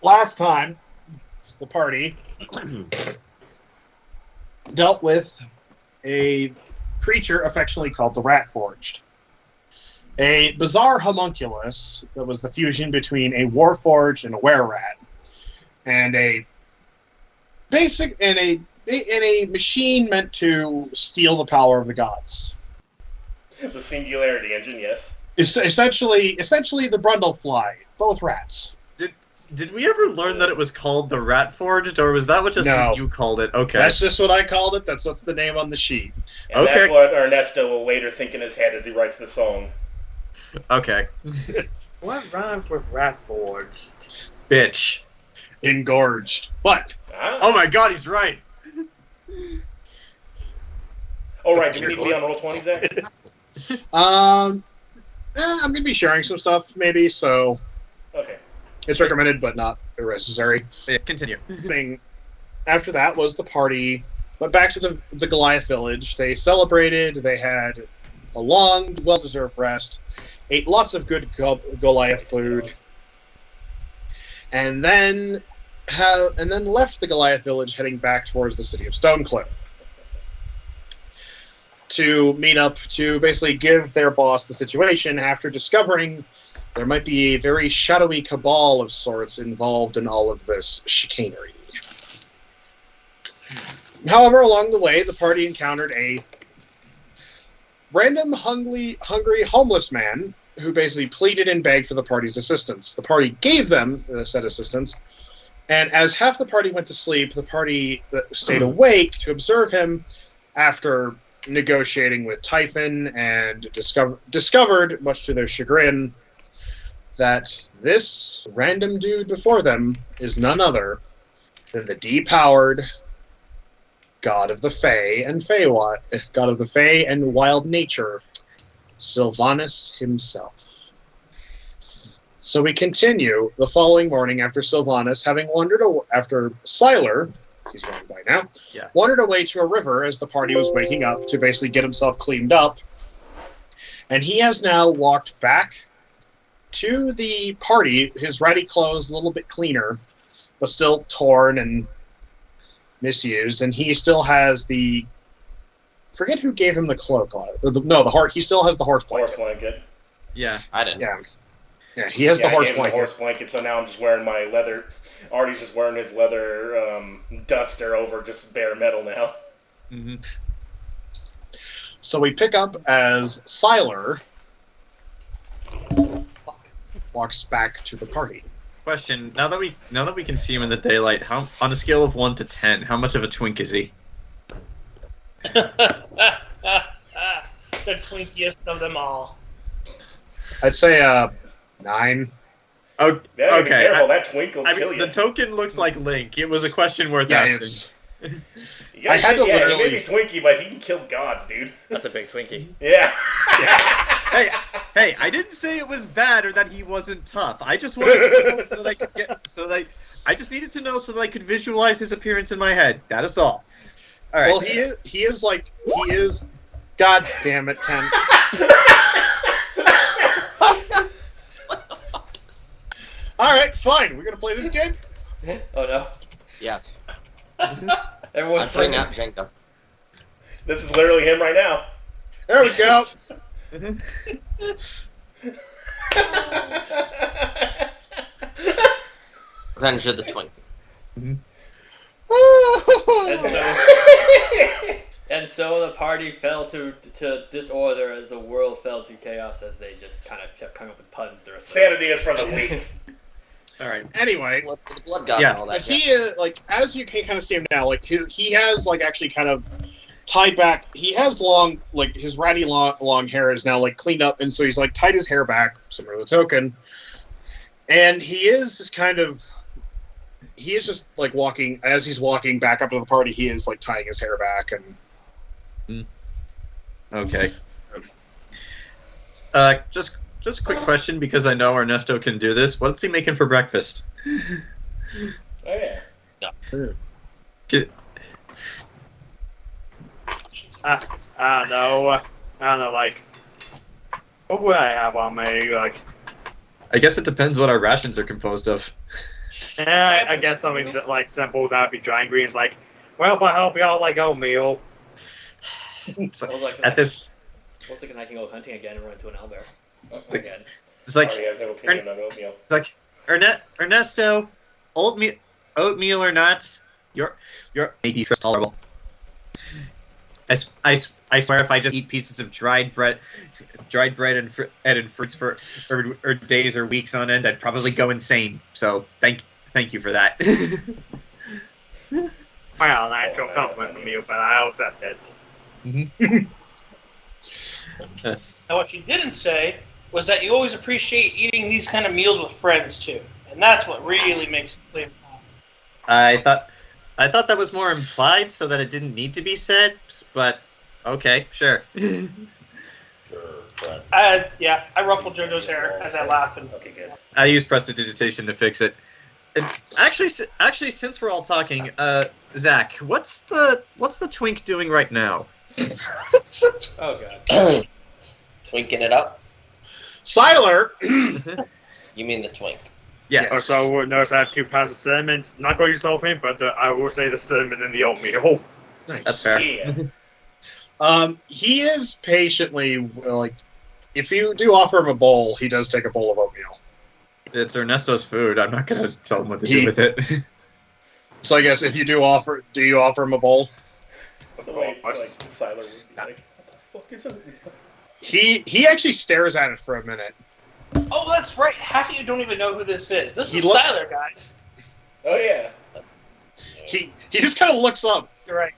last time, the party dealt with a creature affectionately called the Ratforged. A bizarre homunculus that was the fusion between a Warforged and a were-rat. And a machine meant to steal the power of the gods. The Singularity Engine, yes. Essentially the Brundlefly, both rats. Did we ever learn that it was called the Ratforged, or was that what just you called it? Okay. That's just what I called it. That's what's the name on the sheet. And that's what Ernesto will later think in his head as he writes the song. Okay. What rhymes with Ratforged? Bitch. Engorged. What? Oh my god, he's right. Oh, right. Do we need to be on Roll20, Zach? I'm going to be sharing some stuff, maybe, so... Okay. It's recommended, but not necessary. Yeah, continue. After that was the party. Went back to the Goliath village. They celebrated. They had a long, well-deserved rest. Ate lots of good Goliath food. And then left the Goliath village, heading back towards the city of Stonecliff to meet up to basically give their boss the situation after discovering there might be a very shadowy cabal of sorts involved in all of this chicanery. However, along the way, the party encountered a random hungry homeless man who basically pleaded and begged for the party's assistance. The party gave them said assistance, and as half the party went to sleep, the party stayed awake to observe him after negotiating with Typhon and discovered, much to their chagrin, that this random dude before them is none other than the depowered god of the Fae and wild nature, Silvanus himself. So we continue the following morning after Silvanus, having after Sylar, he's going by now, wandered away to a river as the party was waking up to basically get himself cleaned up. And he has now walked back to the party, his ratty clothes a little bit cleaner, but still torn and misused, and he still has the... Forget who gave him the cloak. He still has the horse blanket. Horse blanket. Yeah. I didn't. Yeah, he has the horse blanket. The horse blanket, so now I'm just wearing my leather... Artie's just wearing his leather duster over just bare metal now. Mm-hmm. So we pick up as Sylar walks back to the party. Question: Now that we can see him in the daylight, how on a scale of 1 to 10, how much of a twink is he? The twinkiest of them all. I'd say 9. Oh, yeah, okay. Careful, that twink will kill you. The token looks like Link. It was a question worth asking. I had to literally... He may be Twinkie, but he can kill gods, dude. That's a big Twinkie. Yeah. Hey, I didn't say it was bad or that he wasn't tough. I just wanted to know so that I could I just needed to know so that I could visualize his appearance in my head. That is all. All right. Well, he is. God damn it, Ken. All right, fine. We're gonna play this game. Oh no. Yeah. Everyone's putting out Jenko. This is literally him right now. There we go. Revenge of the Twink. And so the party fell to disorder as the world fell to chaos as they just kind of kept coming up with puns. Sanity is for the weak. All right. Anyway, the blood god and all that. He is as you can kind of see him now. He has actually kind of tied back. He has long his ratty long hair is now cleaned up, and so he's tied his hair back, similar to the token. And he is just walking as he's walking back up to the party. He is tying his hair back and. Okay. Just a quick question, because I know Ernesto can do this. What's he making for breakfast? Oh yeah. I don't know. What would I have on me? I guess it depends what our rations are composed of. Yeah, I guess something that, like simple that would be giant greens. Like, well, I hope y'all like oatmeal. It's I was like, at this, I was thinking I can go hunting again and run into an owlbear. It's like- Again. it's like Artie has no opinion on oatmeal. it's like Ernesto, oatmeal or not, you're maybe tolerable. I swear, if I just eat pieces of dried bread and fruits for or days or weeks on end, I'd probably go insane. So thank you for that. Well, natural compliment from you, but I'll accept it. And what you didn't say was that you always appreciate eating these kind of meals with friends too, and that's what really makes the flavor. I thought that was more implied, so that it didn't need to be said. But okay, sure. Sure, but Yeah, I ruffled Jojo's hair as I laughed. And okay, good. I used prestidigitation to fix it. And actually, since we're all talking, Zach, what's the twink doing right now? Oh god. Twinking it up? Siler! You mean the twink? Yeah. Oh, so notice I have 2 pounds of cinnamon. Not going to use the whole thing, but I will say the cinnamon in the oatmeal. Nice. That's fair. Yeah. He is patiently, like, if you do offer him a bowl, he does take a bowl of oatmeal. It's Ernesto's food. I'm not gonna tell him what to do with it. So I guess if you do you offer him a bowl? So like Siler would be like, what the fuck is oatmeal? He actually stares at it for a minute. oh, that's right. Half of you don't even know who this is. This He is look- Siler, guys. Oh yeah. He just kind of looks up. You're right.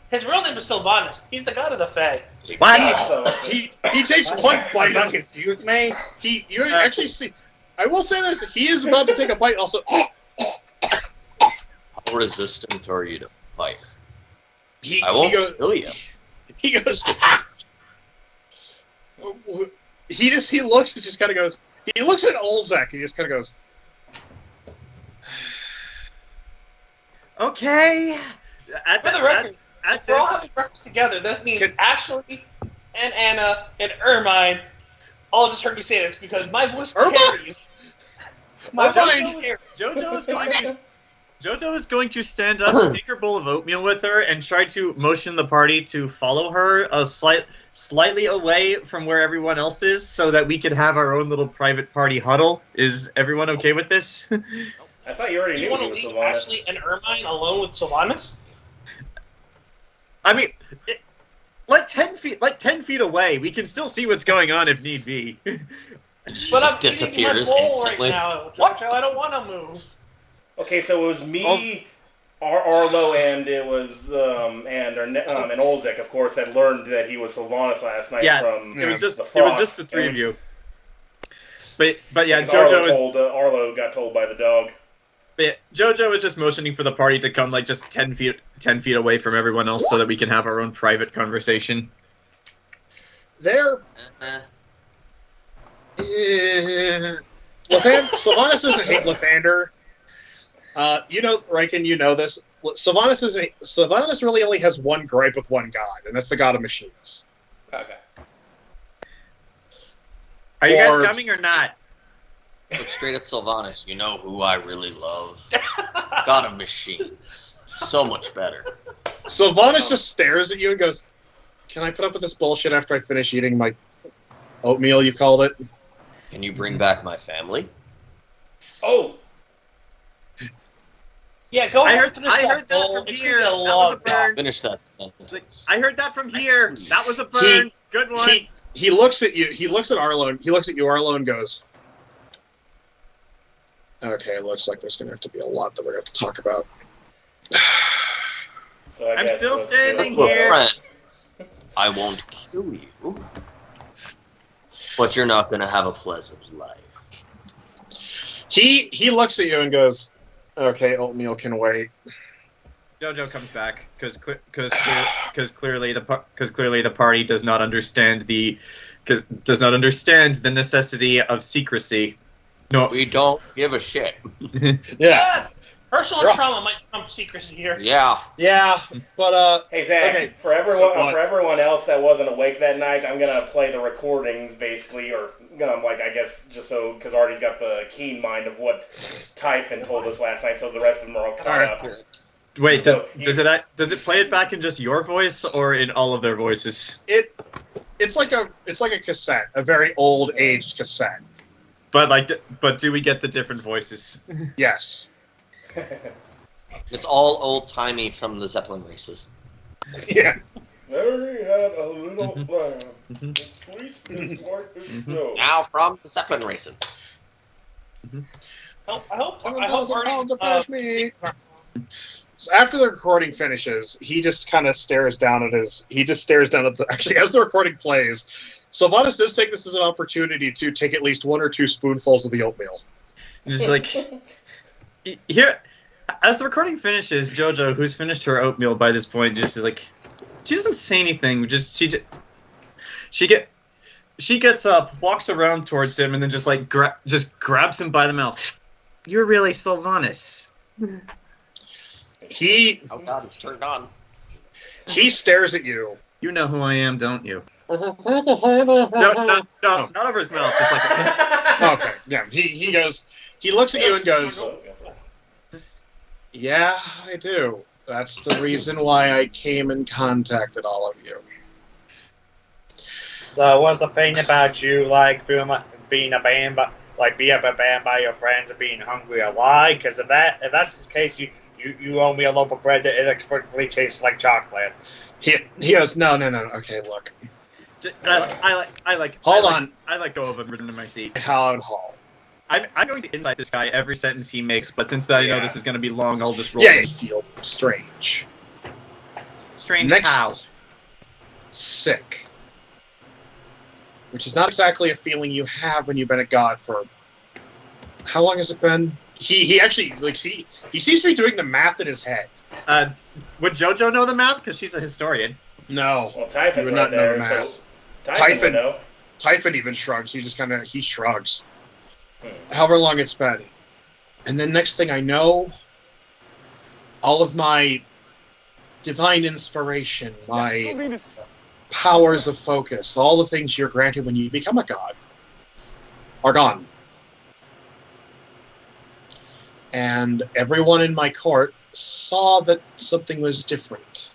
His real name is Silvanus. He's the god of the Fae. What? So, He takes one bite of it. Excuse me? You actually see. I will say this. He is about to take a bite. Also, How resistant are you to fire? he I won't goes. kill you. He goes. He looks and just kind of goes. He looks at Olzec. He just kind of goes. Okay. For the record, at we're all this, having breakfast together. That means Can- Ashley and Anna and Ermine all just heard me say this because my voice Ermine? carries. My Ermine? voice carries. Jojo is going to stand up, take her bowl of oatmeal with her, and try to motion the party to follow her slightly away from where everyone else is, so that we could have our own little private party huddle. Is everyone okay with this? I thought you already You knew want he to was leave Silvanus. Ashley and Ermine alone with Silvanus? I mean, let 10 feet away. We can still see what's going on if need be. She But just I'm eating my disappears bowl instantly. right now, Jojo. I don't want to move. Okay, so it was me, Arlo, and it was and Olzec, of course, that learned that he was Silvanus last night Yeah, from It was just the it was fox, just the three and of you. But yeah, because Jojo Arlo got told by the dog. is just motioning for the party to come like just 10 feet away from everyone else, so that we can have our own private conversation. There. Silvanus doesn't hate Lathander. You know, Riken, you know this. Silvanus really only has one gripe with one god, and that's the god of machines. Okay. Are you guys Or- coming or not? Look straight at Silvanus. You know who I really love? God of Machines. So much better. Silvanus just stares at you and goes, "Can I put up with this bullshit after I finish eating my oatmeal, you called it?" Can you bring back my family? Oh, Yeah, go I ahead. heard finish that bowl. from It's here. gonna be That was a long burn. Finish that sentence. I heard that from here. That was a burn. Good one. He looks at you. He looks at Arlo. And he looks at you, Arlo, and goes, "Okay, it looks like there's going to have to be a lot that we're going to have to talk about." so I I'm guess still let's standing do it. Look, here. friend, I won't kill you, but you're not going to have a pleasant life. He looks at you and goes, "Okay, oatmeal can wait." Jojo comes back because clearly the party does not understand the necessity of secrecy. No. We don't give a shit. Yeah, Yeah, personal Right. trauma might trump secrecy here. Yeah. yeah, but Hey Zach, Okay. for everyone So what? for everyone else that wasn't awake that night, I'm gonna play the recordings basically, or I guess, just so, because Artie's got the keen mind of what Typhon told us last night, so the rest of them are all caught up. Wait, So does it play it back in just your voice or in all of their voices? It's like a cassette, a very old aged cassette. But do we get the different voices? Yes. It's all old-timey from the Zeppelin races. Yeah. Mary had a little lamb. Its fleece is white as snow. Now from the Zeppelin races. I hope Pounds of fresh Artie, meat. So after the recording finishes, he just kind of stares down at actually, as the recording plays, Silvanus does take this as an opportunity to take at least 1 or 2 spoonfuls of the oatmeal. Just like here, as the recording finishes, Jojo, who's finished her oatmeal by this point, just is like, she doesn't say anything. She gets up, walks around towards him, and then just like grabs him by the mouth. You're really Silvanus. Oh God, it's turned on. He stares at you. You know who I am, don't you? No, not over his mouth. Just like. Okay, yeah. He goes. He looks at you and goes, "Yeah, I do. That's the reason why I came and contacted all of you." So what's the thing about you like feeling like being abandoned by your friends and being hungry or why? Because if that's the case, you owe me a loaf of bread that inexplicably tastes like chocolate. He goes, no. Okay, look. I like. Hold on. I let go of him in my seat. Hallowed Hall. I'm going to insight this guy every sentence he makes, but since I know this is going to be long, I'll just roll. Yeah, you feel strange. Strange Next, how? Sick. Which is not exactly a feeling you have when you've been a god for... How long has it been? He actually, he seems to be doing the math in his head. Would Jojo know the math? Because she's a historian. No. Well, Typhon's would right not know there, the math. so Typhon would know. Typhon even shrugs. He shrugs. However long it's been. And then next thing I know, all of my divine inspiration, my powers of focus, all the things you're granted when you become a god, are gone. And everyone in my court saw that something was different.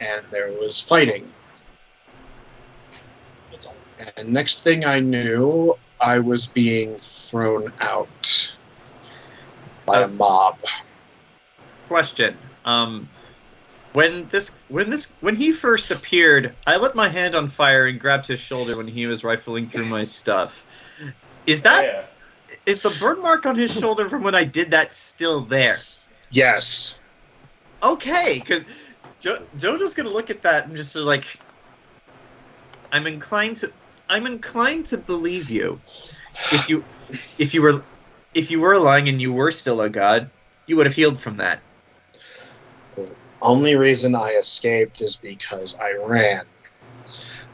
And there was fighting. And next thing I knew, I was being thrown out by a mob. Question. When he first appeared, I lit my hand on fire and grabbed his shoulder when he was rifling through my stuff. Is the burn mark on his shoulder from when I did that still there? Yes. Okay, because Jojo's gonna look at that and just sort of like, I'm inclined to believe you. If you were lying and you were still a god, you would have healed from that. The only reason I escaped is because I ran.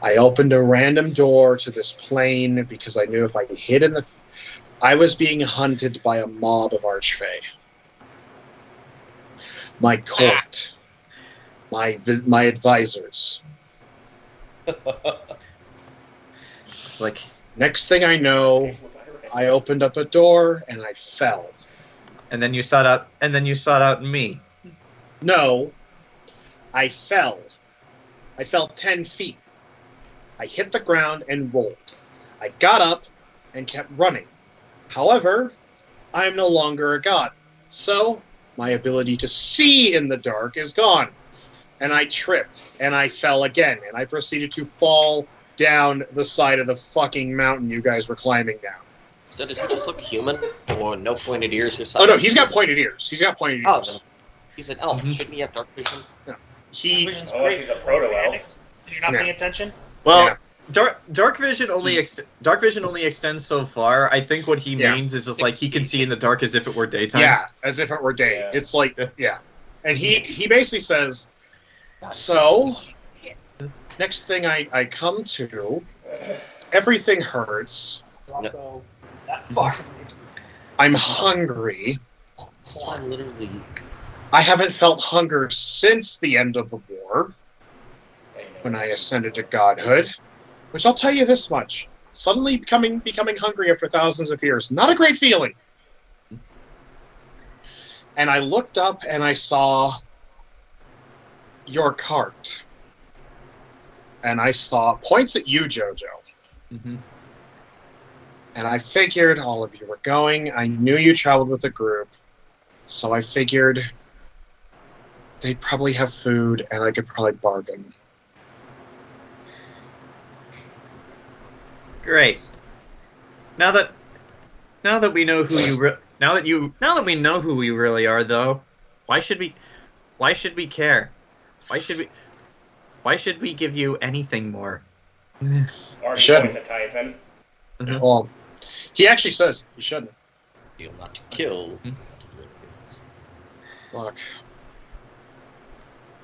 I opened a random door to this plane because I knew if I hid in I was being hunted by a mob of Archfey. My court. My advisors. It's like, next thing I know, I opened up a door and I fell. and then you sought out me. No, I fell. I fell 10 feet. I hit the ground and rolled. I got up and kept running. However, I am no longer a god. So, my ability to see in the dark is gone. And I tripped, and I fell again, and I proceeded to fall down the side of the fucking mountain you guys were climbing down. So does he just look human? Or no pointed ears or something? Oh no, he's got pointed ears. He's got pointed ears. Oh, he's an elf. Shouldn't he have dark vision? No. Unless he's a proto-elf. You're not paying attention? Well, dark vision only extends so far. I think what he means is just like he can see in the dark as if it were daytime. Yeah, as if it were day. Yeah. It's like, yeah. And he basically says, so, next thing I come to, everything hurts. Don't go that far. I'm hungry. I'm literally... I haven't felt hunger since the end of the war, when I ascended to godhood. Which I'll tell you this much. Suddenly becoming hungry after thousands of years. Not a great feeling. And I looked up and I saw your cart. And I saw points at you, Jojo. Mm-hmm. And I figured all of you were going. I knew you traveled with a group. So I figured they'd probably have food and I could probably bargain. Great. Now that we know who you now that we know who we really are, though, why should we care? Why should we give you anything more? Artie Shouldn't. points at Typhon. Well, he actually says you shouldn't. Deal not to kill. Look,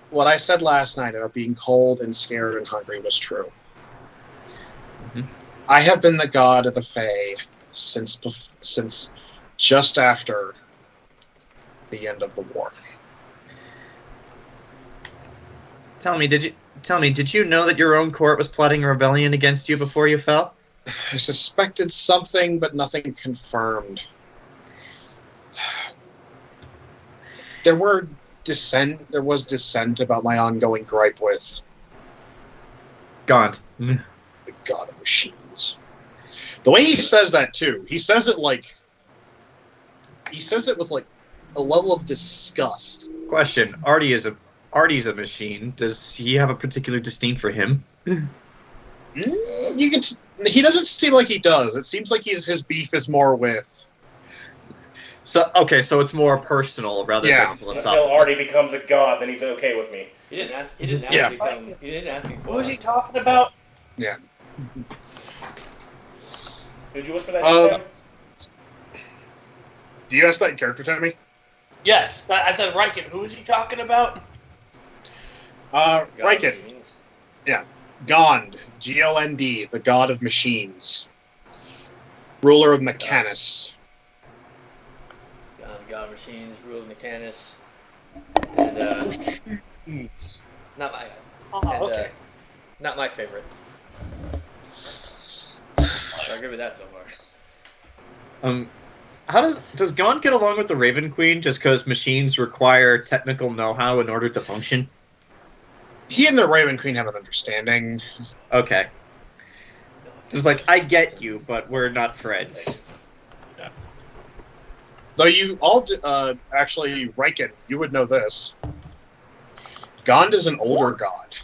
what I said last night about being cold and scared and hungry was true. Mhm. I have been the god of the Fae since just after the end of the war. Tell me, did you know that your own court was plotting a rebellion against you before you fell? I suspected something, but nothing confirmed. There was dissent about my ongoing gripe with Gaunt. the god of machines. The way he says that too, he says it with like a level of disgust. Question: Artie's a machine. Does he have a particular disdain for him? He doesn't seem like he does. It seems like his beef is more with. So it's more personal rather than Until philosophical. Artie becomes a god, then he's okay with me. He didn't ask. He didn't ask Yeah. me. To come, he didn't ask me. Who was he talking about? Yeah. Did you whisper that to him? Do you ask that in character, Temme? Yes, I said Riken. Who is he talking about? Riken. Gond. Gond, the god of machines. Ruler of Mechanus. God machines, rule of Mechanus, and not my. Okay. Not my favorite. I'll give it that so far. How does Gaunt get along with the Raven Queen just because machines require technical know-how in order to function? He and the Raven Queen have an understanding. Okay. Just like, I get you, but we're not friends. Though you all, actually, Riken, you would know this. Gond is an older god.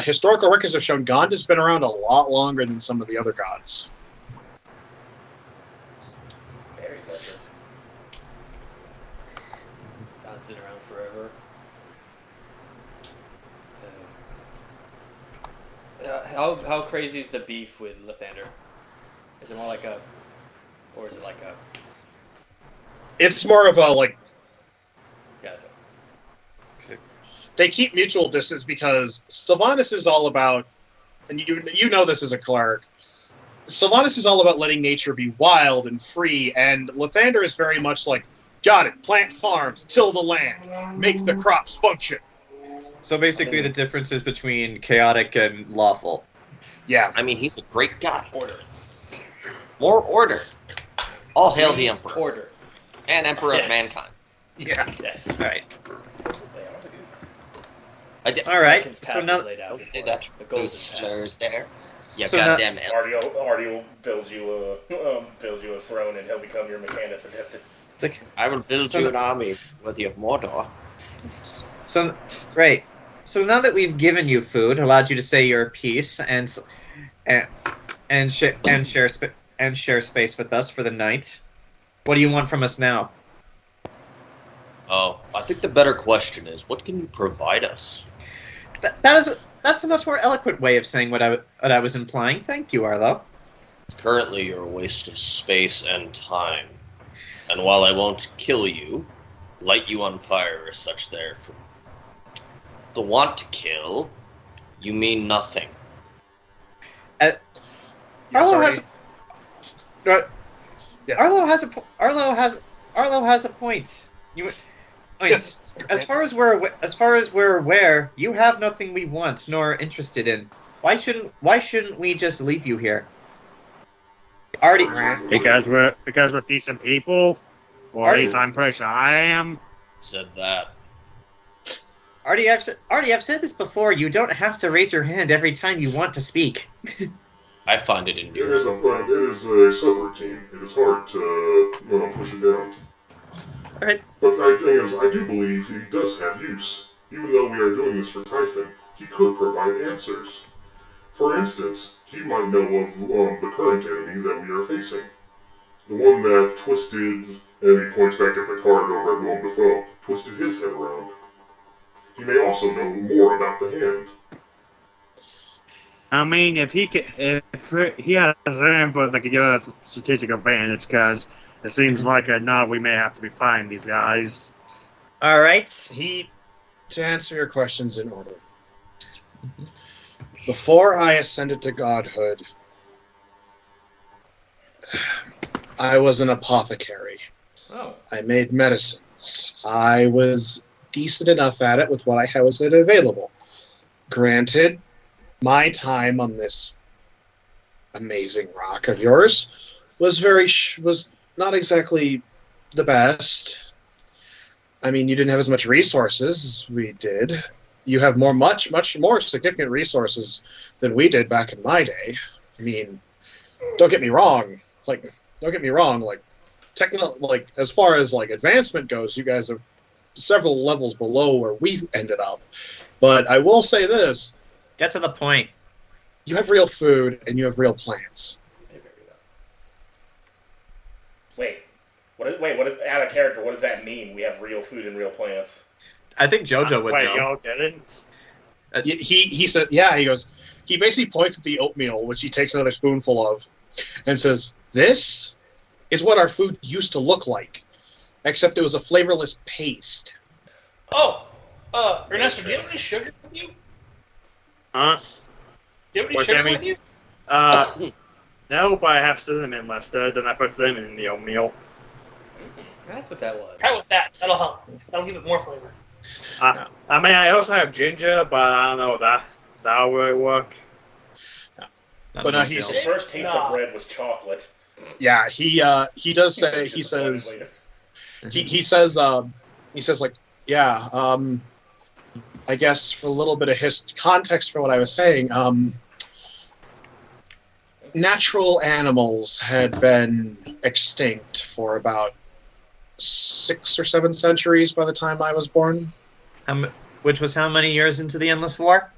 Historical records have shown Gond has been around a lot longer than some of the other gods. Very precious. God's been around forever. How crazy is the beef with Lathander? Is it more like a, or is it like a? It's more of a, like, Gotcha. they keep mutual distance because Silvanus is all about, and you know this as a cleric, Silvanus is all about letting nature be wild and free, and Lathander is very much like, got it, plant farms, till the land, make the crops function. So basically the difference is between chaotic and lawful. Yeah. I mean, he's a great guy. Order. More order. All hail the Emperor. Order. And Emperor Yes. of Mankind. Yeah. Yes. Alright. They are the good guys. Alright. Riken's So path now is laid out Don't say before that. the golden Those path. slurs there. Yeah, So goddamn it. Artie will build you a throne, and he'll become your Mechanus Adeptus. it's like, I will build So you the- an army worthy of Mordor. so right. So now that we've given you food, allowed you to say your piece, and share space with us for the night, what do you want from us now? Oh, I think the better question is, what can you provide us? That's a much more eloquent way of saying what I was implying. Thank you, Arlo. Currently, you're a waste of space and time. And while I won't kill you, light you on fire or such there, for the want to kill, you mean nothing. Yes, Arlo Artie. Yeah. Arlo has a point. Yes. As far as we're aware, you have nothing we want nor are interested in. Why shouldn't we just leave you here? Artie, Because we're decent people. Or at least I'm pretty sure I am. Said that. Artie, I've said this before. You don't have to raise your hand every time you want to speak. I find it It endearing. is a subroutine. It is hard to push it down. Alright. But the thing is, I do believe he does have use. Even though we are doing this for Typhon, he could provide answers. For instance, he might know of the current enemy that we are facing. The one that twisted, and he points back at the card over at Willem Dafoe, twisted his head around. He may also know more about the hand. I mean, if he has an input that could give us strategic advantage, because it seems like we may have to be fighting these guys. Alright. To answer your questions in order. Before I ascended to godhood, I was an apothecary. Oh. I made medicines. I was decent enough at it with what I was available. Granted, my time on this amazing rock of yours was was not exactly the best. I mean, you didn't have as much resources as we did. You have much more significant resources than we did back in my day. I mean, don't get me wrong. As far as advancement goes, you guys are several levels below where we ended up. But I will say this: Get to the point. you have real food and you have real plants. Wait, what is out of character? What does that mean? We have real food and real plants. I think Jojo would Wait, know. y'all didn't? He said, yeah, he goes, he basically points at the oatmeal, which he takes another spoonful of, and says, this is what our food used to look like, except it was a flavorless paste. Oh, Ernesto, do you have any sugar with you? Huh? Do you have any What's sugar that with you? No, but I have cinnamon left, then I put cinnamon in the oatmeal. That's what that was. Try with that. That'll help. That'll give it more flavor. I mean, I also have ginger, but I don't know if that'll really work. But no, he's His first taste of bread was chocolate. yeah. He does say he says he says like yeah. I guess for a little bit of context for what I was saying, natural animals had been extinct for about 6 or 7 centuries by the time I was born. Which was how many years into the Endless War?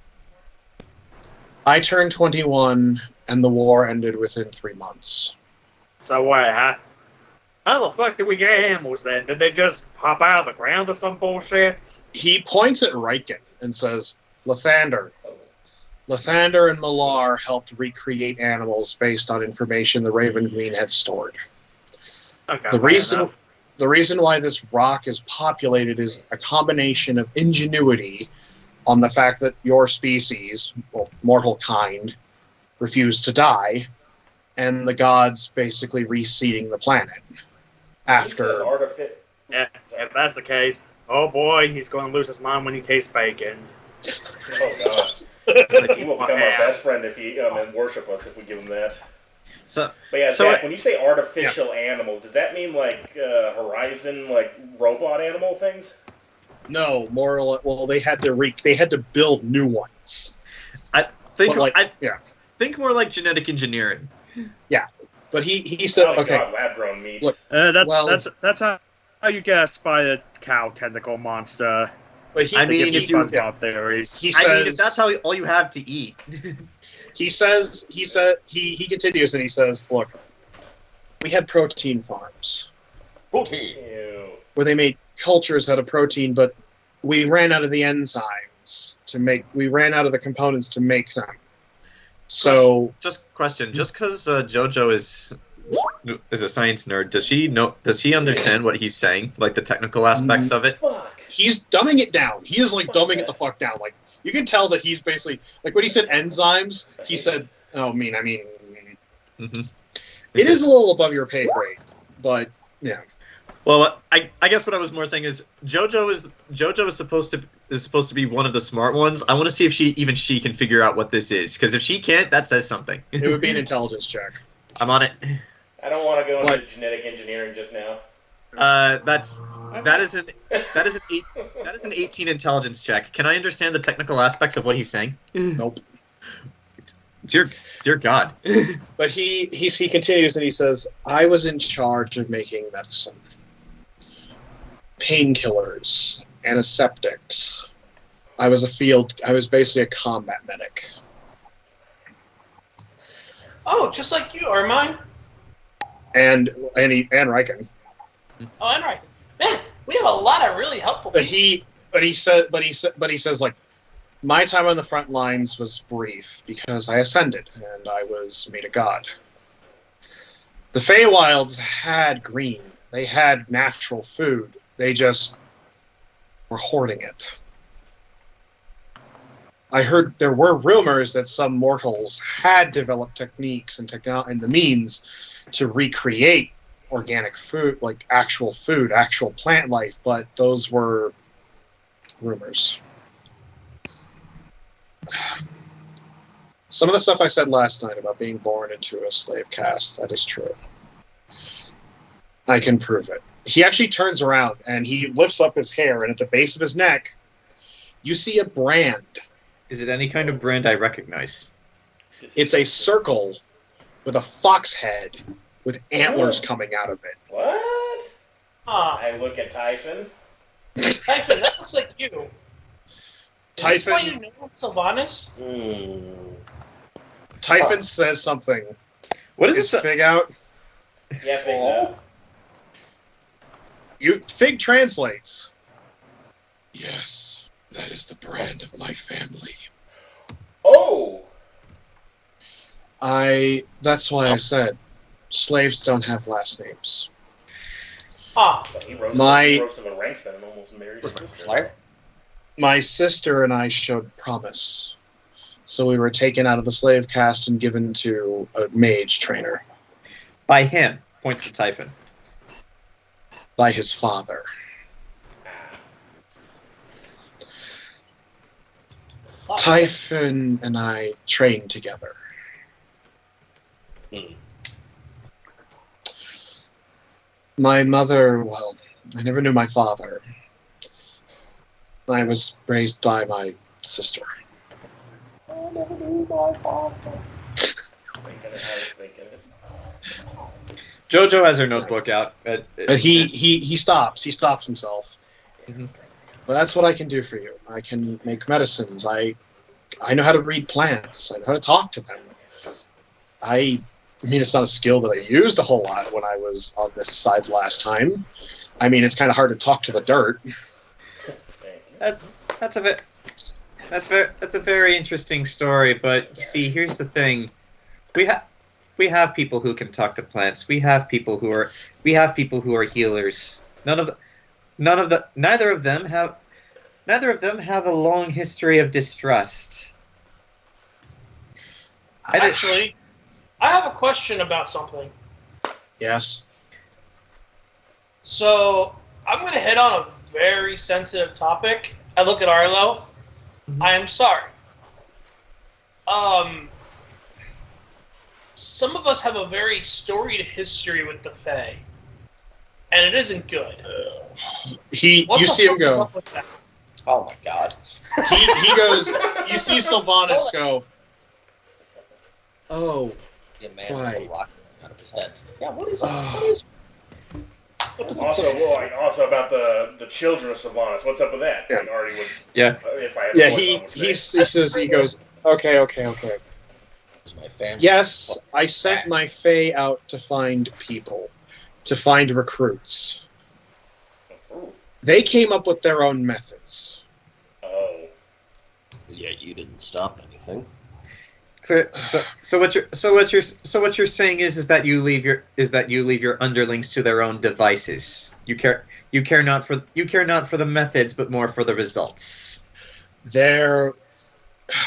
I turned 21, and the war ended within 3 months. So what, how the fuck did we get animals then? Did they just pop out of the ground or some bullshit? He points at Riken and says, Lathander and Malar helped recreate animals based on information the Raven Queen had stored. Okay, The reason why this rock is populated is a combination of ingenuity on the fact that your species, well, mortal kind, refused to die, and the gods basically reseeding the planet. After if that's the case, oh boy, he's going to lose his mind when he tastes bacon. Oh god. He will become our best friend if he and worship us if we give him that. But yeah, Zach, when you say artificial animals, does that mean Horizon, robot animal things? No, more well, they had to build new ones. Think more like genetic engineering. Yeah, but he said, okay, God, lab-grown meat. Look, That's how you get a spider cow tentacle monster. But he if that's how all you have to eat. He continues and he says, look, we had protein farms. Protein. Where they made cultures out of protein, but we ran out of the enzymes we ran out of the components to make them. So just because Jojo is a science nerd, does he understand what he's saying? Like the technical aspects of it? Fuck. He's dumbing it down. He is dumbing it the fuck down. You can tell that he's basically when he said enzymes, he said, Mm-hmm. It is a little above your pay grade, but yeah. Well, I guess what I was more saying is Jojo is supposed to be one of the smart ones. I want to see if she can figure out what this is, because if she can't, that says something. It would be an intelligence check. I'm on it. I don't want to go What? into genetic engineering just now. That is an 18 intelligence check. Can I understand the technical aspects of what he's saying? Nope. Dear God. But he continues and he says, I was in charge of making medicine. Painkillers, antiseptics. I was basically a combat medic. Oh, just like you, or mine. And Riken. Oh, and Riken. Man, we have a lot of really helpful But people. he says like, my time on the front lines was brief because I ascended and I was made a god. The Feywilds had green. They had natural food. They just were hoarding it. I heard there were rumors that some mortals had developed techniques and the means to recreate organic food, like actual food, actual plant life, but those were rumors. Some of the stuff I said last night about being born into a slave caste, that is true. I can prove it. He actually turns around and he lifts up his hair, and at the base of his neck, you see a brand. Is it any kind of brand I recognize? It's a circle with a fox head with antlers coming out of it. What? Ah, I look at Typhon. Typhon, that looks like you. Is this why you know Silvanus? Typhon says something. What is Is it? Fig out? Yeah, Fig's out. Fig translates. Yes, that is the brand of my family. Oh! That's why I said slaves don't have last names. Ah, But he rose to the ranks then and almost married his sister. My sister and I showed promise. So we were taken out of the slave caste and given to a mage trainer. By him. Points to Typhon. By his father. Typhon and I trained together. My mother, well, I never knew my father. I was raised by my sister. I was thinking it. Jojo has her notebook out. But he stops. He stops himself. Mm-hmm. But that's what I can do for you. I can make medicines. I know how to read plants. I know how to talk to them. I mean, it's not a skill that I used a whole lot when I was on this side last time. I mean, it's kind of hard to talk to the dirt. That's a very interesting story. But you see, here's the thing: we have people who can talk to plants. We have people who are healers. Neither of them have a long history of distrust. actually, I have a question about something. Yes. So, I'm going to hit on a very sensitive topic. I look at Arlo. Mm-hmm. I am sorry. Some of us have a very storied history with the Fae. And it isn't good. You see him go. Up with that? Oh my god. He goes. You see Silvanus go. Oh. Yeah, man, Why? with a rock out of his head. Yeah, what is Also about the children of Silvanus. What's up with that? Yeah. Like Artie would. Yeah. If I had Yeah. a voice, I would He say. says. He goes. Okay. my family? Yes, I sent my Fae out to find people, to find recruits. They came up with their own methods. Oh. Yet you didn't stop anything. So what you're saying is that you leave your underlings to their own devices. You care not for the methods, but more for the results. They're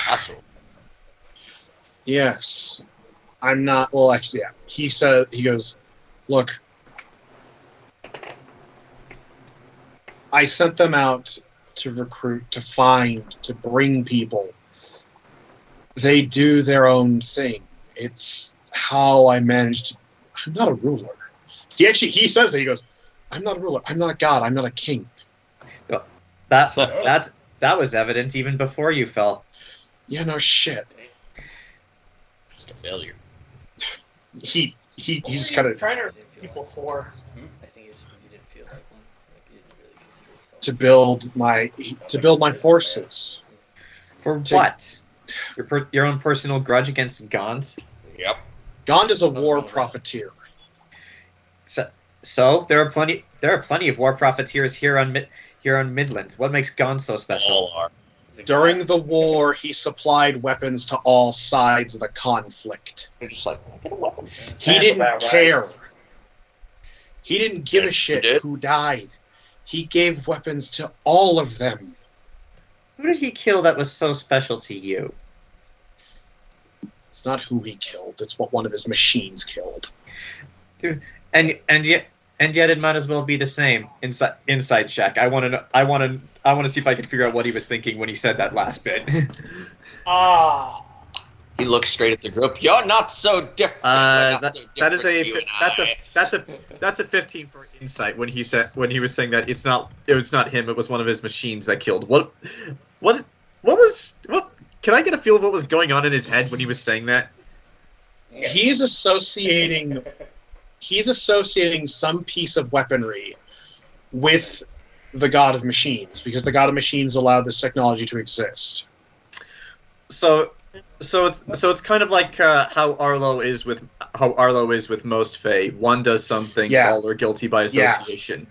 Awesome. yes. I'm not. Well, actually, yeah. He goes, look. I sent them out to recruit, to find, to bring people. They do their own thing. It's how I managed to... I'm not a ruler. He says that. He goes, I'm not a ruler. I'm not a god. I'm not a king. That was evident even before you fell. Yeah, no shit. Just a failure. He What just were kind you of... trying to recruit people for? I think it's because you didn't feel like one. Like you didn't really consider yourself. to build my forces. For what? Your own personal grudge against Gons? Yep. Gond is a war profiteer. So there are plenty of war profiteers here on Midland. What makes Gons so special? All are. During the war, he supplied weapons to all sides of the conflict. They're just like, get a weapon. He didn't care. He didn't give a He shit did. who died. He gave weapons to all of them. Who did he kill that was so special to you? It's not who he killed. It's what one of his machines killed. And yet it might as well be the same. Inside check. I want to see if I can figure out what he was thinking when he said that last bit. He looks straight at the group. You're not so different. That's a 15 for insight when he was saying that it was not him, it was one of his machines that killed. What can I get a feel of what was going on in his head when he was saying that? He's associating some piece of weaponry with the god of machines, because the god of machines allowed this technology to exist. So it's kind of like how Arlo is with most Fae. One does something, all are guilty by association.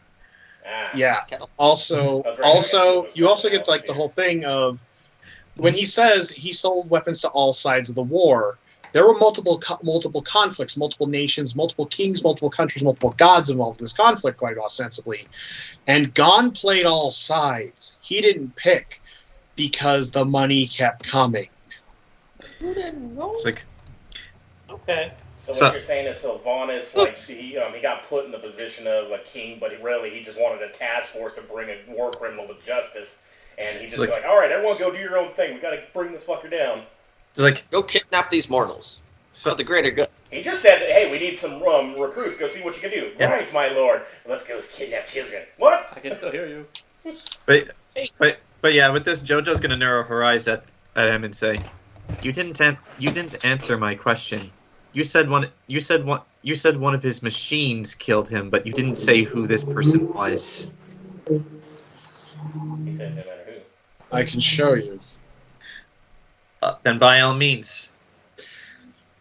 Yeah. Also, you also get like the whole thing of when he says he sold weapons to all sides of the war. There were multiple conflicts, multiple nations, multiple kings, multiple countries, multiple gods involved in this conflict, quite ostensibly. And Gon played all sides. He didn't pick because the money kept coming. It's like, okay. So what you're saying is Silvanus, like he got put in the position of a king, but he just wanted a task force to bring a war criminal to justice, and he just like, all right, everyone go do your own thing. We got to bring this fucker down. It's like, go kidnap these mortals. So the greater good. He just said, hey, we need some recruits. Go see what you can do. Yeah. Right, my lord. Let's go kidnap children. What? I can still hear you. But yeah, with this, Jojo's gonna narrow her eyes at him and say, "You didn't answer my question. You said one of his machines killed him, but you didn't say who this person was." He said, no matter who. I can show you. Then by all means.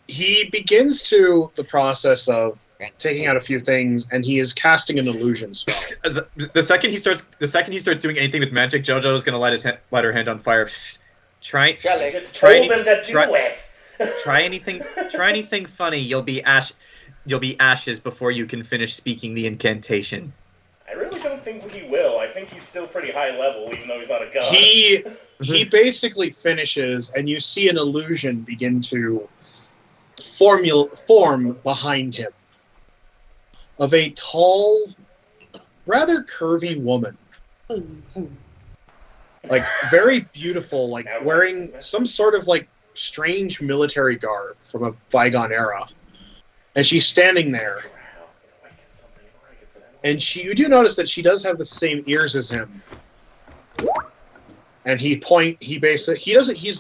He begins the process of taking out a few things, and he is casting an illusion spell. The second he starts doing anything with magic, Jojo is going to light her hand on fire. Try anything funny. You'll be ashes before you can finish speaking the incantation. I really don't think he will. I think he's still pretty high level, even though he's not a god. He basically finishes, and you see an illusion begin to form behind him of a tall, rather curvy woman. Like, very beautiful, like wearing some sort of like strange military garb from a bygone era. And she's standing there. And you do notice that she does have the same ears as him. And he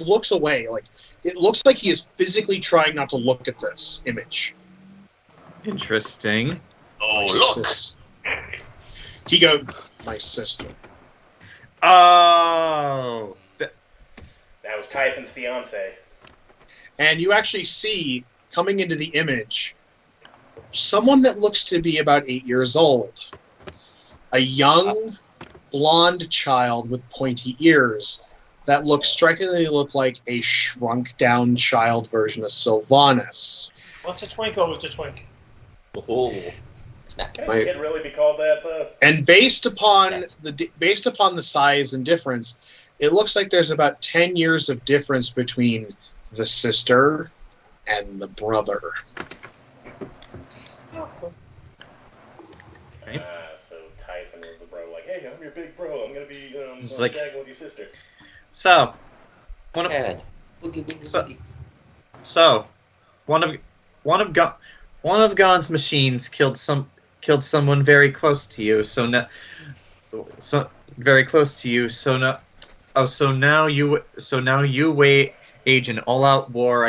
looks away. Like, it looks like he is physically trying not to look at this image. Interesting. Oh, look! He goes, my sister. Oh! That was Typhon's fiance. And you actually see, coming into the image, someone that looks to be about 8 years old. A young, blonde child with pointy ears that strikingly look like a shrunk-down child version of Silvanus. What's a twinkle? What's a twink? Oh. Can a kid really be called that, though? And based upon the size and difference, it looks like there's about 10 years of difference between the sister and the brother. So Typhon was the bro, like, hey, hey, I'm your big bro. I'm gonna be It's like- shagging with your sister. So, one of Head. Boogie, boogie, So- boogie. so one of Gon's machines killed someone very close to you. So very close to you. So now you wage an all-out war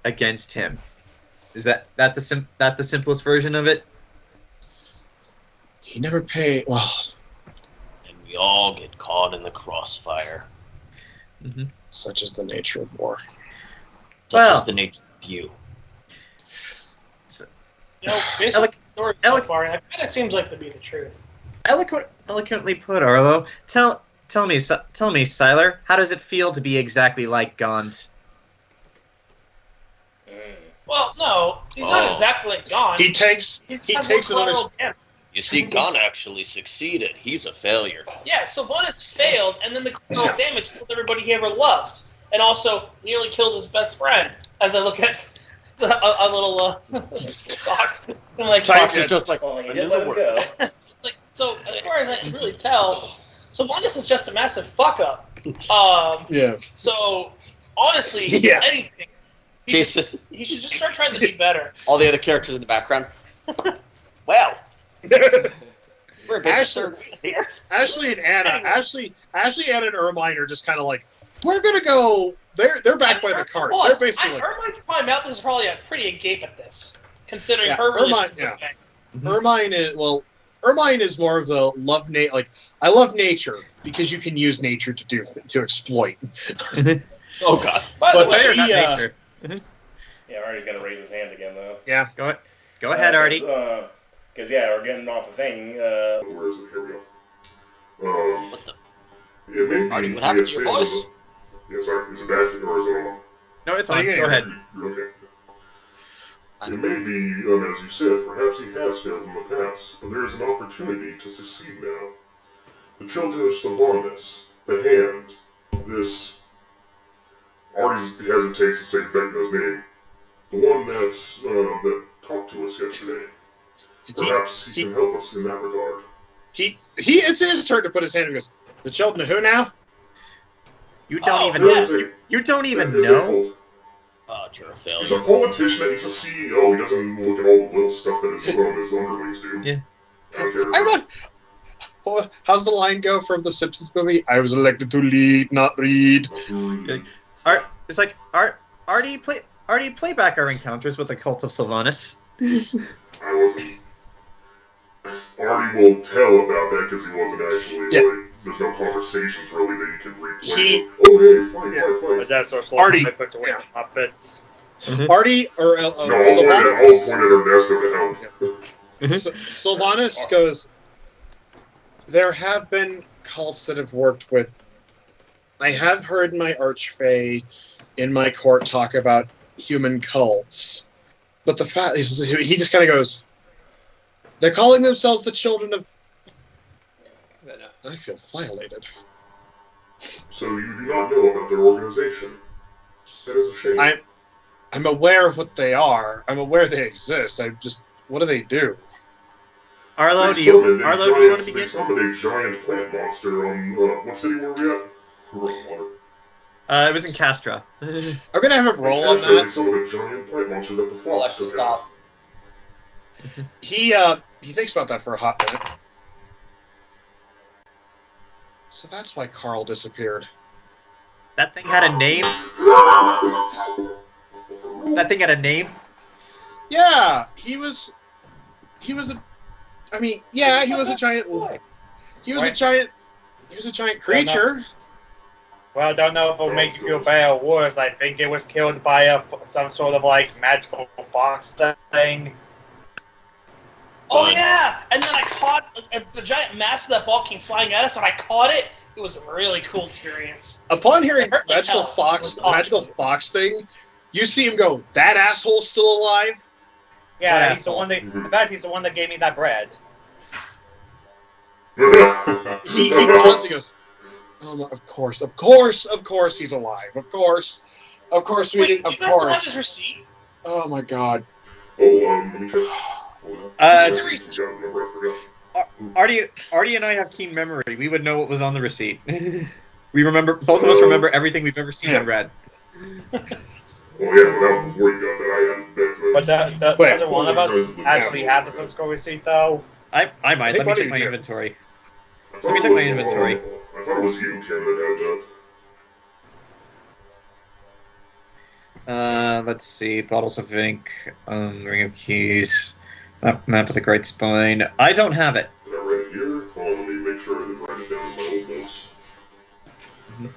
against him. Is that the simplest version of it? He never paid. Well, And we all get caught in the crossfire. Mm-hmm. such is the nature of war. Well- Such is the nature of you. You know, based on the story so far, that kind of seems like to be the truth. Eloquently put, Arlo. Tell me, Siler, how does it feel to be exactly like Gaunt? Well, no, he's not exactly like gone. He takes another. You see, Gon actually succeeded. He's a failure. Yeah, Silvanus failed, and then the collateral damage killed everybody he ever loved, and also nearly killed his best friend. As I look at a little box, I'm like, Fox is just like, Well, he did let him go. like, so as far as I can really tell, Silvanus is just a massive fuck up. Yeah. So honestly, Yeah. anything, Jayson, he should just start trying to be better. all the other characters in the background. Well, we're a bit absurd here. Ashley and Anna, Ashley, Anna, and Ermine are just kind of like, we're gonna go. They're back by the cart. Hold on, They're basically like, Ermine, my mouth is probably pretty agape at this, considering Yeah, her relationship Ermine- with yeah. Meg. Ermine is more of the love like I love nature because you can use nature to exploit. Oh god. By the But way, Fair, she, not nature. Yeah, Artie's gonna raise his hand again though. Yeah. Go ahead, Artie. Because we're getting off the thing. Where is it? Here we go. What the? It may be Artie, what happened to your ESA, voice? Yes, sorry. Is it back or is it on? No, it's Oh, on. you can Go hear ahead. Okay. I It don't may know. be, as you said, perhaps he has failed in the past, but there is an opportunity to succeed now. The children of Silvanus, the Hand, this... Artie hesitates to say Vecna's name. The one that talked to us yesterday. Perhaps he can help us in that regard. It's his turn to put his hand. And goes, the children of who now? You don't even There know. is a- You don't even there is a know. cult. You're a He's a failure. politician, he's a CEO, he doesn't look at all the little stuff that his underlings do. Yeah. I'm not. Well, how's the line go from the Simpsons movie? I was elected to lead, not read. It's like Artie, play back our encounters with the cult of Silvanus. I wasn't. Artie will tell about that because he wasn't actually, Yeah. there's no conversations really that you can replay. He- Oh, hey, fight, But fight. that's so Artie, I put away the puppets. Artie or No, I'll point at Ernesto to help. Silvanus goes, there have been cults that have worked with. I have heard my archfey in my court talk about human cults. But the fact is, he just kind of goes, they're calling themselves the children of. I feel violated. So you do not know about their organization. That is a shame. I'm aware of what they are. I'm aware they exist. What do they do? Arlo, They do you summoned a want to They begin? summoned a giant plant monster on, what city were we at? Water. It was in Castra. I'm gonna have him roll on They that. summoned a giant plant monster that the fox Alexa, took stop. He thinks about that for a hot minute. So that's why Carl disappeared. That thing had a name. That thing had a name. Yeah, he was a. I mean, yeah, he was a giant. He was a giant creature. Well, I don't know if it'll make you feel better or worse. I think it was killed by some sort of magical fox thing. Oh yeah! And then I caught the giant mass of that ball came flying at us, and I caught it. It was a really cool experience. Upon hearing It hurt like magical hell. fox, It was awesome. magical fox thing, you see him go. That asshole's still alive. Yeah, What he's the asshole? one that. In fact, he's the one that gave me that bread. He pauses. He goes. Oh, of course, he's alive. Of course we Wait, did. Of you guys still have course. his receipt? Oh my god. Oh, let me check. Hold on. Uh, I forgot. Artie and I have keen memory. We would know what was on the receipt. We remember. Both of us remember everything we've ever seen and read. Well, yeah, but that was before you got there. I had that. But doesn't one of us actually have the physical receipt, though? I might. Let me check my inventory. Let me check my inventory. I thought it was you, Ken, that had that. Let's see. Bottles of ink, ring of keys, map of the Great Spine. I don't have it. Did I write it here? Hold on, let me make sure I didn't write it down in my old notes.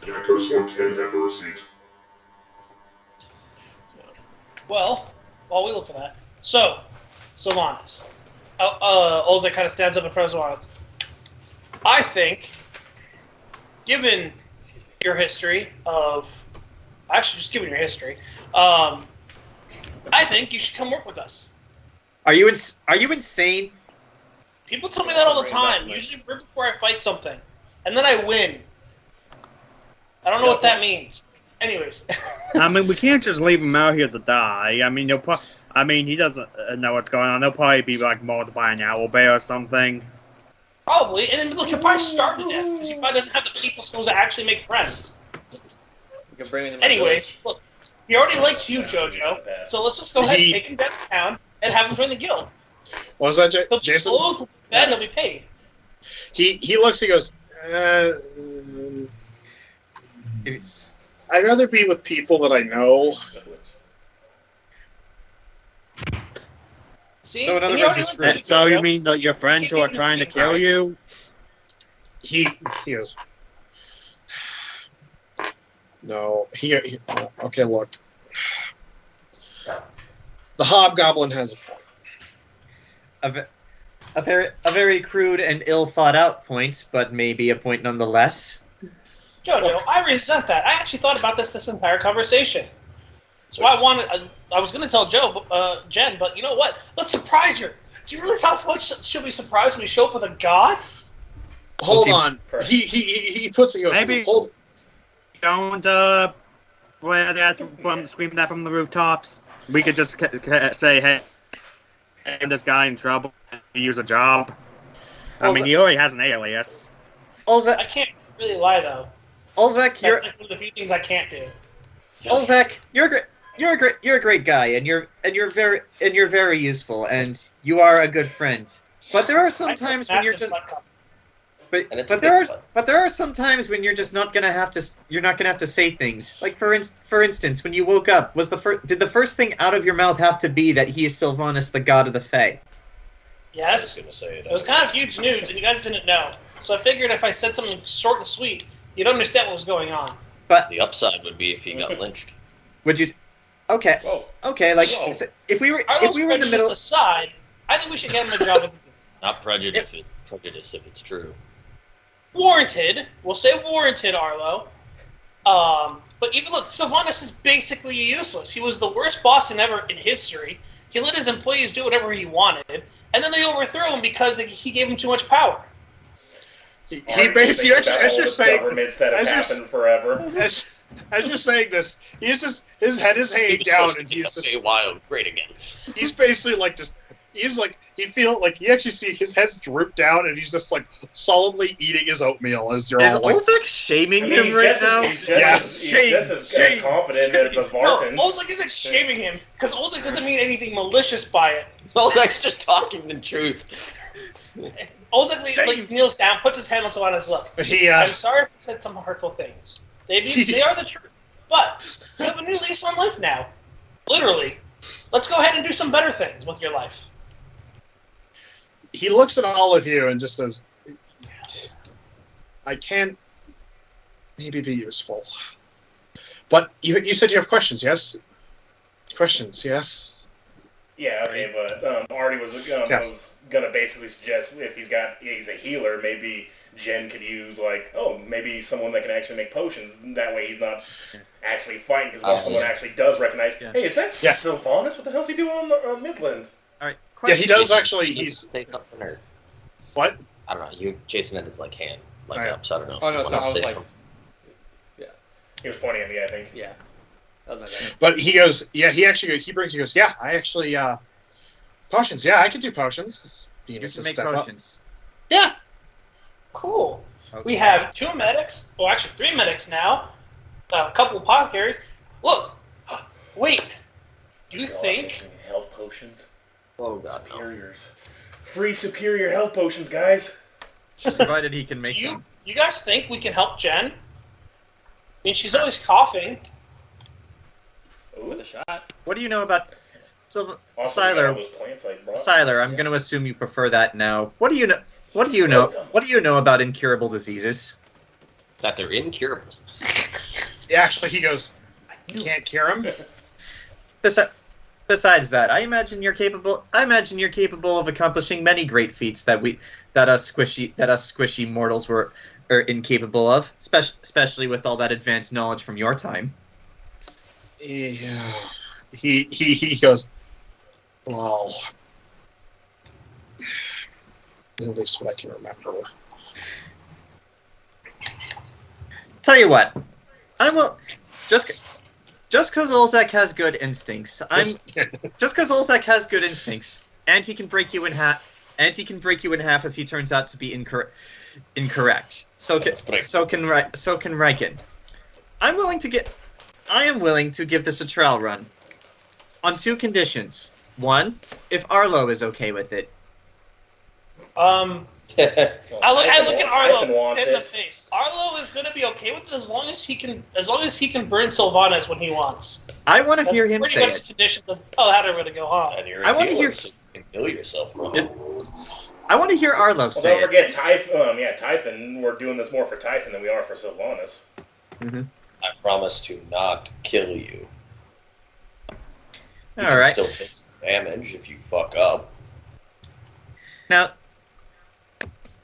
Yeah, I could have sworn Ken had the receipt. Well, while we look for that, so Silvanus. Olzec kind of stands up in front of Silvanus. I think, given your history of, actually just given your history, I think you should come work with us. Are you insane? People tell me that all the time. Usually right before I fight something, and then I win. I don't know what that means. Anyways. I mean, we can't just leave him out here to die. I mean, he doesn't know what's going on. They'll probably be like mauled by an owl bear or something. Probably, and then look, he'll probably starve to death because he probably doesn't have the people skills to actually make friends. We can bring him. Anyways, look, he already likes you, Jojo. So let's just go ahead and take him downtown and have him join the guild. What was that, Jayson? He'll be paid. He looks. He goes. I'd rather be with people that I know. See? So in other words, so you mean that your friends who are trying to kill you? He goes. No, okay, look. The Hobgoblin has a point. A very crude and ill thought out point, but maybe a point nonetheless. Jojo, I resent that. I actually thought about this entire conversation. That's why I was going to tell Jen, but you know what? Let's surprise her. Do you realize how much should we surprise when we show up with a god? Hold on. He puts it. Maybe hold. Don't scream that from the rooftops. We could just say, hey, this guy in trouble. Use a job. I mean, he already has an alias. Olzec, I can't really lie though. Olzec, That's like one of the few things I can't do. Olzec, you're a great guy, and you're very useful, and you are a good friend. But there are some times when you're just but there are some times when you're just not gonna have to say things. Like for instance, when you woke up, did the first thing out of your mouth have to be that he is Silvanus, the god of the Fae? Yes. It was kind of huge news, and you guys didn't know. So I figured if I said something short and sweet, you'd understand what was going on. But the upside would be if he got lynched. Would you? Okay. Whoa. Okay. Like Whoa. if we were in the middle. Aside, I think we should get him a job. Not prejudice. Prejudice if it's true. Warranted. We'll say warranted, Arlo. But even look, Silvanus is basically useless. He was the worst boss in history. He let his employees do whatever he wanted, and then they overthrew him because he gave him too much power. He basically as you're saying governments that have happened forever. As you're saying this, his head is hanging down, and he's just wild, great again. He's basically like just. He's like he actually see his head's drooped down, and he's just like solemnly eating his oatmeal as you're all like. Is Olzec shaming him right now? He's just as competent as the Vartans. No, Olzec isn't shaming him because Olzec doesn't mean anything malicious by it. Olzec's just talking the truth. Olzec kneels down, puts his hand on Silvanus' lip. I'm sorry if I said some hurtful things. They are the truth, but you have a new lease on life now. Literally, let's go ahead and do some better things with your life. He looks at all of you and just says, I can maybe be useful. But you said you have questions, yes? Questions, yes? Yeah, okay, but Artie was going to basically suggest if he's a healer, maybe Jen could use, maybe someone that can actually make potions. That way he's not actually fighting, because once someone actually does recognize, hey, is that Silvanus? What the hell's he doing on Midland? All right. Yeah, he does actually. Say something or what? I don't know. Jayson had his hand up, so I don't know. Oh no, so I was like, yeah. He was pointing at me, I think. Yeah. But he goes, yeah. He goes, yeah. I actually potions. Yeah, I can do potions. You can make potions. Yeah. Cool. Okay. We have 2 medics, or actually 3 medics now, a couple of apothecaries. Look! Wait! Do you think... making health potions? Oh god, no. Superiors. Free superior health potions, guys. Provided he can make Do them. you guys think we can help Jen? I mean, she's always coughing. Ooh. With a shot. What do you know about... So, Also, we got all Siler, those plants I brought. Siler, I'm going to assume you prefer that now. What do you know? What do you know? What do you know about incurable diseases? That they're incurable. Yeah, actually, he goes, you can't cure him. Besides that, I imagine you're capable of accomplishing many great feats that us squishy mortals are incapable of, especially with all that advanced knowledge from your time. Yeah. He goes, well, at least what I can remember. Tell you what, I will just because Olzec has good instincts. Just because Olzec has good instincts, and he can break you in half. And he can break you in half if he turns out to be incorrect. So can Riken. I am willing to give this a trial run. On 2 conditions. 1, if Arlo is okay with it. I look at Arlo wants in the it. face. Arlo is gonna be okay with it as long as he can burn Silvanus when he wants. I want to That's hear him pretty say much it. the conditions of how they're gonna go, huh? And you're I a wanna healer, hear- so you can heal yourself from It- I want to hear Arlo Well, say don't it. forget Typhon. We're doing this more for Typhon than we are for Silvanus. Mm-hmm. I promise to not kill you. You All can right. still take some damage if you fuck up. Now,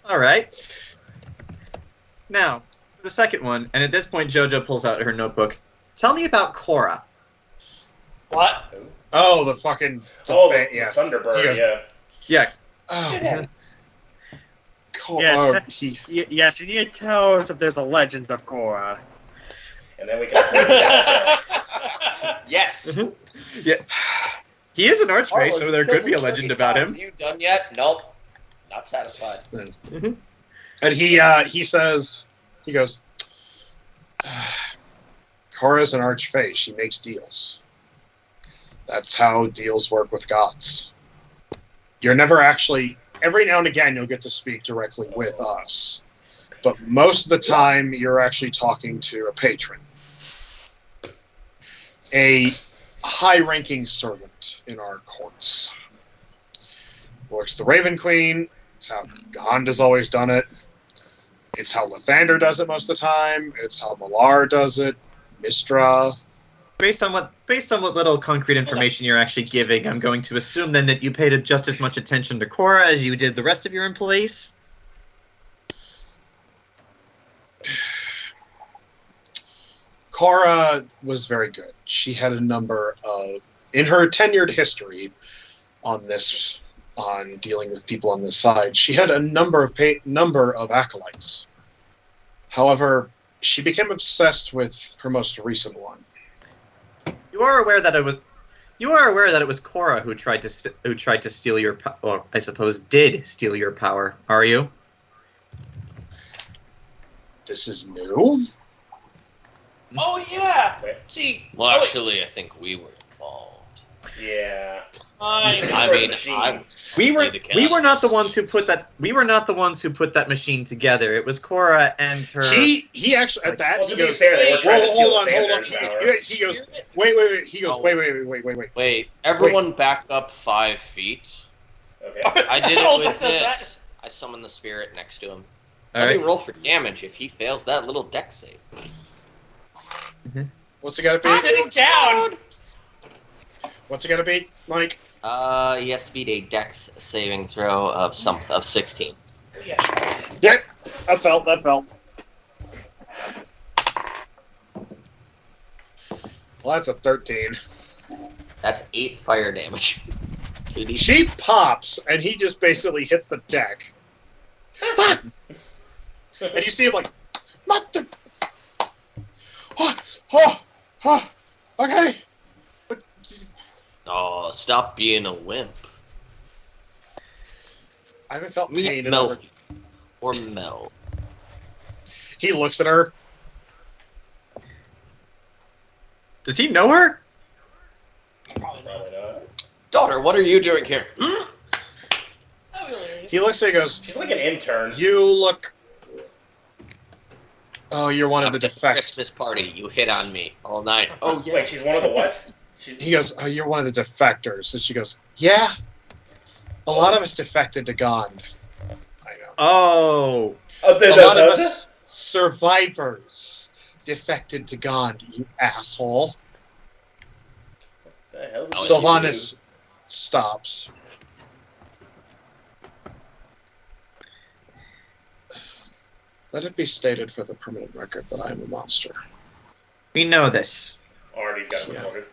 all right. Now, the second one, and at this point, Jojo pulls out her notebook. Tell me about Cora. What? Oh, the fucking... The yeah. Thunderbird, yeah. Yeah. Oh, Yeah. cool. Yes, Oh, yes, you need to tell us if there's a legend of Korra. And then we can avoid the outcasts. Yes! Yeah. He is an archmage, Arlo, so you there killed could be a him legend 30 about him. times. You done yet? Nope. Not satisfied. And he says, he goes, Cora's an archfey. She makes deals. That's how deals work with gods. You're never actually... Every now and again, you'll get to speak directly with us. But most of the time, you're actually talking to a patron. A high-ranking servant in our courts. Works the Raven Queen. It's how Gond has always done it. It's how Lathander does it most of the time. It's how Malar does it. Mistra. Based on what little concrete information you're actually giving, I'm going to assume then that you paid just as much attention to Cora as you did the rest of your employees. Cora was very good. She had a number of, in her tenured history on dealing with people on this side, she had a number of acolytes. However, she became obsessed with her most recent one. You are aware that it was Cora who tried to steal your or I suppose did steal your power, are you? This is new? Oh yeah. Wait. See. Well, oh, wait. actually, I think we were involved. Yeah. I mean, We were not the ones who put that machine together. It was Cora and her. He actually at that Well, he to be goes, fair, they were trying to steal hold on. Thander's power. He goes, wait. He goes, Oh. wait. Wait, everyone back up 5 feet. Okay. I did Oh, it with does that- this. I summoned the spirit next to him. All Let me right. roll for damage if he fails that little deck save. What's it gotta be? I'm sitting down. What's it gotta be, Mike? He has to beat a dex saving throw of 16. Yeah. Yep, that felt. Well, that's a 13. That's 8 fire damage. 2d6. She pops, and he just basically hits the deck. And you see him like, mother... Okay. Oh, stop being a wimp. I haven't felt Meat pain in milk. over... or Mel? He looks at her. Does he know her? Probably not. Probably not. Daughter, what are you doing here? Oh, really? He looks at her and goes, She's like an intern. you look... Oh, you're one of the At the defectors. Christmas party, you hit on me all night. Oh, yeah. Wait, she's one of the what? He goes, oh, you're one of the defectors. And she goes, yeah. A lot of us defected to Gond. I know. Oh. Oh, A lot of us survivors defected to Gond, you asshole. The hell did Silvanus stops. Let it be stated for the permanent record that I am a monster. We know this. Artie's got it Yeah. recorded.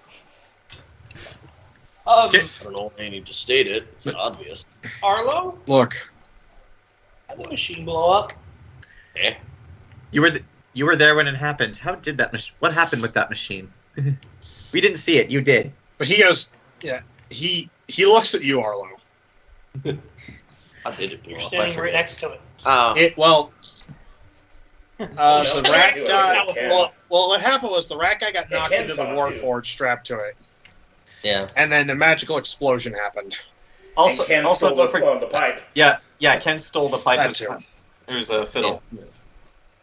I don't know why I need to state it. It's obvious. Arlo? Look, How did the machine blow up? Eh? You were there when it happened. How did that what happened with that machine? We didn't see it. You did. but he goes, yeah, he looks at you, Arlo. How did it blow You're up? I standing right forget. next to it. The rat do it, guy. I guess, Well, what happened was the rat guy got It knocked can into the saw, Warforged strapped to it, Yeah. and then a magical explosion happened. And Ken stole the pipe. Yeah, Ken stole the pipe. That too. It was a fiddle.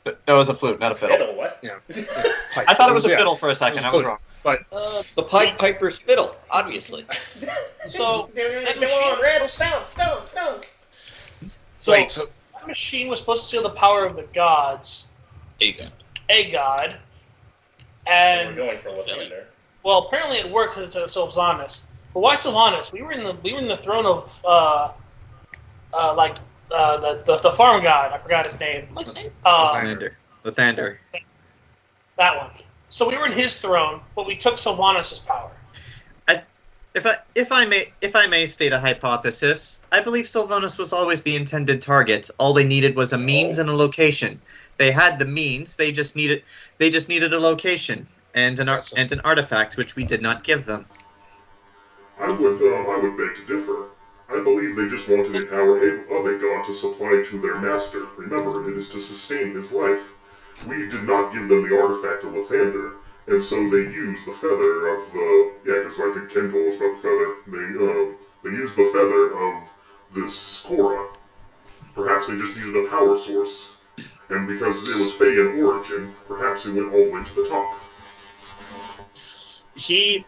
But no, it was a flute, not a fiddle. Fiddle, what? Yeah. I thought it was a Yeah. fiddle for a second. I was wrong. The Pied Piper's fiddle, obviously. So, Come that on, machine, Red, stomp. so Wait, so that machine was supposed to steal the power of the gods, Aegon. a god, We're and going for Lathander. well, apparently it worked because it's Silvanus. But why Silvanus? We were in the throne of the farm god. I forgot his name. What's his name? Lathander. That one. So we were in his throne, but we took Silvanus' power. If I may state a hypothesis, I believe Silvanus was always the intended target. All they needed was a means and a location. They had the means. They just needed a location and an artifact, which we did not give them. I would beg to differ. I believe they just wanted a power of a god to supply to their master. Remember, it is to sustain his life. We did not give them the artifact of Lathander, and so they used the feather of the... Yeah, because I think Ken told us about the feather. They used the feather of this Korra. Perhaps they just needed a power source. And because it was Fey in origin, perhaps it went all the way to the top. he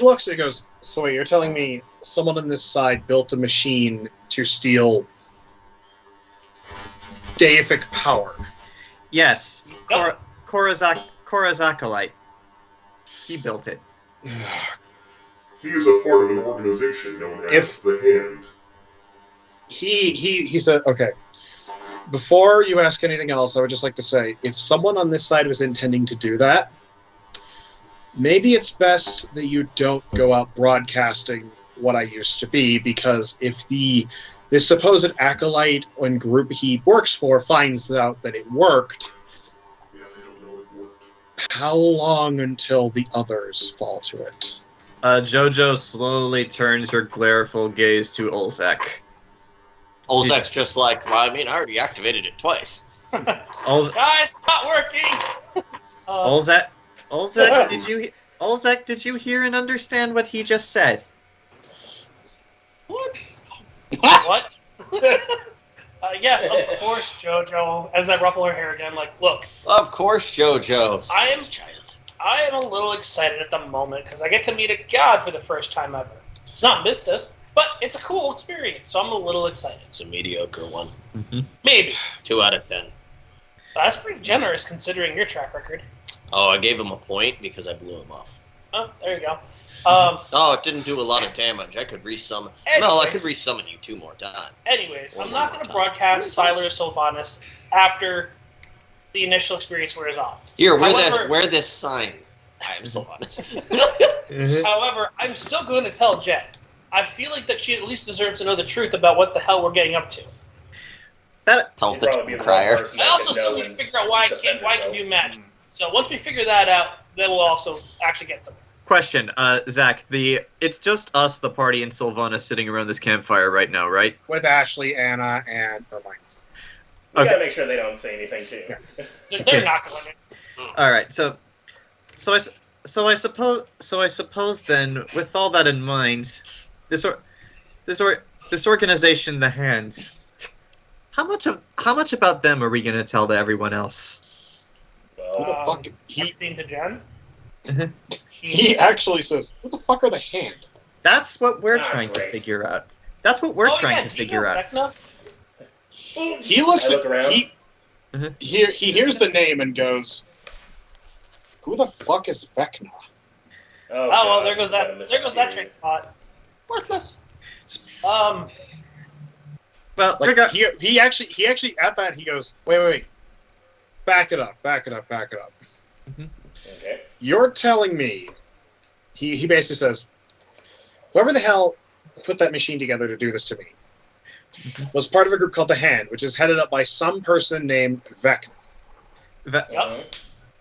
looks and goes, so wait, you're telling me someone on this side built a machine to steal deific power? Yes, Yep. Korra's acolyte. He built it. He is a part of an organization known as the Hand. He said, okay, before you ask anything else, I would just like to say, if someone on this side was intending to do that, maybe it's best that you don't go out broadcasting what I used to be, because if this supposed acolyte and group he works for finds out that it worked, Yeah, they don't know it worked. how long until the others fall to it? Jojo slowly turns her glareful gaze to Olzec. Olzec's just like, well, I mean, I already activated it twice. Guys, Guys, it's not working. Olzec, did you hear and understand what he just said? What? What? Yes, of course, Jojo. As I ruffle her hair again, like, look, Of course, Jojo. I am a little excited at the moment because I get to meet a god for the first time ever. It's not Mistus, but it's a cool experience, so I'm a little excited. It's a mediocre one. Maybe. 2 out of 10. That's pretty generous considering your track record. Oh, I gave him a point because I blew him off. Oh, there you go. Oh, it didn't do a lot of damage. I could resummon. No, I could Anyways. resummon you 2 more times. Anyways, One I'm not more going to time. broadcast Siler or Silvanus after the initial experience wears off. Here, However- wear this sign. I am so honest. However, I'm still going to tell Jet. I feel like that she at least deserves to know the truth about what the hell we're getting up to. Tells You'd the probably be the crier. wrong person I that also could still know need to and figure out why I defend can do herself. magic. So once we figure that out, then we'll also actually get some. Question, Zach. It's just us, the party, and Silvanus sitting around this campfire right now, right? With Ashley, Anna, and Ermine. We gotta make sure they don't say anything too. They're not going to. All right. So I suppose then, with all that in mind, this organization, the Hands. How much about them are we gonna tell to everyone else? Who the fuck? Everything to Jen? He actually says, "Who the fuck are the Hand?" That's what we're trying to great. figure out. That's what we're trying to do you figure know out. Vecna? He looks I look around. He hears the name and goes, "Who the fuck is Vecna?" Oh well, God, there goes what a that. There goes that train of thought. Worthless. Well, Like, he actually at that he goes, wait, back it up. Okay. You're telling me, he basically says, whoever the hell put that machine together to do this to me was part of a group called the Hand, which is headed up by some person named Vecna.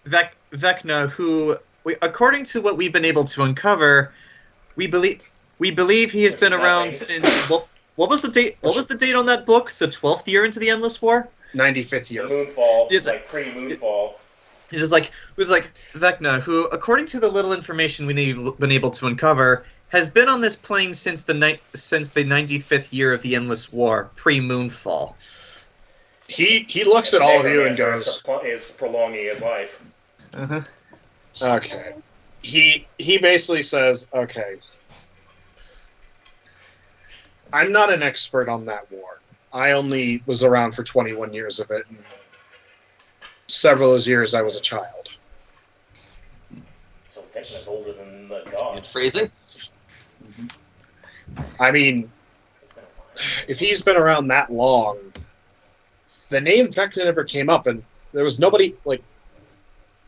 Vecna, who, according to what we've been able to uncover, we believe he has been around since. What was the date? What was the date on that book? The 12th year into the Endless War. 95th year. Moonfall. It's like pre-Moonfall. It was like Vecna, who, according to the little information we've been able to uncover, has been on this plane since the 95th year of the Endless War, pre-Moonfall. He looks at all of you and goes, "Is prolonging his life." Okay. He basically says, okay, I'm not an expert on that war. I only was around for 21 years of it, and several of those years I was a child. So Vecna's older than the god. Good phrasing. I mean, if he's been around that long, the name Vecna never came up, and there was nobody, like,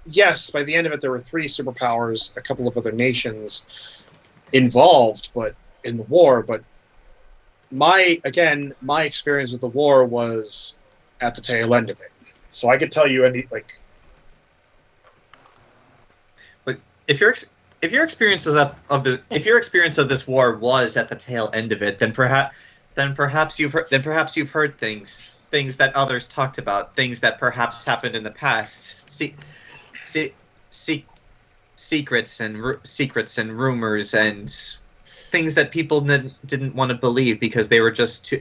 yes, by the end of it there were 3 superpowers, a couple of other nations involved, but in the war, but my experience with the war was at the tail end of it. So I could tell you But if your experience of this war was at the tail end of it, then perhaps you've heard things that others talked about, things that perhaps happened in the past. Secrets and rumors and things that people didn't want to believe because they were just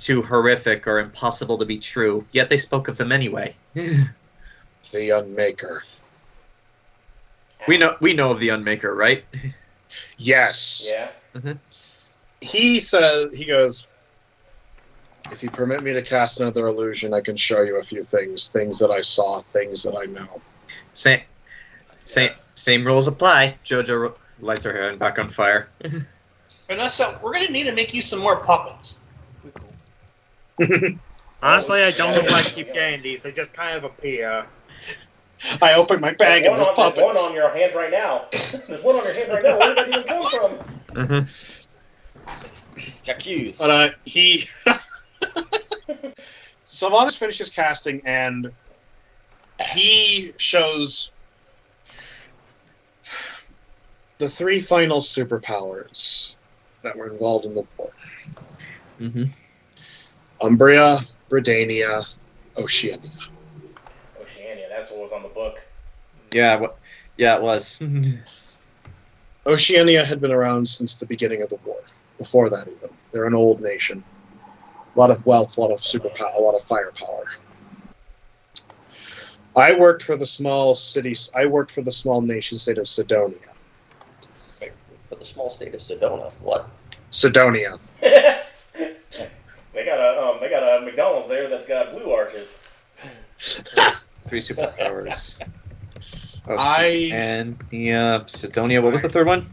too horrific or impossible to be true. Yet they spoke of them anyway. the Unmaker. We know of the Unmaker, right? Yes. Yeah. He goes, if you permit me to cast another illusion, I can show you a few things that I saw, things that I know. Same rules apply. Jojo lights her hand back on fire. Ernesto, we're going to need to make you some more puppets. Honestly, I don't know why I keep getting these. They just kind of appear. I open my bag and there's puppets. There's one on your hand right now. There's one on your hand right now. Where did that even come from? Accused. But he Silvanus finishes casting and he shows the 3 final superpowers that were involved in the war. Umbria, Britannia, Oceania. Oceania, that's what was on the book. Yeah, it was. Oceania had been around since the beginning of the war. Before that, even. They're an old nation. A lot of wealth, a lot of superpower, a lot of firepower. I worked for the small nation state of Sidonia. For the small state of Sedona. What? Sidonia. They got a McDonald's there that's got blue arches. 3 superpowers. Sidonia. What was the third one?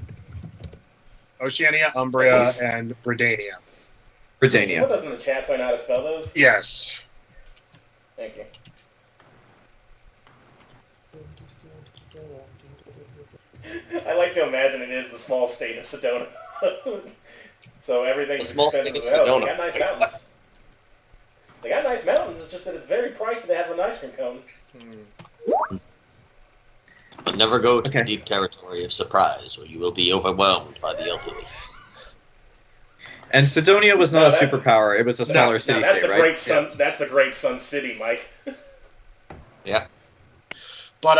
Oceania, Umbria, and Britannia. Britannia. Put those in the chat so I know how to spell those. Yes. Thank you. I like to imagine it is the small state of Sedona. So everything's expensive as hell. They got nice mountains. They got nice mountains, it's just that it's very pricey to have an ice cream cone. But never go to the deep territory of surprise, or you will be overwhelmed by the elderly. And Sidonia was not a superpower; it was a smaller city-state, right? That's the Great Sun City, Mike. Yeah. But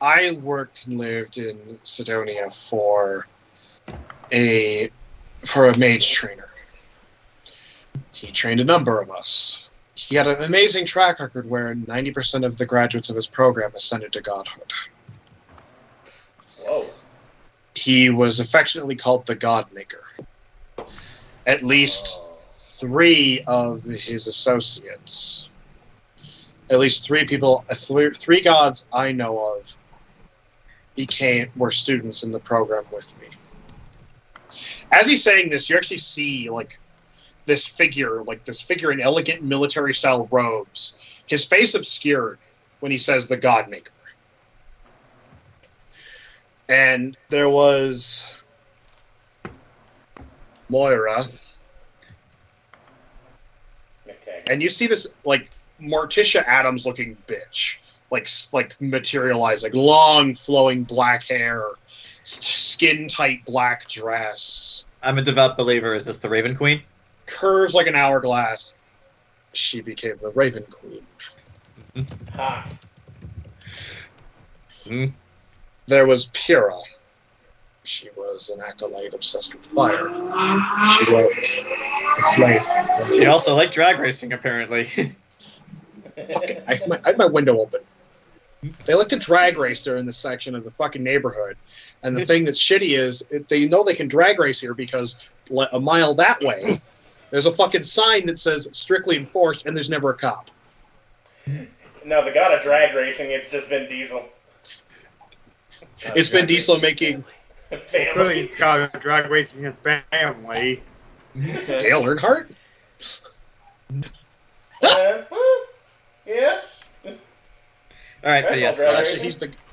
I worked and lived in Sidonia for a mage trainer. He trained a number of us. He had an amazing track record where 90% of the graduates of his program ascended to godhood. Whoa. He was affectionately called the God Maker. At least 3 of his associates, at least 3 people, 3 gods I know of, were students in the program with me. As he's saying this, you actually see this figure in elegant military-style robes. His face obscured when he says the God Maker. And there was Moira. And you see this, Morticia Adams-looking bitch. Materialized, long, flowing black hair, skin-tight black dress. I'm a devout believer. Is this the Raven Queen? Curves like an hourglass. She became the Raven Queen. Hot. Mm. There was Pyrrha. She was an acolyte obsessed with fire. She loved the flame. She also liked drag racing, apparently. Fucking, I had my window open. They like to drag race during this section of the fucking neighborhood. And the thing that's shitty is, they know they can drag race here because a mile that way, there's a fucking sign that says strictly enforced, and there's never a cop. No, the god of drag racing, it's just Vin Diesel. It's Vin Diesel making... Clearly, got drag racing and family. Dale Earnhardt? Yeah. All right, but yes. Well, actually,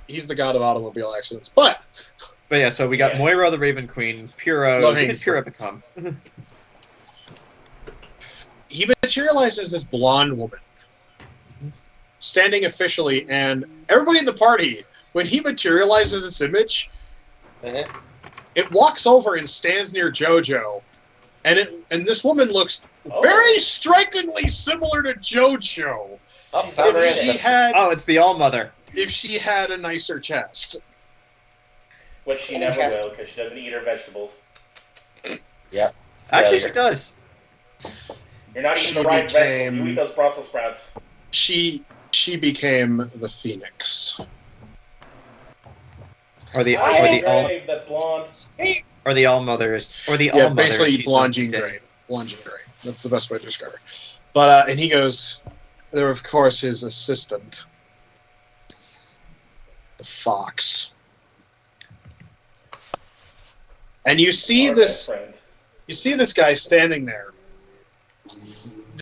he's the god of automobile accidents. But yeah, so we got Moira the Raven Queen, Pyrrha. What did Pyrrha become? He materialized as this blonde woman, standing officially, and everybody in the party, when he materializes its image, it walks over and stands near Jojo, and this woman looks very strikingly similar to Jojo. It's the All-Mother. If she had a nicer chest. Which she never will, because she doesn't eat her vegetables. Yeah. Actually, she does. You're not eating the right vegetables. You eat those Brussels sprouts. She became the Phoenix. That's blonde. Or the All-Mother. Or the All-Mother. Yeah, basically blonde Jean Grey. Blonde Jean Grey. That's the best way to describe her. But, and he goes... There, of course, his assistant, the Fox. And you see this guy standing there.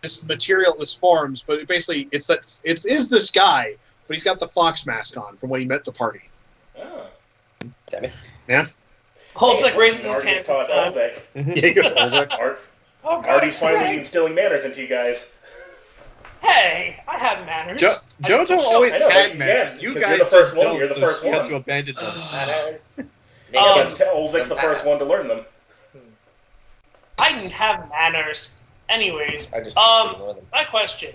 This material, this forms, but basically, it is this guy, but he's got the Fox mask on from when he met the party. Oh. Temme? Yeah? Olzec raises his hand. Olzec. Yeah, he goes, Olzec. Artie's finally instilling manners into you guys. Hey, I have manners. Jojo always had manners. You guys are the first one. You're the first one. You had to abandon them. Olzec's the first one to learn them. I didn't have manners. Anyways, my question.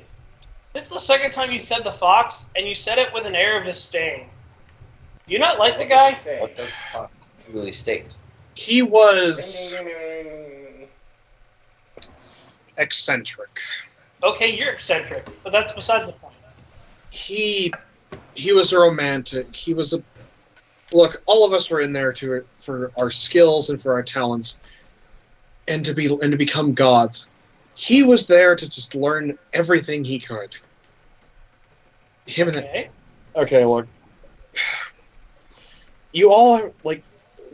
This is the second time you said the Fox, and you said it with an air of disdain. Do you not like the guy? What does Fox really state? He was eccentric. Okay, you're eccentric, but that's besides the point. He was a romantic. He was a... Look, all of us were in there for our skills and for our talents, and to become gods. He was there to just learn everything he could. Okay, look. You all,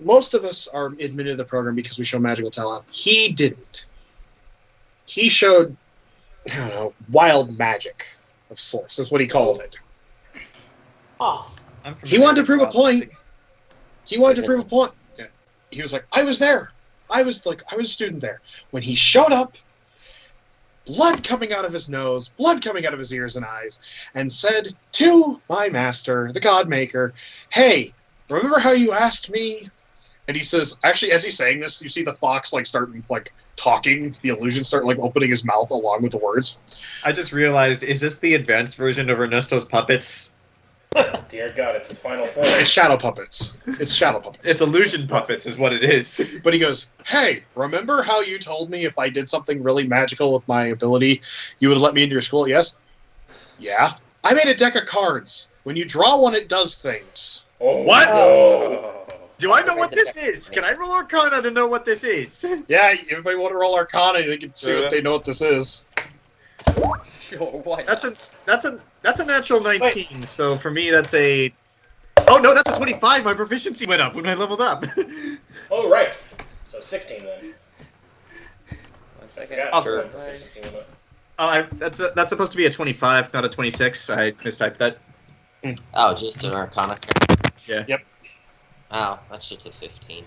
most of us are admitted to the program because we show magical talent. He didn't. He showed... I don't know, wild magic of sorts. That's what he called it. Oh. He wanted to prove a point. He wanted to prove a point. Yeah. He was like, I was there. I was a student there. When he showed up, blood coming out of his nose, blood coming out of his ears and eyes, and said to my master, the God Maker, hey, remember how you asked me? And he says, actually, as he's saying this, you see the fox like start like talking. The illusion start like opening his mouth along with the words. I just realized, is this the advanced version of Ernesto's puppets? Dear God, it's his final form. It's shadow puppets. It's shadow puppets. It's illusion puppets, is what it is. But he goes, hey, remember how you told me if I did something really magical with my ability, you would let me into your school? Yes? Yeah. I made a deck of cards. When you draw one, it does things. Oh, What? no. Do I know what this is? Can I roll Arcana to know what this is? Yeah, everybody want to roll Arcana, they can see what they know what this is. Sure, why That's not? a natural 19. So for me, that's a. Oh no, that's a 25. My proficiency went up when I leveled up. Oh, right. So 16 then. 1 I second. forgot. Sure. my proficiency went up. That's supposed to be a 25, not a 26. I mistyped that. Oh, just an Arcana. Yeah. Yep. Oh, that's just a 15.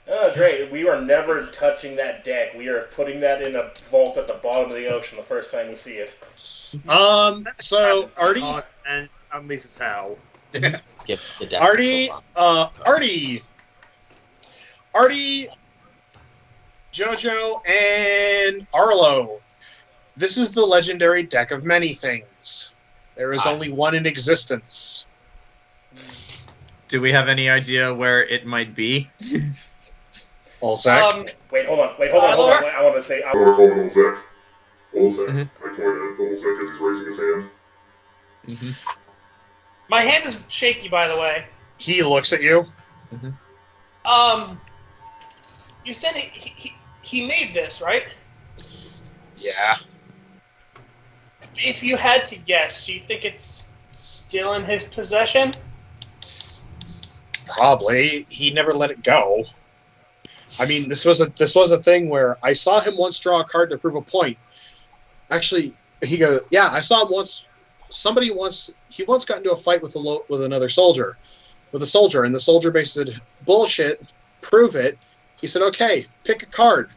Oh, great. We are never touching that deck. We are putting that in a vault at the bottom of the ocean the first time we see it. So, Artie, And this is how. Give the deck. Artie, Jojo, and Arlo. This is the legendary deck of many things. There is only one in existence. Do we have any idea where it might be? Olzec. Wait, hold on. I want to say... I want to call him Olzec. Olzec. Mhm. I point at Olzec as he's raising his hand. Mm-hmm. My hand is shaky, by the way. He looks at you. You said he made this, right? Yeah. If you had to guess, do you think it's still in his possession? Probably. He never let it go. I mean, this was a thing where I saw him once draw a card to prove a point. Actually, he goes, yeah, I saw him once. He once got into a fight with a soldier, and the soldier basically said, bullshit, prove it. He said, okay, pick a card.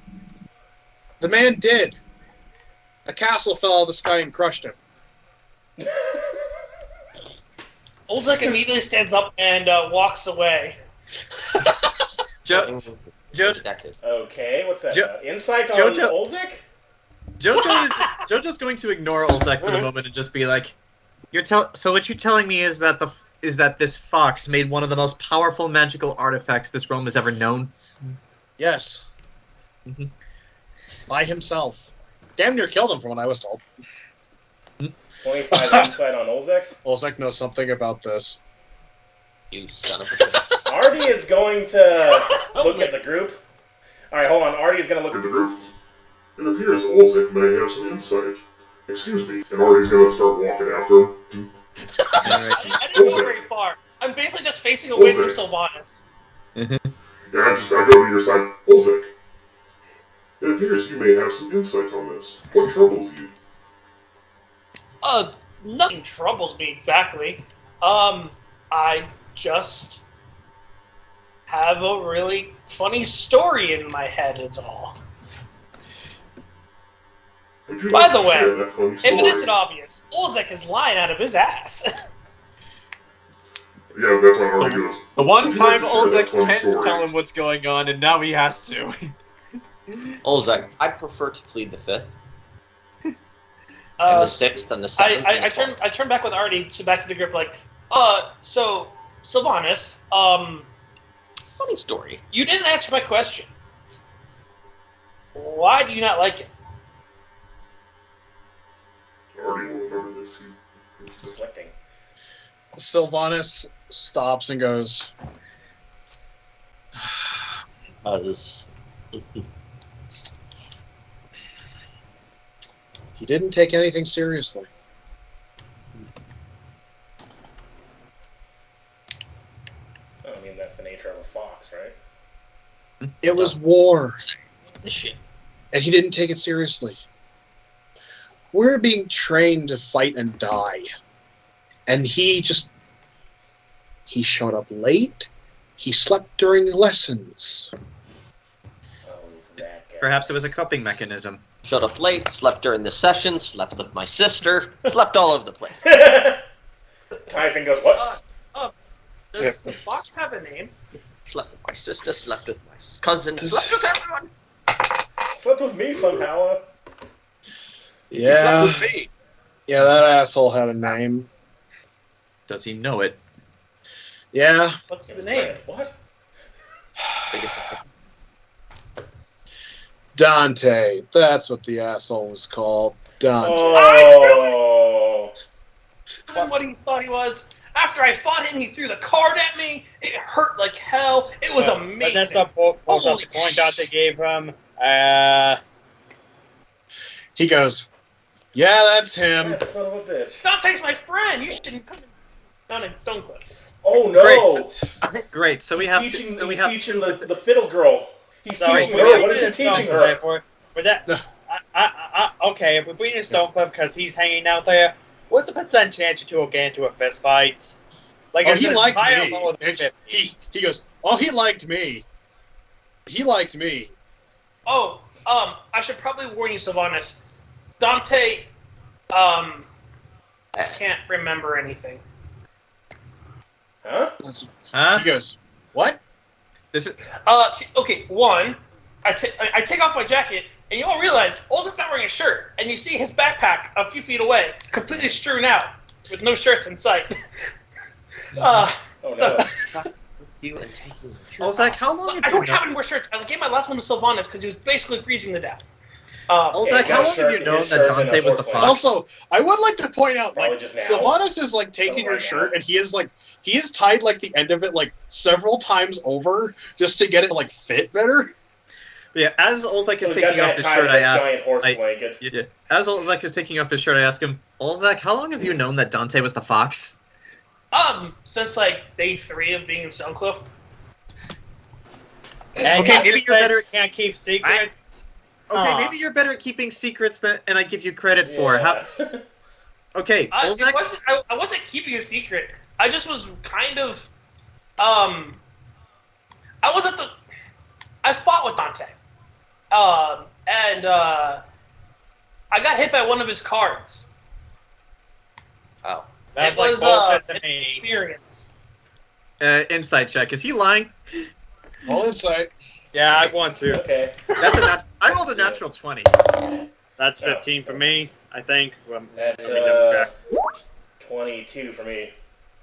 The man did. A castle fell out of the sky and crushed him. Olzec immediately stands up and walks away. Jojo, Okay, what's that? Jo- Insight on Jojo- Olzec? Jojo's going to ignore Olzec for the moment and just be like, so what you're telling me is that this fox made one of the most powerful magical artifacts this realm has ever known? Yes. Mhm. By himself. Damn near killed him from what I was told. 25 insight on Olzec? Olzec knows something about this. You son of a bitch. Artie is going to look at the group. Alright, hold on. Artie is going to look In at the group, it appears Olzec may have some insight. Excuse me. And Artie's going to start walking after him. I didn't go very far. I'm basically just facing away from Silvanus. Yeah, I go to your side. Olzec. It appears you may have some insight on this. What troubles you? Nothing troubles me exactly. I just have a really funny story in my head, it's all. Would you By like the to way, share that funny if story? it isn't obvious, Olzec is lying out of his ass. Yeah, that's why Artie goes. The one Would you like time to share that Olzec funny can't story? tell him what's going on, and now he has to. Olzec, I prefer to plead the 5th, and the 6th, and the 7th. I turn back with Artie back to the group like, so Silvanus, Funny story. you didn't answer my question. Why do you not like it? Artie will remember this. He's reflecting. Silvanus stops and goes, he didn't take anything seriously. I mean, that's the nature of a fox, right? It was war, This shit. and he didn't take it seriously. We're being trained to fight and die. And he showed up late. He slept during lessons. Oh, he's that guy. Perhaps it was a coping mechanism. Showed up late, slept during the session, slept with my sister, slept all over the place. Typhon goes, what? Does the fox have a name? Slept with my sister, slept with my cousin, slept with everyone. Slept with me somehow. He slept Yeah. with me. Yeah, that asshole had a name. Does he know it? Yeah. What's the name? What? Dante. That's what the asshole was called. Dante. Oh. Wasn't what he thought he was. After I fought him, he threw the card at me. It hurt like hell. It was amazing. Ernesto pulls up Holy the coin Dante gave him. He goes, yeah, that's him. That son of a bitch. Dante's my friend. You shouldn't come down in Stonecliff. Oh no! Great. So we he's have. teaching, So we he's have. teaching the fiddle girl. He's Sorry, teaching we're her. bringing What is he in teaching Stonecliff her? for that. Okay, if we're bringing in Stonecliff because he's hanging out there, what's the percent chance you two will get into a fist fight? Like, Oh, is he it liked higher me. or lower than 50? He goes, oh, he liked me. He liked me. Oh, I should probably warn you, Silvanus. Dante, can't remember anything. Huh? Huh? He goes, what? This is. Okay, one, I take off my jacket, and you all realize Olzec's not wearing a shirt, and you see his backpack a few feet away, completely strewn out, with no shirts in sight. Oh So, no. You and taking Olzec, how long I have you don't have known? any more shirts. I gave my last one to Silvanus because he was basically freezing to death. Olzec, Yeah, how long have you known that Dante was the fox? Also, I would like to point out, Probably like, just now. Silvanus is, like, taking Oh, your right shirt, now. and he is tied, like, the end of it, like, several times over, just to get it, like, fit better. Yeah, as Olzec So is he's got taking off that his tied shirt, to I that asked. giant horse I- blanket. Yeah. As Olzec is taking off his shirt, I ask him, Olzec, how long have you known that Dante was the fox? Since like day 3 of being in Stonecliff. And Okay, he maybe just you're said better- you can't keep secrets. Okay, maybe you're better at keeping secrets than and I give you credit for. How? Yeah. Okay, Olzec. I wasn't keeping a secret. I just was kind of, I fought with Dante, and I got hit by one of his cards. Oh. That's It like was, bullshit to an me. experience. Insight check. Is he lying? All insight. Yeah, I want to. Okay. That's I rolled a natural 20. That's 15 for me, I think. That's Let me double check. 22 for me.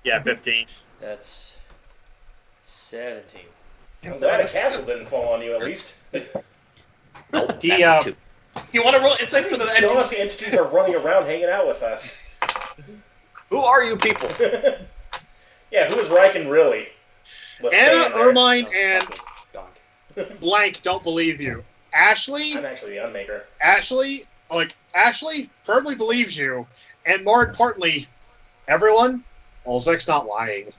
Yeah, 15. That's 17. I'm glad a castle didn't fall on you at least. Nope, He, that's a 2. You want to roll insight for the None of the NPCs? entities are running around hanging out with us. Who are you people? Yeah, who is Riken really? Let's stay Anna, in there. Ermine, Oh, and fuck this dog. Blank don't believe you. Ashley, I'm actually the unmaker. Ashley firmly believes you, and more importantly, everyone, Olzec's not lying.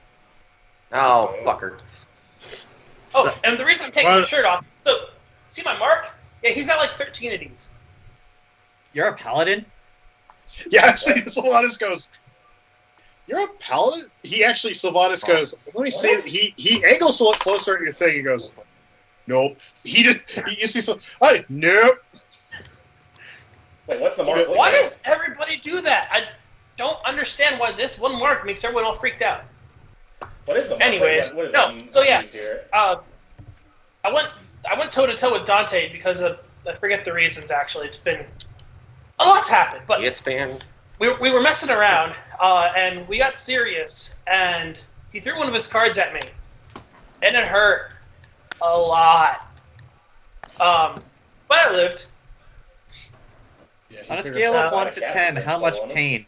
Oh, fucker. Oh, and the reason I'm taking Well- the shirt off. So, see my mark? Yeah, he's got like 13 of these. You're a paladin? Yeah, actually, Silvanus goes, you're a paladin? Silvanus goes, let me see. What? He angles to look closer at your thing. He goes, nope. You see some, nope. Wait, what's the mark? Why does everybody do that? I don't understand why this one mark makes everyone all freaked out. What is the mark? Anyways, what is no, that so yeah. used here? I went toe to toe with Dante because of, I forget the reasons actually. It's been a lot's happened, but It's been. we were messing around and we got serious, and he threw one of his cards at me, and it hurt a lot. But I lived. Yeah, he On a figured- scale of Uh, 1 to 10, how much pain?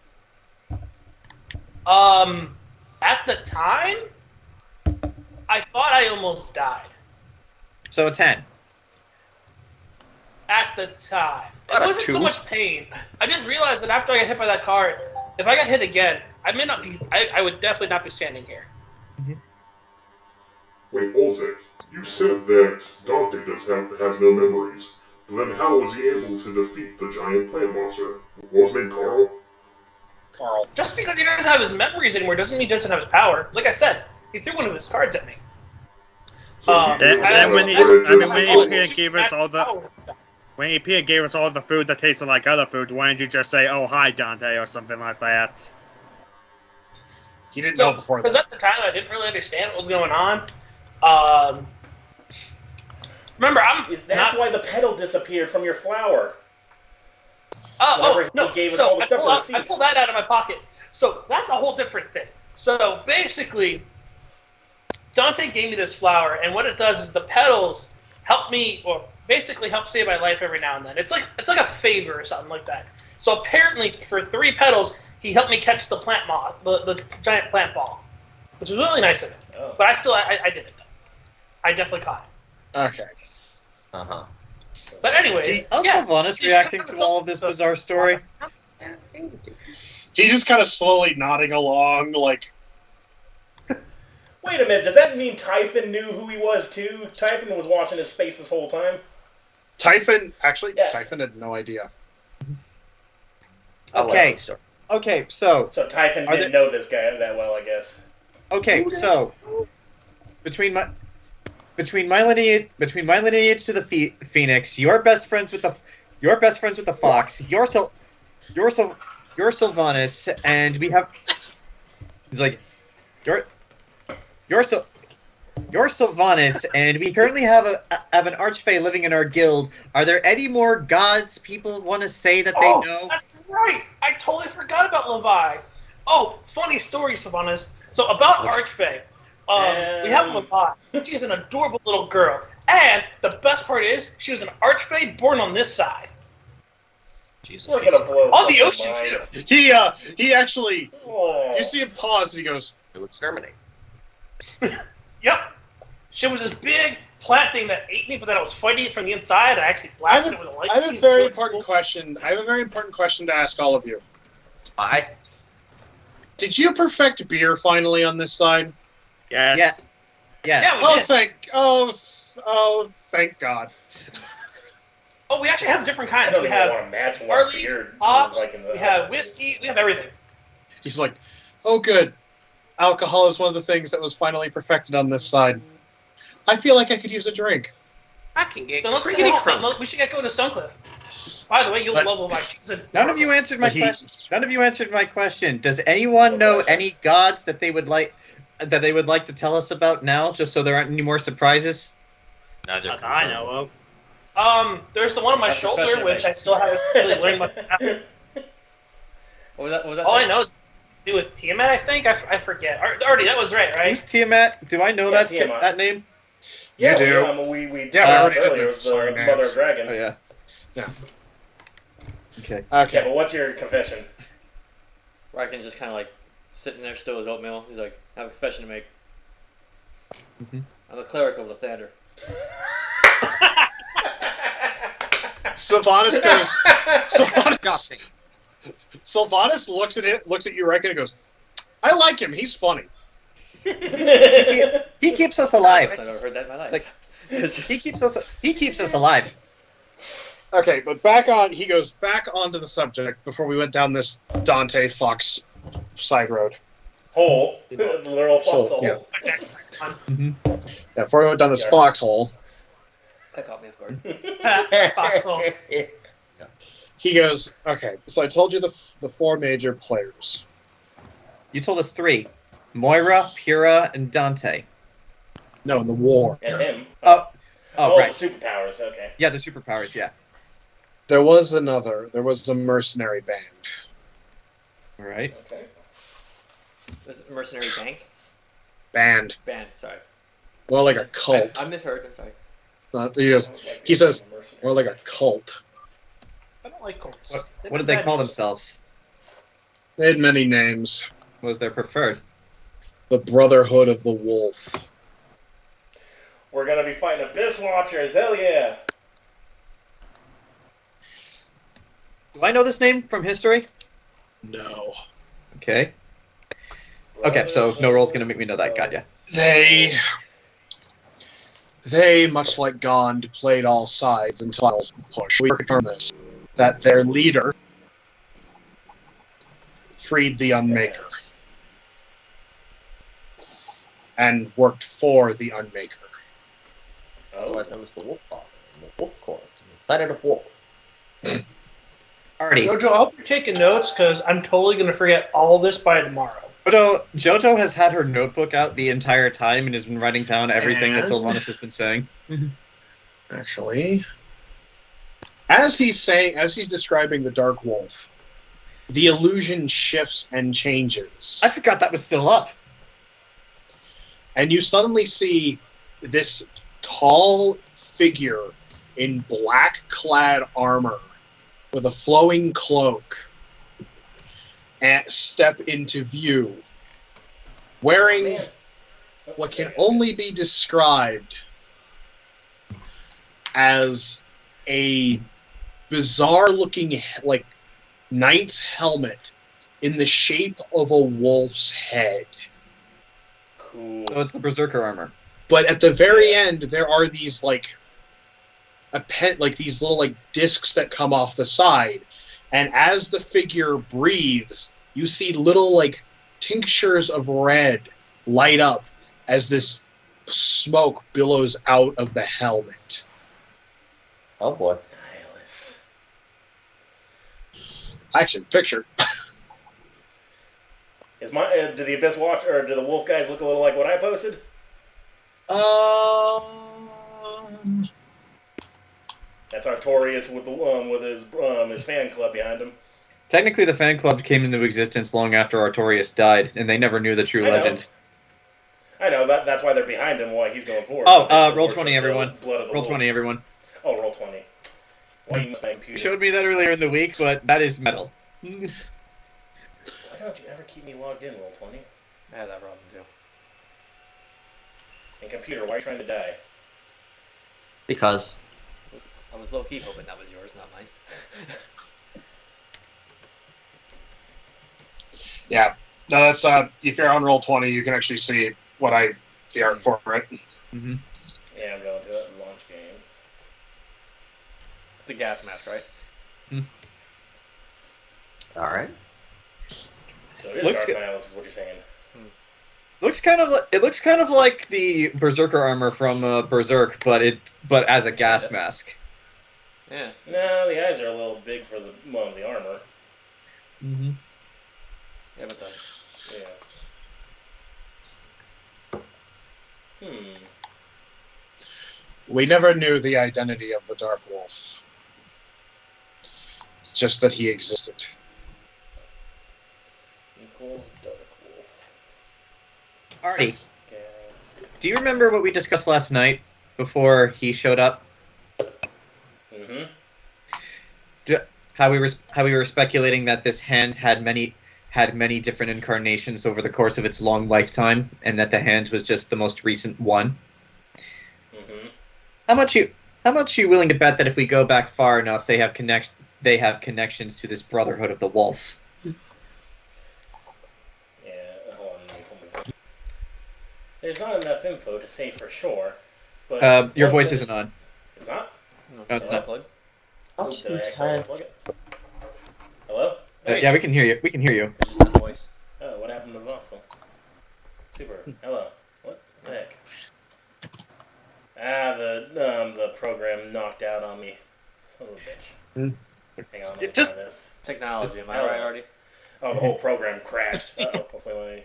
At the time, I thought I almost died. So a 10. At the time, Not it a wasn't so 2. much pain. I just realized that after I got hit by that card, if I got hit again, I may not be. I would definitely not be standing here. Wait, Olzec, you said that Dante has no memories. Then how was he able to defeat the giant plant monster? What was his name, Carl? Carl. Just because he doesn't have his memories anymore doesn't mean he doesn't have his power. Like I said, he threw one of his cards at me. So Uh, he And, was and able when to he, put it I mean, just- when Oh, he gave us all the when he gave us all the food that tasted like other food, why didn't you just say, "Oh, hi, Dante," or something like that? You didn't know before Because that. at the time, I didn't really understand what was going on. Remember, That's why the petal disappeared from your flower. Oh, no. He gave us So all the stuff for the I seeds. pulled that out of my pocket. So that's a whole different thing. So basically, Dante gave me this flower, and what it does is the petals help me, or basically help save my life every now and then. It's like a favor or something like that. So apparently, for 3 petals, he helped me catch the plant moth, the giant plant ball, which was really nice of him. Oh. But I did it though. I definitely caught it. Okay. Uh-huh. But anyways, Also, Silvanus reacting to all of this bizarre story. He's just kind of slowly nodding along, like... Wait a minute, does that mean Typhon knew who he was too? Typhon was watching his face this whole time? Typhon Yeah. had no idea. Okay. Okay, so So Typhon didn't know this guy that well, I guess. okay, so between my lineage to the Phoenix, you're best friends with the fox. You're Silvanus, and we have. He's like, you're Silvanus, and we currently have an archfey living in our guild. Are there any more gods people want to say that they know? That's right. I totally forgot about Levi. Oh, funny story, Silvanus. So about Archfey, we have Levi. She's an adorable little girl, and the best part is she was an Archfey born on this side. Jesus. We're gonna blow On the someone's ocean minds. too. He actually... Oh. You see him pause, and he goes, To exterminate. Yep. She was this big plant thing that ate me, but then I was fighting it from the inside. I actually blasted it with a light. I have a very important question. I have a very important question to ask all of you. Why? Did you perfect beer finally on this side? Yes. Yes. Yeah, Thank God. Oh, we actually have different I kinds. don't We even have want to match what Harley's, beard hops, was like in the we have whiskey, we have everything. He's like, oh good. Alcohol is one of the things that was finally perfected on this side. I feel like I could use a drink. I can get Then pretty crunk. we should get going to Stonecliff. By the way, you'll love my season. None of you answered my He- question. None of you answered my question. Does anyone know any gods that they would like to tell us about now, just so there aren't any more surprises? Neither Not can that I know of. There's the one on my That's shoulder, professional, which mate. I still haven't really learned much about. What was that? All I know is to do with Tiamat, I think. I forget. Artie, that was right? Who's Tiamat? Do I know Yeah, that Tiamat. that name? Yeah, You do. we Yeah, we discussed already did earlier. It this. was the Sorry, Mother Nance. of Dragons. Oh yeah. Yeah. Okay. Yeah, Okay. but what's your confession? Riken's just kind of like sitting there still as oatmeal. He's like, I have a confession to make. Mhm. I'm a cleric of Lathander. Silvanus goes. Sylvanus looks at you, Riken, and goes, "I like him. He's funny." He keeps us alive. I've never heard that in my life. It's like- He keeps us alive. Okay, but he goes back onto the subject before we went down this Dante Fox side road. Hole. The literal foxhole. Yeah. Mhm. Yeah, before we went down this Yeah. foxhole, That caught me off guard. Foxhole. he goes, "Okay, so I told you the 4 major players. You told us 3: Moira, Pyrrha, and Dante. No, in the war. And him. Oh, right. The superpowers, okay. Yeah, the superpowers. Yeah. There was another. There was a mercenary band. All right. Okay. This is Mercenary Bank? Band. Band, sorry. More like a cult. I misheard, I'm sorry. He goes, Okay. He says, Mercenary. more like a cult. I don't like cults. What did they call themselves? They had many names. What was their preferred? The Brotherhood of the Wolf. We're gonna be fighting Abyss Watchers, hell yeah! Do I know this name from history? No. Okay. Okay, so no roll's gonna make me know that. God, yeah. They, much like Gond, played all sides until final push. We confirm this, that their leader freed the Unmaker and worked for the Unmaker. Oh, Otherwise known as the Wolf Father, and the Wolf Corps, the Planet of Wolf. Artie. Jojo, I hope you're taking notes because I'm totally going to forget all this by tomorrow. Jojo has had her notebook out the entire time and has been writing down everything that And- Silvanus has been saying. Actually, as he's describing the Dark Wolf, the illusion shifts and changes. I forgot that was still up. And you suddenly see this tall figure in black-clad armor with a flowing cloak and step into view, wearing what can only be described as a bizarre-looking, like, knight's helmet in the shape of a wolf's head. Cool. So it's the Berserker armor. But at the very end, there are these these little discs that come off the side, and as the figure breathes, you see little tinctures of red light up as this smoke billows out of the helmet. Oh boy. Nihilus. Actually, picture. Is do the Abyss Watch or do the Wolf guys look a little like what I posted? That's Artorias with his fan club behind him. Technically, the fan club came into existence long after Artorias died, and they never knew the true legend. I know, that's why they're behind him, why he's going forward. Oh, roll 20, everyone. Roll 20, everyone. Oh, roll 20. Why you You showed me that earlier in the week, but that is metal. Why don't you ever keep me logged in, roll 20? I had that problem too. And computer, why are you trying to die? Because. I was low-key hoping that was yours, not mine. Yeah. No, that's if you're on roll 20, you can actually see the art for it. Mm-hmm. Yeah, I'm going to it. Launch game. It's the gas mask, right? Alright. So it is Looks Dark Nihilus is what you're saying. It looks kind of like the Berserker armor from Berserk, but as a gas mask. Yeah. No, the eyes are a little big for the armor. Mm-hmm. Yeah, but Yeah. We never knew the identity of the Dark Wolf. Just that he existed. Equals Dark Wolf. Artie, Gas. do you remember what we discussed last night before he showed up? Mm-hmm. How we were speculating that this hand had many different incarnations over the course of its long lifetime, and that the hand was just the most recent one. Mm-hmm. How much you willing to bet that if we go back far enough, they have connections to this Brotherhood of the Wolf? Yeah, hold on. Let me pull my phone. There's not enough info to say for sure, but... Your voice isn't on. It's not? No, it's not. Plug? Oh, did I accidentally unplug it? Hello? Yeah, we can hear you. We can hear you. it's just that voice. Oh, what happened to Voxel? Super. Hello. What the heck? The program knocked out on me. Son of a bitch. Hang on, let me try this. Technology, am I right, Artie? Oh, the whole program crashed. Hopefully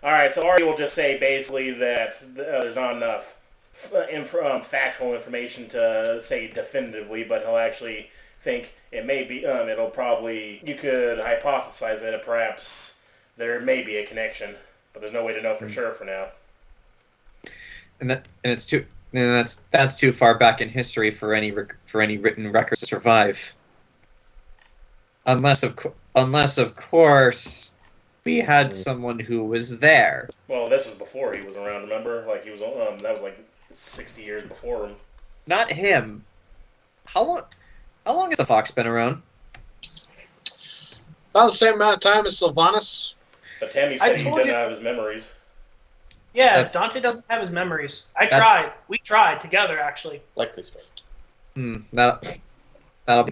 Alright, so Artie will just say basically that there's not enough factual information to say definitively, but he'll actually think it may be, you could hypothesize that perhaps there may be a connection, but there's no way to know for sure for now. That's too far back in history for any written records to survive. Unless of course we had someone who was there. Well, this was before he was around. Remember, he was that was 60 years before him. Not him. How long has the fox been around? About the same amount of time as Silvanus. But Temme said he didn't have his memories. Yeah, Dante doesn't have his memories. I tried. We tried together, actually. Likely story. That'll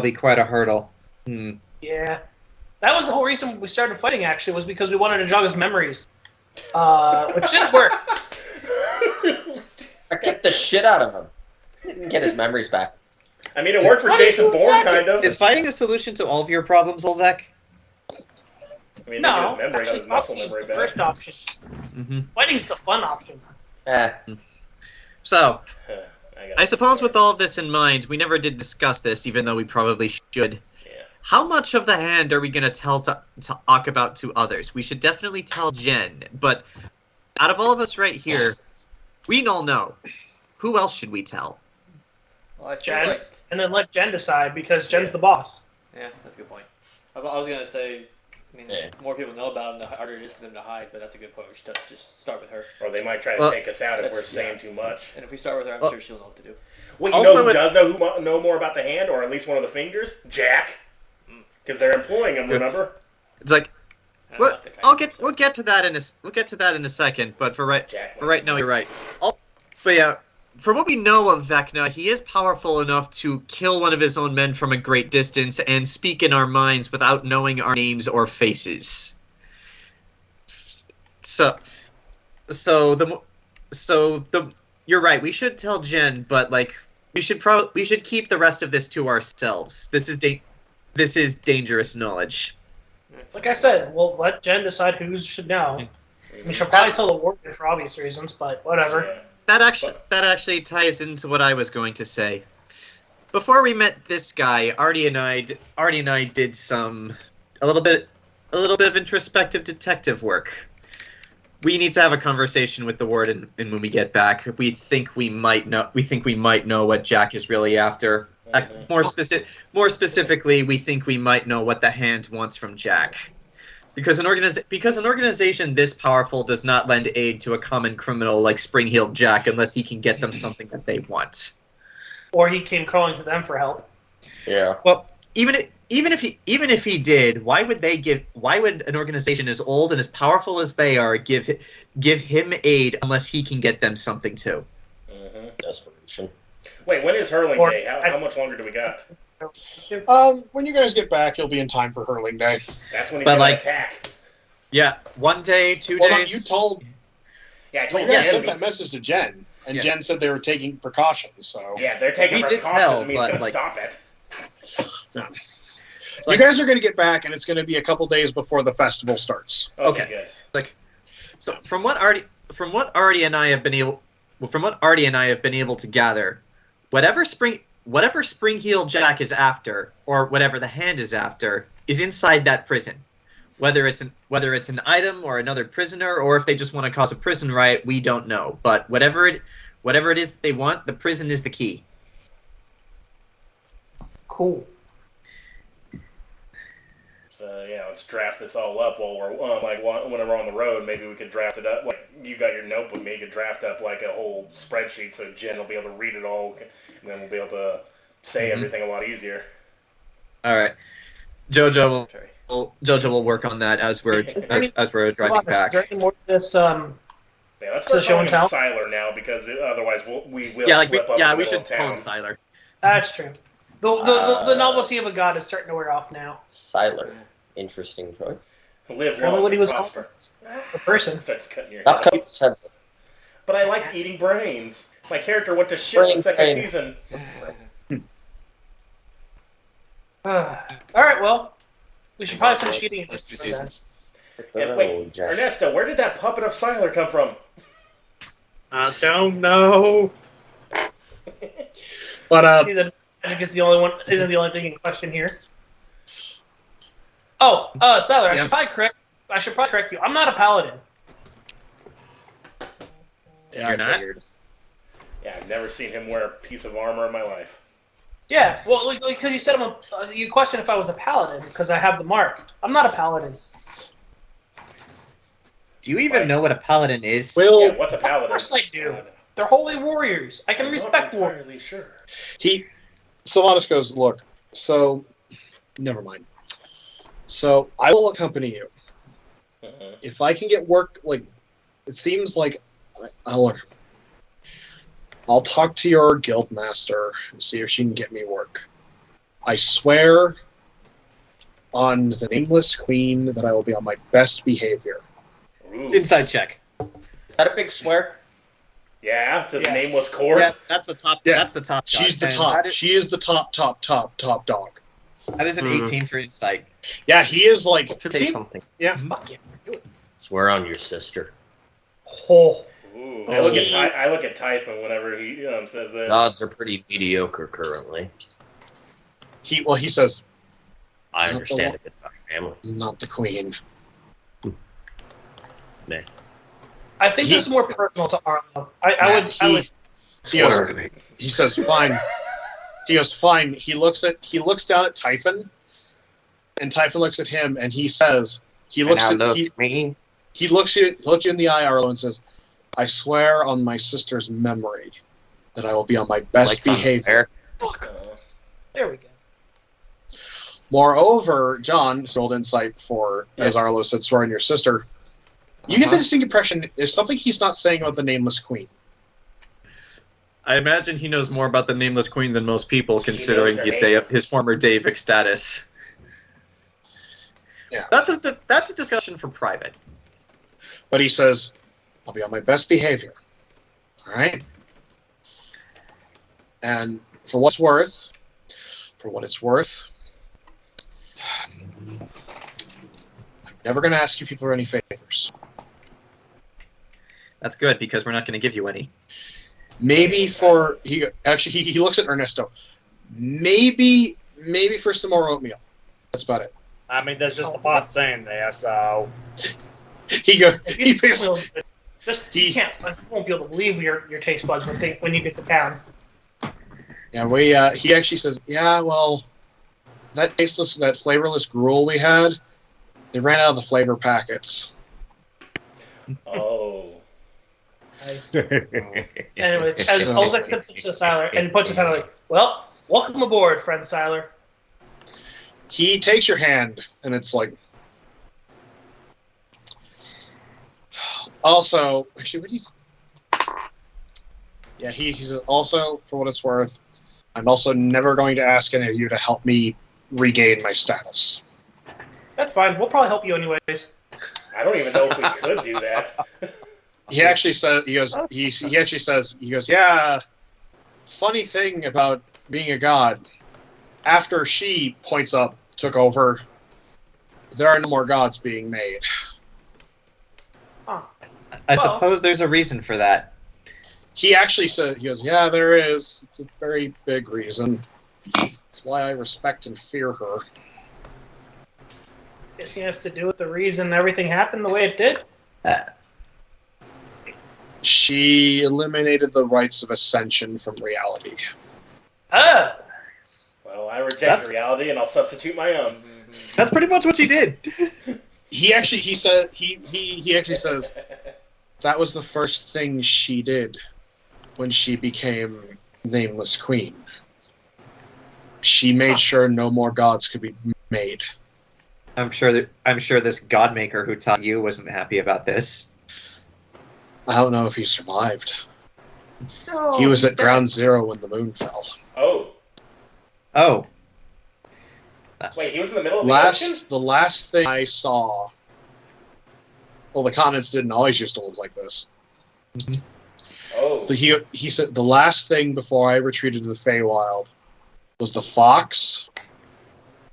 be quite a hurdle. Yeah. That was the whole reason we started fighting, actually, was because we wanted to jog his memories. Which didn't work. I kicked the shit out of him. Didn't get his memories back. I mean, it worked for Jason Bourne, kind of. Is fighting the solution to all of your problems, Olzec? I mean, No, look at his memory, got his muscle fighting's memory the first back. option. Mm-hmm. Fighting's the fun option. So, got I suppose it. with all of this in mind, we never did discuss this, even though we probably should. Yeah. How much of the hand are we going to tell to talk about to others? We should definitely tell Jen, but out of all of us right here, we all know. Who else should we tell? Well, I feel Jen, like, and then let Jen decide because Jen's the boss. yeah, that's a good point. I was gonna say, I mean, Yeah. more people know about him, the harder it is for them to hide. But that's a good point. We should just start with her. Or they might try to Well, take us out if we're that's- saying yeah. too much. And if we start with her, I'm Well- sure she'll know what to do. Well, you Also know who with- does know more about the hand, or at least one of the fingers? Jack. Because they're employing him, remember? It's like, I well, don't know if they we'll get to that in a second. But for right Jack. now, you're right. But yeah, from what we know of Vecna, he is powerful enough to kill one of his own men from a great distance and speak in our minds without knowing our names or faces. So you're right. We should tell Jen, but like we should keep the rest of this to ourselves. This is dangerous knowledge. Like I said, we'll let Jen decide who should know. I mean, she'll probably tell the warden for obvious reasons, but whatever. Yeah. That actually ties into what I was going to say. Before we met this guy, Artie and I did a little bit of introspective detective work. We need to have a conversation with the warden, and when we get back, we think we might know what Jack is really after. More specifically, we think we might know what the hand wants from Jack. Because an organization this powerful does not lend aid to a common criminal like Spring-Heeled Jack unless he can get them something that they want. Or he came crawling to them for help. Yeah. Well, even if he did, why would an organization as old and as powerful as they are give him aid unless he can get them something too? Mm-hmm. Desperation. Wait, when is hurling Or- day? How much longer do we got? When you guys get back, you'll be in time for hurling day. That's when he's But, going to like- attack. Yeah, 1 day, 2 Well, no, days. you told Yeah, I you told guys Jen. sent that message to Jen, and Yeah. Jen said they were taking precautions. So Yeah, they're taking We did precautions. tell, Doesn't mean it's but, going to like- stop it. It's you like- guys are going to get back, and it's going to be a couple days before the festival starts. Okay, good. So from what Artie and I have been able to gather, whatever Spring-Heeled Jack is after, or whatever the hand is after, is inside that prison. Whether it's an item or another prisoner, or if they just want to cause a prison riot, we don't know. But whatever it is they want, the prison is the key. Cool. So yeah, let's draft this all up while we're when we're on the road. Maybe we could draft it up. Like you got your notebook, maybe you could draft up like a whole spreadsheet so Jen will be able to read it all, and then we'll be able to say everything a lot easier. All right, Jojo Sorry. will work on that as we're driving back. Is there any more to this? Yeah, let's start So show calling and him tell? Siler now because otherwise we will Yeah, slip up in the we middle should of call him town. Siler. That's true. The novelty of a god is starting to wear off now. Siler. Interesting choice. Live Remember long what he and was prosper. The person. Starts cutting your Stop head cutting off. his heads. But I like eating brains. My character went to shit in the second Brain. season. All right, well, we should probably finish eating First 2 then. seasons. And wait, Jack. Ernesto, where did that puppet of Siler come from? I don't know. But See that I think it's the only one. Isn't the only thing in question here. Oh, Siler, I should probably correct you. I'm not a paladin. yeah, You're I not? figured. Yeah, I've never seen him wear a piece of armor in my life. Yeah, well, because you said you questioned if I was a paladin because I have the mark. I'm not a paladin. Do you even know what a paladin is? Will Yeah, what's a Of paladin? course I do. They're holy warriors. I can I'm respect not warriors. entirely sure. Silvanus goes, look, so never mind. So I will accompany you. If I can get work, like, it seems like I'll talk to your guild master and see if she can get me work. I swear on the nameless queen that I will be on my best behavior. Ooh. Inside check. Is that a big swear? Yeah, to the Yes. nameless court. Yeah, that's the top. Yeah. That's the top. She's the And top. how did- She is the top dog. That is an 18 for insight. Yeah, he is like. Should say See, something. yeah. Fuck yeah. Do it. Swear on your sister. Oh. Ooh, Oh, I look he- at Typhon whenever he says that. Odds are pretty mediocre currently. He says, I Not the understand one- a bit about your family. not the queen. Nah. I think this is more personal to Arlo. I would. He goes, he says, fine. He goes, fine. He looks down at Typhon, and Typhon looks at him, and he says, he looks And now at look me. he looks you in the eye, Arlo, and says, I swear on my sister's memory that I will be on my best Like some behavior. air. There we go. Moreover, John rolled insight for, as Arlo said, swear on your sister. You get the distinct impression there's something he's not saying about the nameless queen. I imagine he knows more about the Nameless Queen than most people, considering knows her name. his former Davic status. Yeah. That's a discussion for private. But he says, I'll be on my best behavior. All right? And for what it's worth, I'm never going to ask you people for any favors. That's good, because we're not going to give you any. Maybe for he looks at Ernesto. Maybe for some more oatmeal. That's about it. I mean, there's just a pot saying there, so... He goes. You He basically, you can't. You won't be able to believe your taste buds when you get to town. yeah, he actually says, yeah, well, that flavorless gruel we had, they ran out of the flavor packets. Oh. Nice. Anyways, as Olzec puts it to Siler and puts his hand like, well, welcome aboard, friend Siler. He takes your hand, and it's like. Also, actually, what do you? Yeah, he says, also, for what it's worth, I'm also never going to ask any of you to help me regain my status. That's fine. We'll probably help you anyways. I don't even know if we could do that. He actually says, he actually says, yeah, funny thing about being a god, after she points up, took over, there are no more gods being made. I suppose there's a reason for that. He actually said, he goes, yeah, there is. It's a very big reason. That's why I respect and fear her. Guess he has to do with the reason everything happened the way it did. She eliminated the rights of ascension from reality. Ah! Well, I reject reality, and I'll substitute my own. That's pretty much what she did. He actually says that was the first thing she did when she became Nameless Queen. She made sure no more gods could be made. I'm sure this godmaker who taught you wasn't happy about this. I don't know if he survived. No, He was at ground zero when the moon fell. Oh. Oh. Wait, he was in the middle of the ocean? The last thing I saw. Well, the continents didn't always used to look like this. Oh. He said the last thing before I retreated to the Feywild was the fox,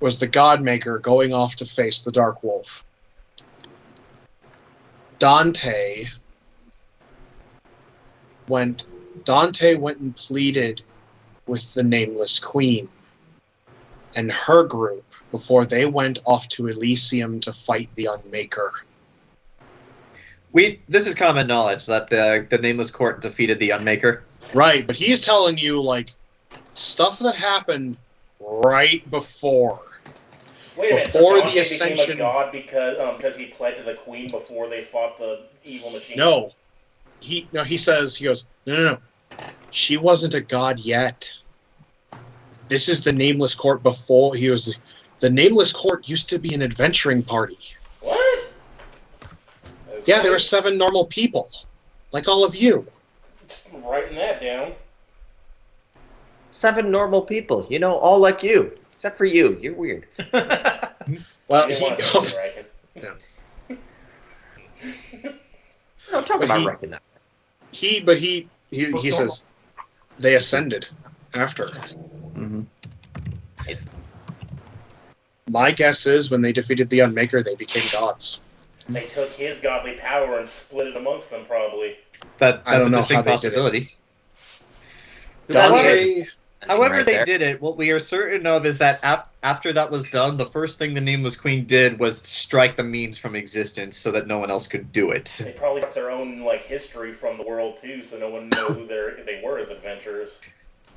was the Godmaker going off to face the Dark Wolf. Dante went and pleaded with the Nameless Queen and her group before they went off to Elysium to fight the Unmaker. This is common knowledge that the Nameless Court defeated the Unmaker. Right, but he's telling you, like, stuff that happened right before. Wait a minute, before so Dante the Ascension. became a god because he pled to the queen before they fought the evil machine? No. He goes, no. She wasn't a god yet. This is the Nameless Court before he was... The Nameless Court used to be an adventuring party. What? Okay. Yeah, there were 7 normal people. Like all of you. I'm writing that down. 7 normal people, all like you. Except for you. You're weird. Well, You didn't want to say this, Riken. No, talk But about he- wrecking that. He says they ascended after. Mm-hmm. My guess is when they defeated the Unmaker, they became gods. They took his godly power and split it amongst them, probably. That's I a don't know how distinct they did it. possibility. Dante, However Right they there. did it, what we are certain of is that after that was done, the first thing the Nameless Queen did was strike the means from existence so that no one else could do it. They probably got their own history from the world too, so no one knew who they were as adventurers.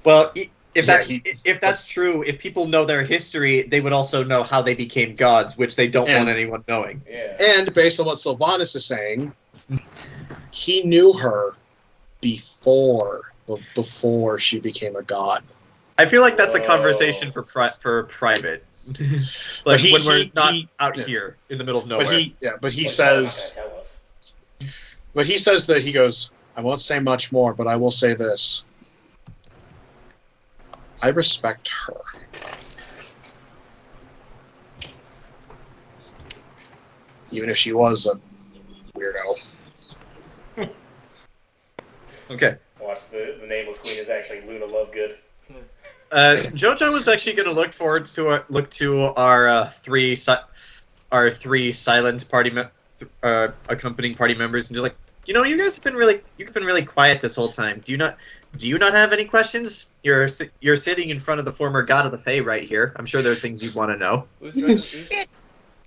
Well, if Yeah, that's true, if people know their history, they would also know how they became gods, which they don't want anyone knowing. Yeah. and based on what Silvanus is saying, he knew her before she became a god. I feel like that's a Whoa. conversation for private. But when we're not he- out yeah. here in the middle of nowhere. But he Well, he's not says, gonna tell us. but he says that he goes, I won't say much more, but I will say this. I respect her. Even if she was a weirdo. Okay. Watch the Nameless Queen is actually Luna Lovegood. Jojo was actually going to look to our three silent party accompanying party members and just like, you guys have been really quiet this whole time. Do you not have any questions? You're sitting in front of the former god of the Fae right here. I'm sure there are things you want to know.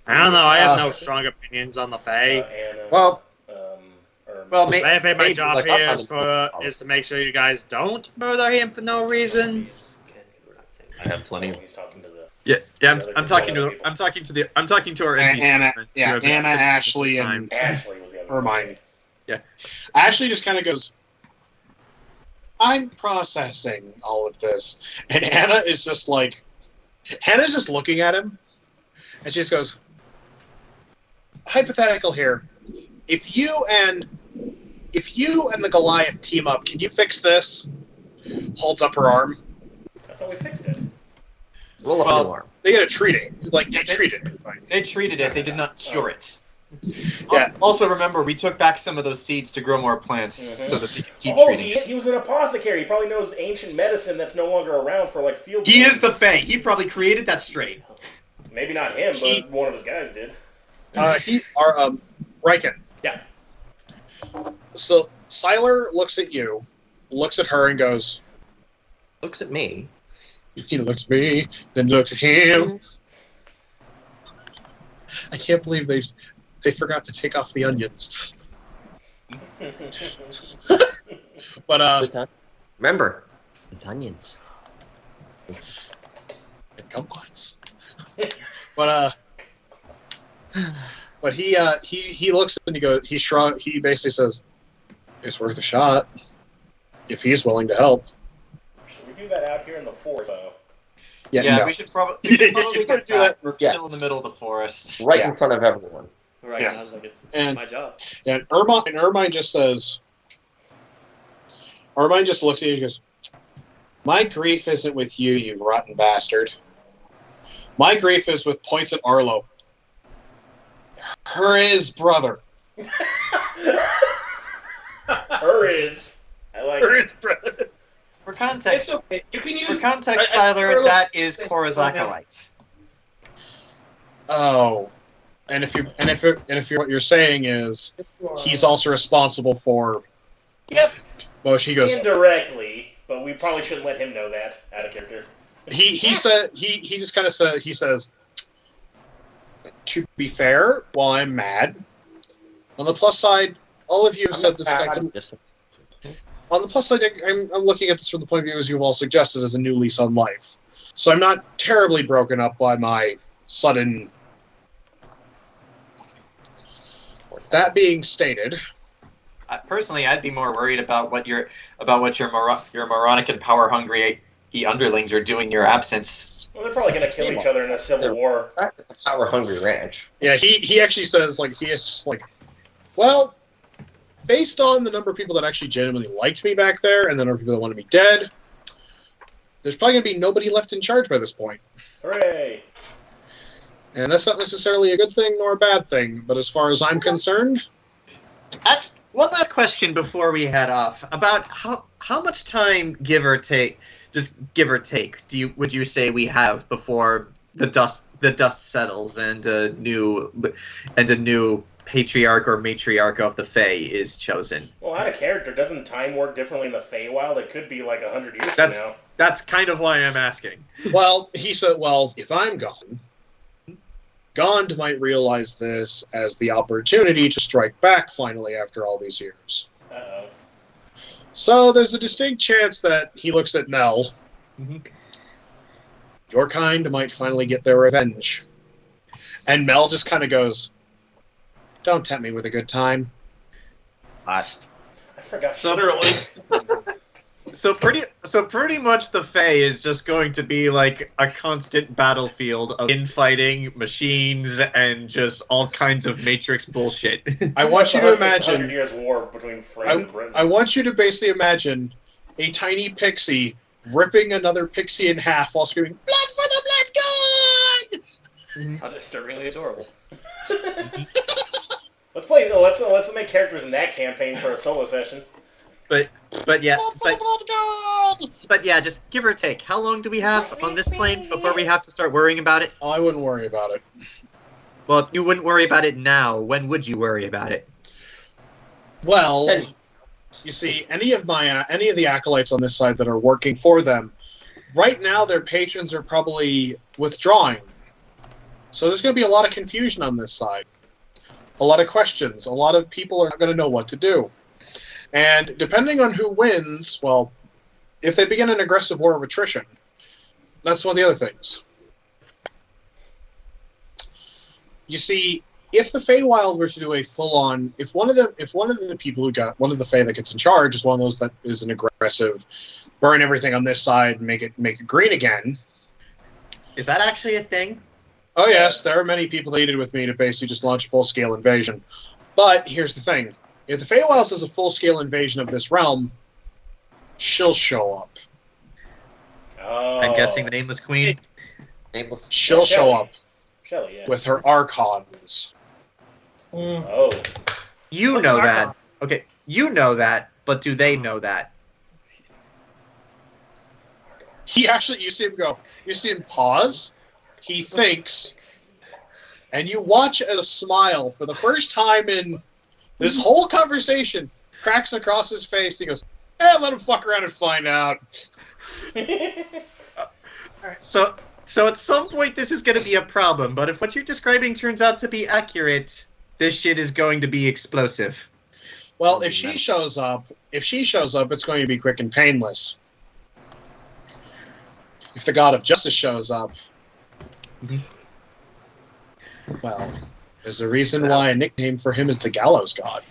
I don't know. I have no strong opinions on the Fae. Anna, Well, or may, My maybe, job like, here I'm- is to make sure you guys don't murder him for no reason. I have plenty of. he's talking to the. yeah. I'm talking other to people. I'm talking to our NPC Anna, friends yeah, who have Anna, been- Ashley, and Ashley was the other Hermione. one. Ashley just kind of goes, I'm processing all of this. And Anna's just looking at him, and she just goes, hypothetical here. If you and the Goliath team up, can you fix this? Holds up her arm. I thought we fixed it. Roll up Well, your arm. They gotta treat it. They treated it. Right? They treated it. They did not cure it. Yeah. Also, remember, we took back some of those seeds to grow more plants Mhm. so that we can keep Oh, treating it. he was an apothecary. He probably knows ancient medicine that's no longer around for field. He is the wounds. Fae. He probably created that strain. Maybe not him, He- but one of his guys did. Riken. Yeah. So Siler looks at you, looks at her, and goes, Looks at me. he looks at me, then looks at him. I can't believe they forgot to take off the onions. But Remember, the onions. and kumquats. But he looks and he shrugs. He basically says, "It's worth a shot if he's willing to help." Should we do that out here in the forest, though? Yeah, no. we should probably You get better that. do that. We're Yeah. still in the middle of the forest. Right Yeah. in front of everyone. Right, Yeah. I was like, it's And my job. and Ermine just says, Ermine just looks at you and goes, "My grief isn't with you, you rotten bastard. My grief is with Points at Arlo. His brother. Her is. I like Her it. his brother." For context, It's okay. You can for use. context, I- Siler, that is Korra's acolytes. Oh, and if what you're saying is he's also responsible for. Yep. Well, she goes. Indirectly, but we probably shouldn't let him know that out of character. He said he just kind of said he says. To be fair, while I'm mad, on the plus side, all of you have said this guy could. On the plus side, I'm looking at this from the point of view as you've all suggested as a new lease on life. So I'm not terribly broken up by my sudden. That being stated, Personally, I'd be more worried about what your moronic and power hungry underlings are doing in your absence. Well, they're probably going to kill each other in a civil war. Back at the Power Hungry Ranch. yeah, he actually says he is just well, based on the number of people that actually genuinely liked me back there, and the number of people that wanted me dead, there's probably going to be nobody left in charge by this point. Hooray! And that's not necessarily a good thing nor a bad thing, but as far as I'm concerned, One last question before we head off about how much time, give or take, would you say we have before the dust settles and a new patriarch or matriarch of the Fae is chosen. Well, out of character, doesn't time work differently in the Feywild? It could be like 100 years That's from now. that's kind of why I'm asking. Well, he said, well, if I'm gone, Gond might realize this as the opportunity to strike back finally after all these years. Uh-oh. So there's a distinct chance that he looks at Mel. Your kind might finally get their revenge. And Mel just kind of goes, don't tempt me with a good time. Hot. I forgot. So pretty much the Fae is just going to be like a constant battlefield of infighting, machines, and just all kinds of Matrix bullshit. I want you to 100 imagine... years war between France and Britain. I want you to basically imagine a tiny pixie ripping another pixie in half while screaming, "Blood for the Blood God!" How disturbingly adorable. Let's play. Let's make characters in that campaign for a solo session. But yeah, Blood for the Blood God! but yeah, just give or take. How long do we have on this plane before we have to start worrying about it? Oh, I wouldn't worry about it. Well, if you wouldn't worry about it now, when would you worry about it? Well, you see, any of the acolytes on this side that are working for them, right now their patrons are probably withdrawing. So there's going to be a lot of confusion on this side. A lot of questions. A lot of people are not going to know what to do. And depending on who wins, well, if they begin an aggressive war of attrition, that's one of the other things. You see, if the Feywild were to do a full-on, if one of the people who got one of the Fey that gets in charge is one of those that is an aggressive, burn everything on this side and make it green again. Is that actually a thing? Oh yes, there are many people that needed with me to basically just launch a full-scale invasion. But here's the thing: if the Feywild does a full-scale invasion of this realm, she'll show up. Oh. I'm guessing the Nameless Queen. Nameless. She'll show up Shelly, yeah. with her Archons. Oh. You What's know an that. Archon? Okay, you know that, but do they know that? He actually, you see him pause, he thinks, and you watch as a smile for the first time in this whole conversation cracks across his face. He goes, let him fuck around and find out. So at some point this is going to be a problem, but if what you're describing turns out to be accurate, this shit is going to be explosive. Well, if she shows up, it's going to be quick and painless. If the God of Justice shows up, well, there's a reason why a nickname for him is the Gallows God.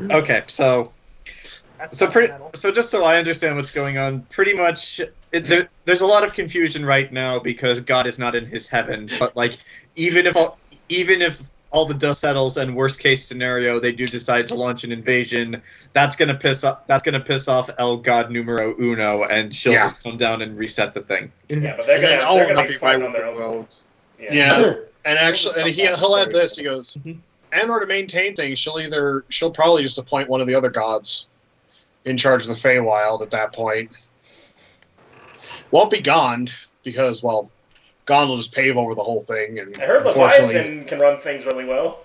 Okay, so just so I understand what's going on, pretty much there's a lot of confusion right now because God is not in his heaven. But like, even if all the dust settles and worst case scenario they do decide to launch an invasion, that's gonna piss off El God Numero Uno, and she'll just come down and reset the thing. Yeah, but they're gonna be fighting on their own. Yeah. And actually, and he'll add this. He goes, in order to maintain things, she'll probably just appoint one of the other gods in charge of the Feywild at that point. Won't be Gond, because, well, Gond will just pave over the whole thing. And I heard Leviathan can run things really well.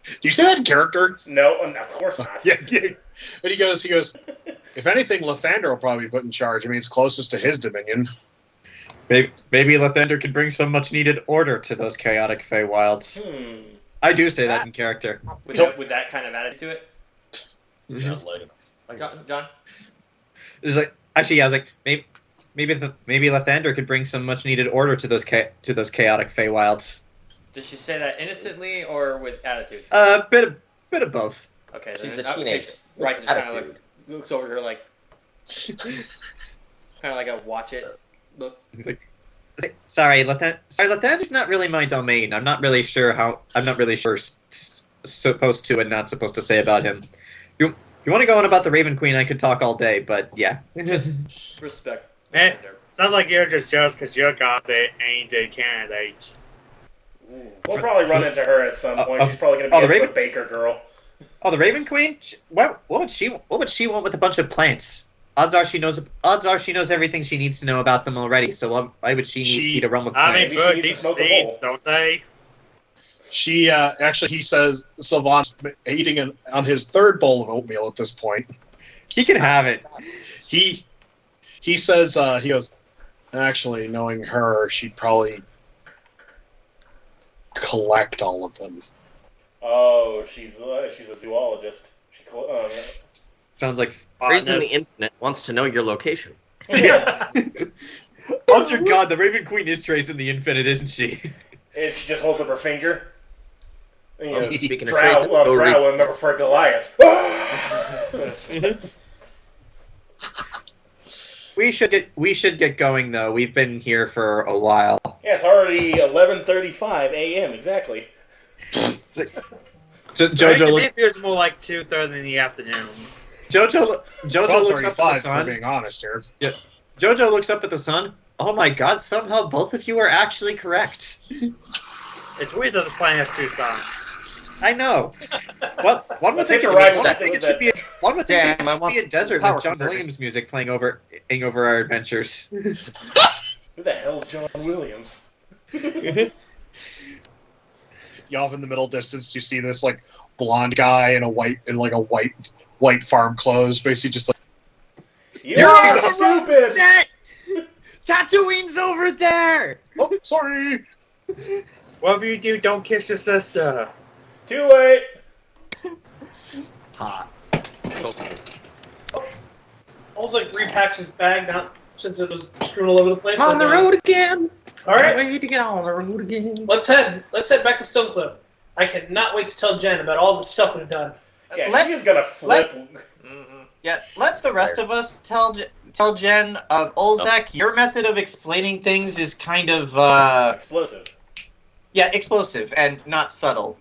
Do you say that in character? No, of course not. Yeah. And he goes, if anything, Lathander will probably be put in charge. I mean, it's closest to his dominion. Maybe Lathander could bring some much-needed order to those chaotic Feywilds. I do say that in character. With that kind of attitude to it? Yeah, John? It's like, actually, yeah, I was like, maybe Lathander could bring some much-needed order to those chaotic Feywilds. Did she say that innocently or with attitude? Bit of both. Okay, She's then, a teenager. Right, just kind of like looks over to her like, kind of like a watch it look. He's like, sorry, Lathander's not really my domain. I'm not really sure supposed to and not supposed to say about him. You want to go on about the Raven Queen? I could talk all day, but yeah. Respect. Man, sounds like you're just jealous because you got the ain't a candidate. We'll probably run into her at some point. She's probably going to be a baker girl. Oh, the Raven Queen? What would she want with a bunch of plants? Odds are she knows everything she needs to know about them already. So why would she need to run with I mean, plans? Maybe she good, needs to decent smoke a bowl. seeds, don't they? She actually, he says Sylvanus eating on his third bowl of oatmeal at this point. He can have it. He says he goes, actually, knowing her, she'd probably collect all of them. Oh, she's a zoologist. Sounds like Reason the fondness. internet wants to know your location. Odds are God, the Raven Queen is tracing the infinite, isn't she? And she just holds up her finger. And he goes, Speaking of Drow, traits, go read- will never for Goliath. We should get going though. We've been here for a while. Yeah, it's already 11:35 a.m. exactly. Jojo Maybe it feels more like 2:30 in the afternoon. Jojo looks up at the 12:35, sun. for being honest here. Jojo looks up at the sun. Oh my God! Somehow both of you are actually correct. It's weird that this planet has two suns. I know. Well, one would Let's think hit it the right would one. be I want a desert power with John converters. Williams music playing over our adventures. Who the hell's John Williams? You off in the middle distance, you see this like blonde guy in white farm clothes, basically just like, You're on the stupid! wrong set! Tatooine's over there! oh, sorry. Whatever you do, don't kiss your sister. Too late! Hot. Olzec repacks his bag now since it was strewn all over the place. On the road again. All right, Ready to get on the road again. let's head back to Stonecliff. I cannot wait to tell Jen about all the stuff we've done. Yeah, she is gonna flip. Yeah, let the rest of us tell Jen. Olzec, your method of explaining things is kind of Explosive. yeah, explosive and not subtle.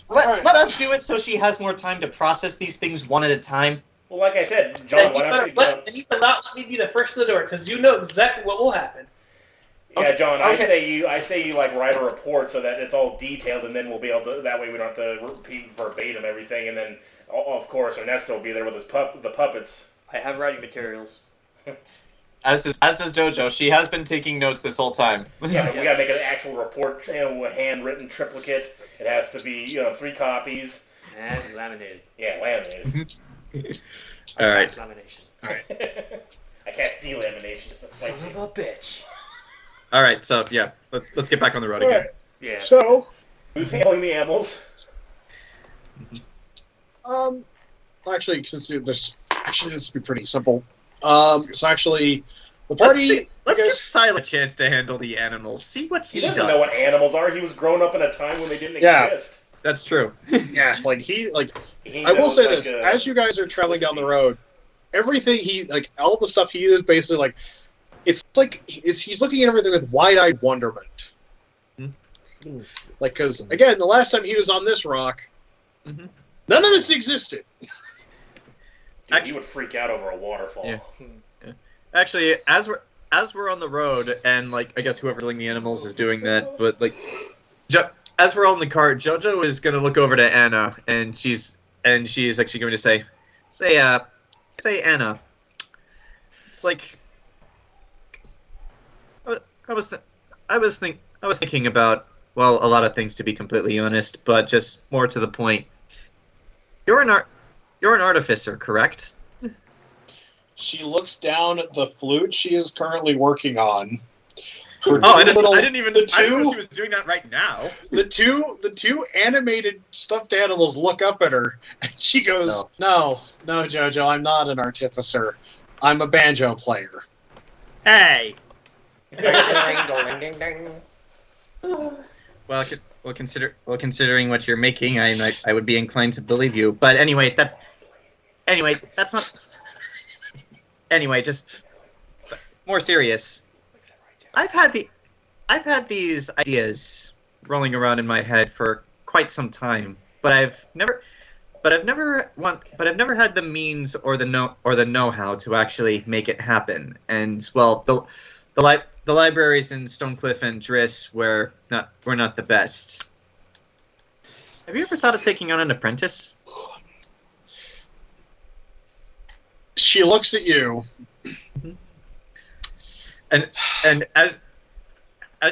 Let us do it so she has more time to process these things one at a time. Well, like I said, John, why don't you... And you better not let me be the first to the door, because you know exactly what will happen. Yeah, John, I Okay. say you like write a report so that it's all detailed, and then we'll be able to. That way, we don't have to repeat verbatim everything, and then of course Ernesto will be there with his the puppets. I have writing materials. As does Jojo. She has been taking notes this whole time. Yeah, we gotta make an actual report, a handwritten triplicate. It has to be 3 copies. And laminated. Yeah, laminated. All right. Lamination. I cast delamination. Just Son of a bitch. All right. So yeah, let's get back on the road again. Yeah. So, Who's handling the animals? actually, since this would be pretty simple. So actually, the party. Let's I give guess- Silent a chance to handle the animals. See what He he doesn't does. know what animals are. He was grown up in a time when they didn't Yeah. exist. That's true. Yeah, like He I will knows, say like, this: as you guys are traveling down the road, everything all the stuff he is basically like, he's looking at everything with wide-eyed wonderment. Mm-hmm. Like, because again, the last time he was on this rock, Mhm. none of this existed. Dude, he would freak out over a waterfall. Yeah. Actually, as we're on the road, and like I guess whoever doing the animals is doing that, but like, as we're all in the car, Jojo is gonna look over to Anna, and she's actually going to say Anna. It's like I was thinking about, well, a lot of things, to be completely honest, but just more to the point. You're an artificer, correct? She looks down at the flute she is currently working on. I didn't even the I didn't know two- she was doing that right now. The two animated stuffed animals look up at her, and she goes, No, Jojo, I'm not an artificer. I'm a banjo player. Hey! Well, considering what you're making, I would be inclined to believe you. But anyway, that's not. Anyway, just more serious. I've had these ideas rolling around in my head for quite some time, but I've never had the means or the know-how to actually make it happen. And well, the libraries in Stonecliff and Driss were not the best. Have you ever thought of taking on an apprentice? She looks at you. And as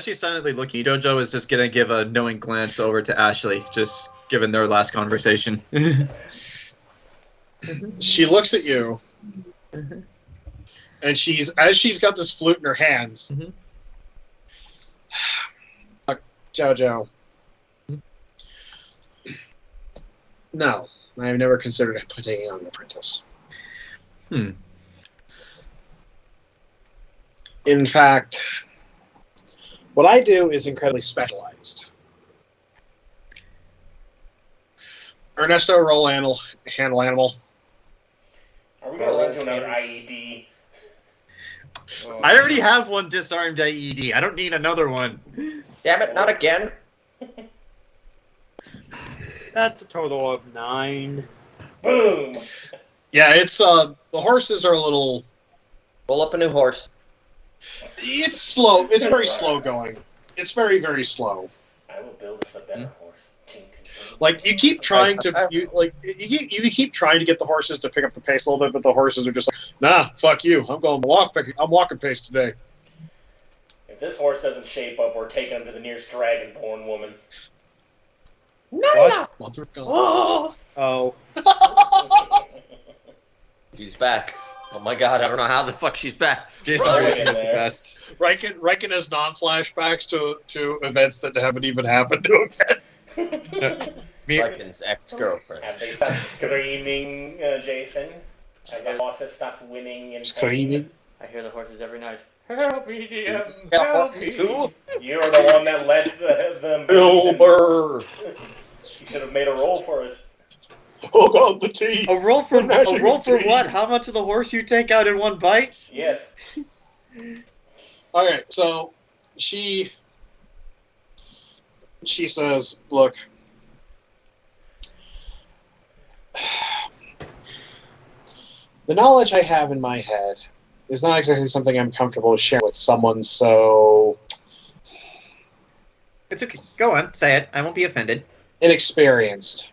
she's silently looking, Jojo is just gonna give a knowing glance over to Ashley, just given their last conversation. She looks at you, and as she's got this flute in her hands. Jojo. No, I've never considered taking on an apprentice. In fact, what I do is incredibly specialized. Ernesto, roll handle animal. Are we gonna run into another IED? I already have one disarmed IED. I don't need another one. Damn it, not again. That's a total of 9. Boom! Yeah, it's the horses are a little. Roll up a new horse. It's slow. It's very slow going. It's very, very slow. I will build us a better horse. Tink, tink, tink. Like you keep trying to you keep trying to get the horses to pick up the pace a little bit, but the horses are just like, nah, fuck you. I'm walking pace today. If this horse doesn't shape up, we're taking him to the nearest dragonborn woman. What? Mother of God. Oh. She's back. Oh my god, I don't know how the fuck she's back. Jayson Right is in the there. best. Riken has non-flashbacks to events that haven't even happened to him yet. Riken's ex-girlfriend. Have they stopped screaming, Jayson? Have the horses stopped winning and Screaming. I hear the horses every night. Help me, DM. Yeah, Help horses me. too? You're the one that led them. Wilbur. You should have made a roll for it. Oh god, the tea. A roll for Gnashing of teeth. what? How much of the horse you take out in one bite? Yes. Alright, so she says, look, the knowledge I have in my head is not exactly something I'm comfortable to share with someone so It's okay. Go on, say it. I won't be offended. inexperienced.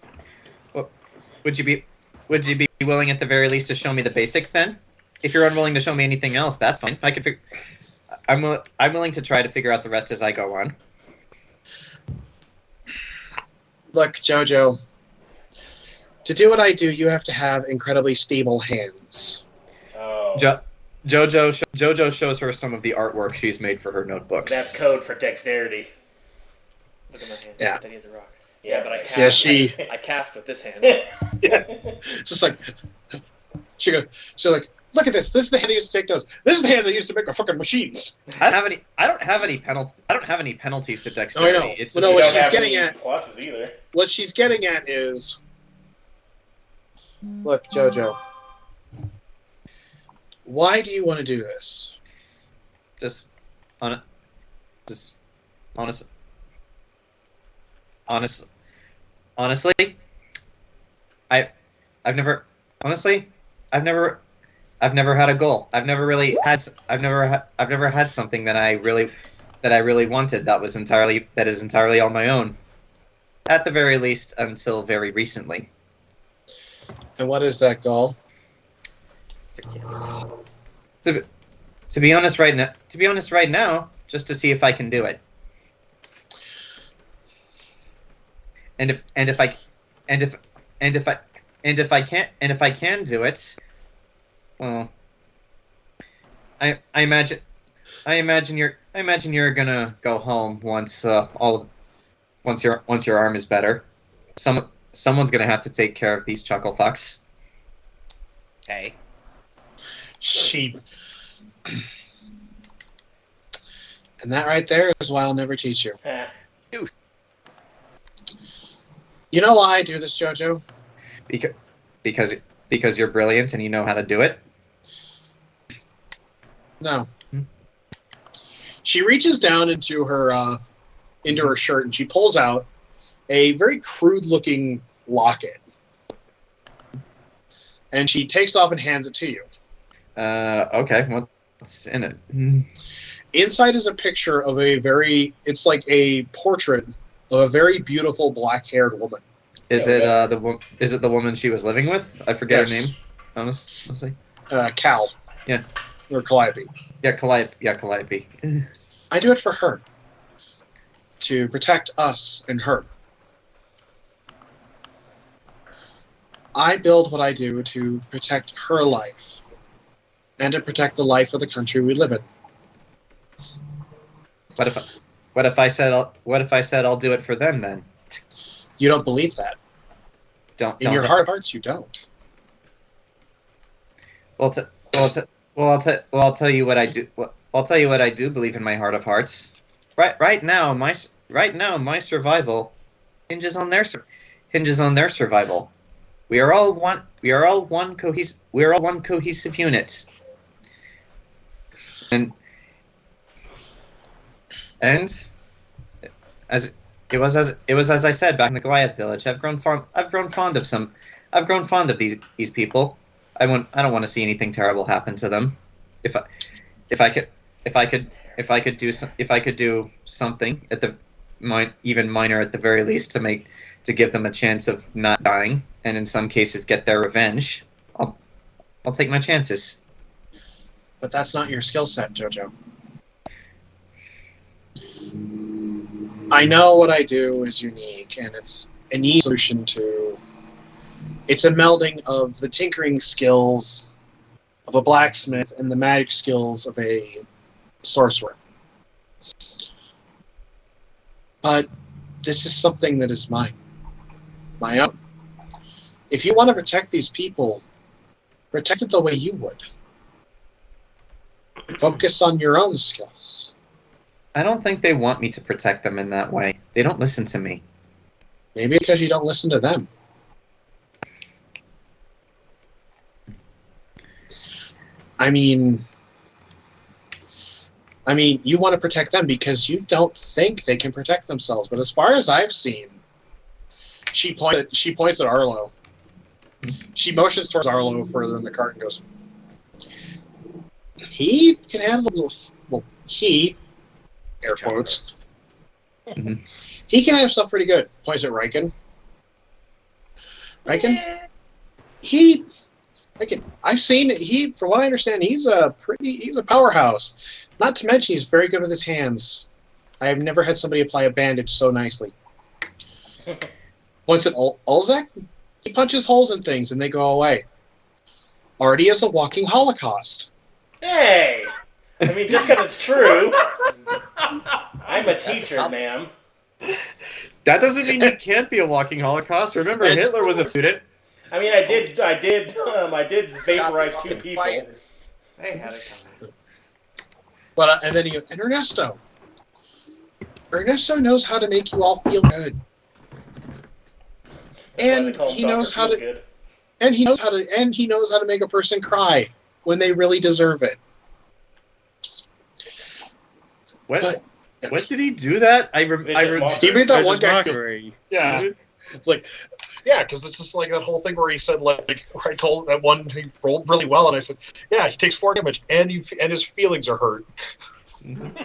Would you be willing at the very least to show me the basics then? If you're unwilling to show me anything else, that's fine. I can I'm willing to try to figure out the rest as I go on. Look, Jojo, to do what I do, you have to have incredibly stable hands. Oh. Jojo shows her some of the artwork she's made for her notebooks. That's code for dexterity. Look at my hand. Yeah. That is a rock. Yeah, but I cast. Yeah, she- I cast with this hand. Yeah. Just like she's like, look at this. This is the hand I used to take notes. This is the hands I used to make my fucking machines. I don't have any penalties to No, I dexterity. know. It's Well, no, You what don't she's have getting any at- pluses either. What she's getting at is, look, Jojo, why do you want to do this? Honestly, I've never had a goal. I've never had something that I really wanted that is entirely on my own. At the very least, until very recently. And what is that goal? To be honest right now, just to see if I can do it. And if I can do it, well, I imagine you're gonna go home once your arm is better. Someone's gonna have to take care of these chuckle fucks. Okay. Sheep. And that right there is why I'll never teach you. You know why I do this, Jojo? Because you're brilliant and you know how to do it. No. She reaches down into her shirt and she pulls out a very crude-looking locket. And she takes it off and hands it to you. Okay. What's in it? Inside is a picture of it's like a portrait of a very beautiful black-haired woman. Is it the woman she was living with? I forget Yes. her name. Honestly. Cal. Yeah. Or Calliope. Yeah, Calliope. I do it for her. To protect us and her. I build what I do to protect her life. And to protect the life of the country we live in. What if I said I'll do it for them then? You don't believe that. In your heart of hearts, you don't. I'll tell you what I do. I'll tell you what I do believe in my heart of hearts. Right now, my survival hinges on their survival. We are all one cohesive unit. And as I said back in the Goliath village, I've grown fond of these people. I don't want to see anything terrible happen to them. If I could do something at the even minor at the very least to give them a chance of not dying, and in some cases get their revenge, I'll take my chances. But that's not your skill set, Jojo. I know what I do is unique, and it's an easy solution to... It's a melding of the tinkering skills of a blacksmith and the magic skills of a sorcerer. But this is something that is mine. My own. If you want to protect these people, protect it the way you would. Focus on your own skills. I don't think they want me to protect them in that way. They don't listen to me. Maybe because you don't listen to them. I mean, you want to protect them because you don't think they can protect themselves. But as far as I've seen, she points at Arlo. She motions towards Arlo further in the cart and goes, he can handle... Well, he... Air quotes. Mm-hmm. He can handle stuff pretty good. Points at Riken. Riken? I've seen he. From what I understand, he's a powerhouse. Not to mention, he's very good with his hands. I have never had somebody apply a bandage so nicely. Points at Olzec. He punches holes in things and they go away. AARTI is a walking Holocaust. Hey, I mean, just because it's true. I'm a teacher, ma'am. That doesn't mean you can't be a walking Holocaust. Remember, Hitler was a student. I mean, I did vaporize two people. They had it coming. But and then and Ernesto knows how to make you all feel good, and he knows how to, and he knows how to make a person cry when they really deserve it. When did he do that? He made that one guy. Yeah, it's like. Yeah, because it's just like that whole thing where he said, like, where I told that one he rolled really well, and I said, yeah, he takes 4 damage, and his feelings are hurt. And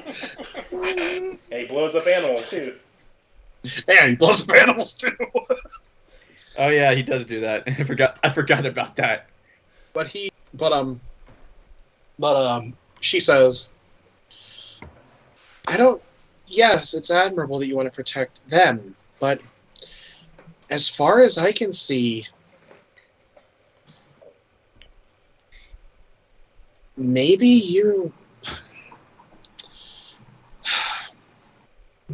he blows up animals, too. Yeah, he blows up animals, too. Oh, yeah, he does do that. I forgot about that. But she says, yes, it's admirable that you want to protect them, but as far as I can see, maybe you...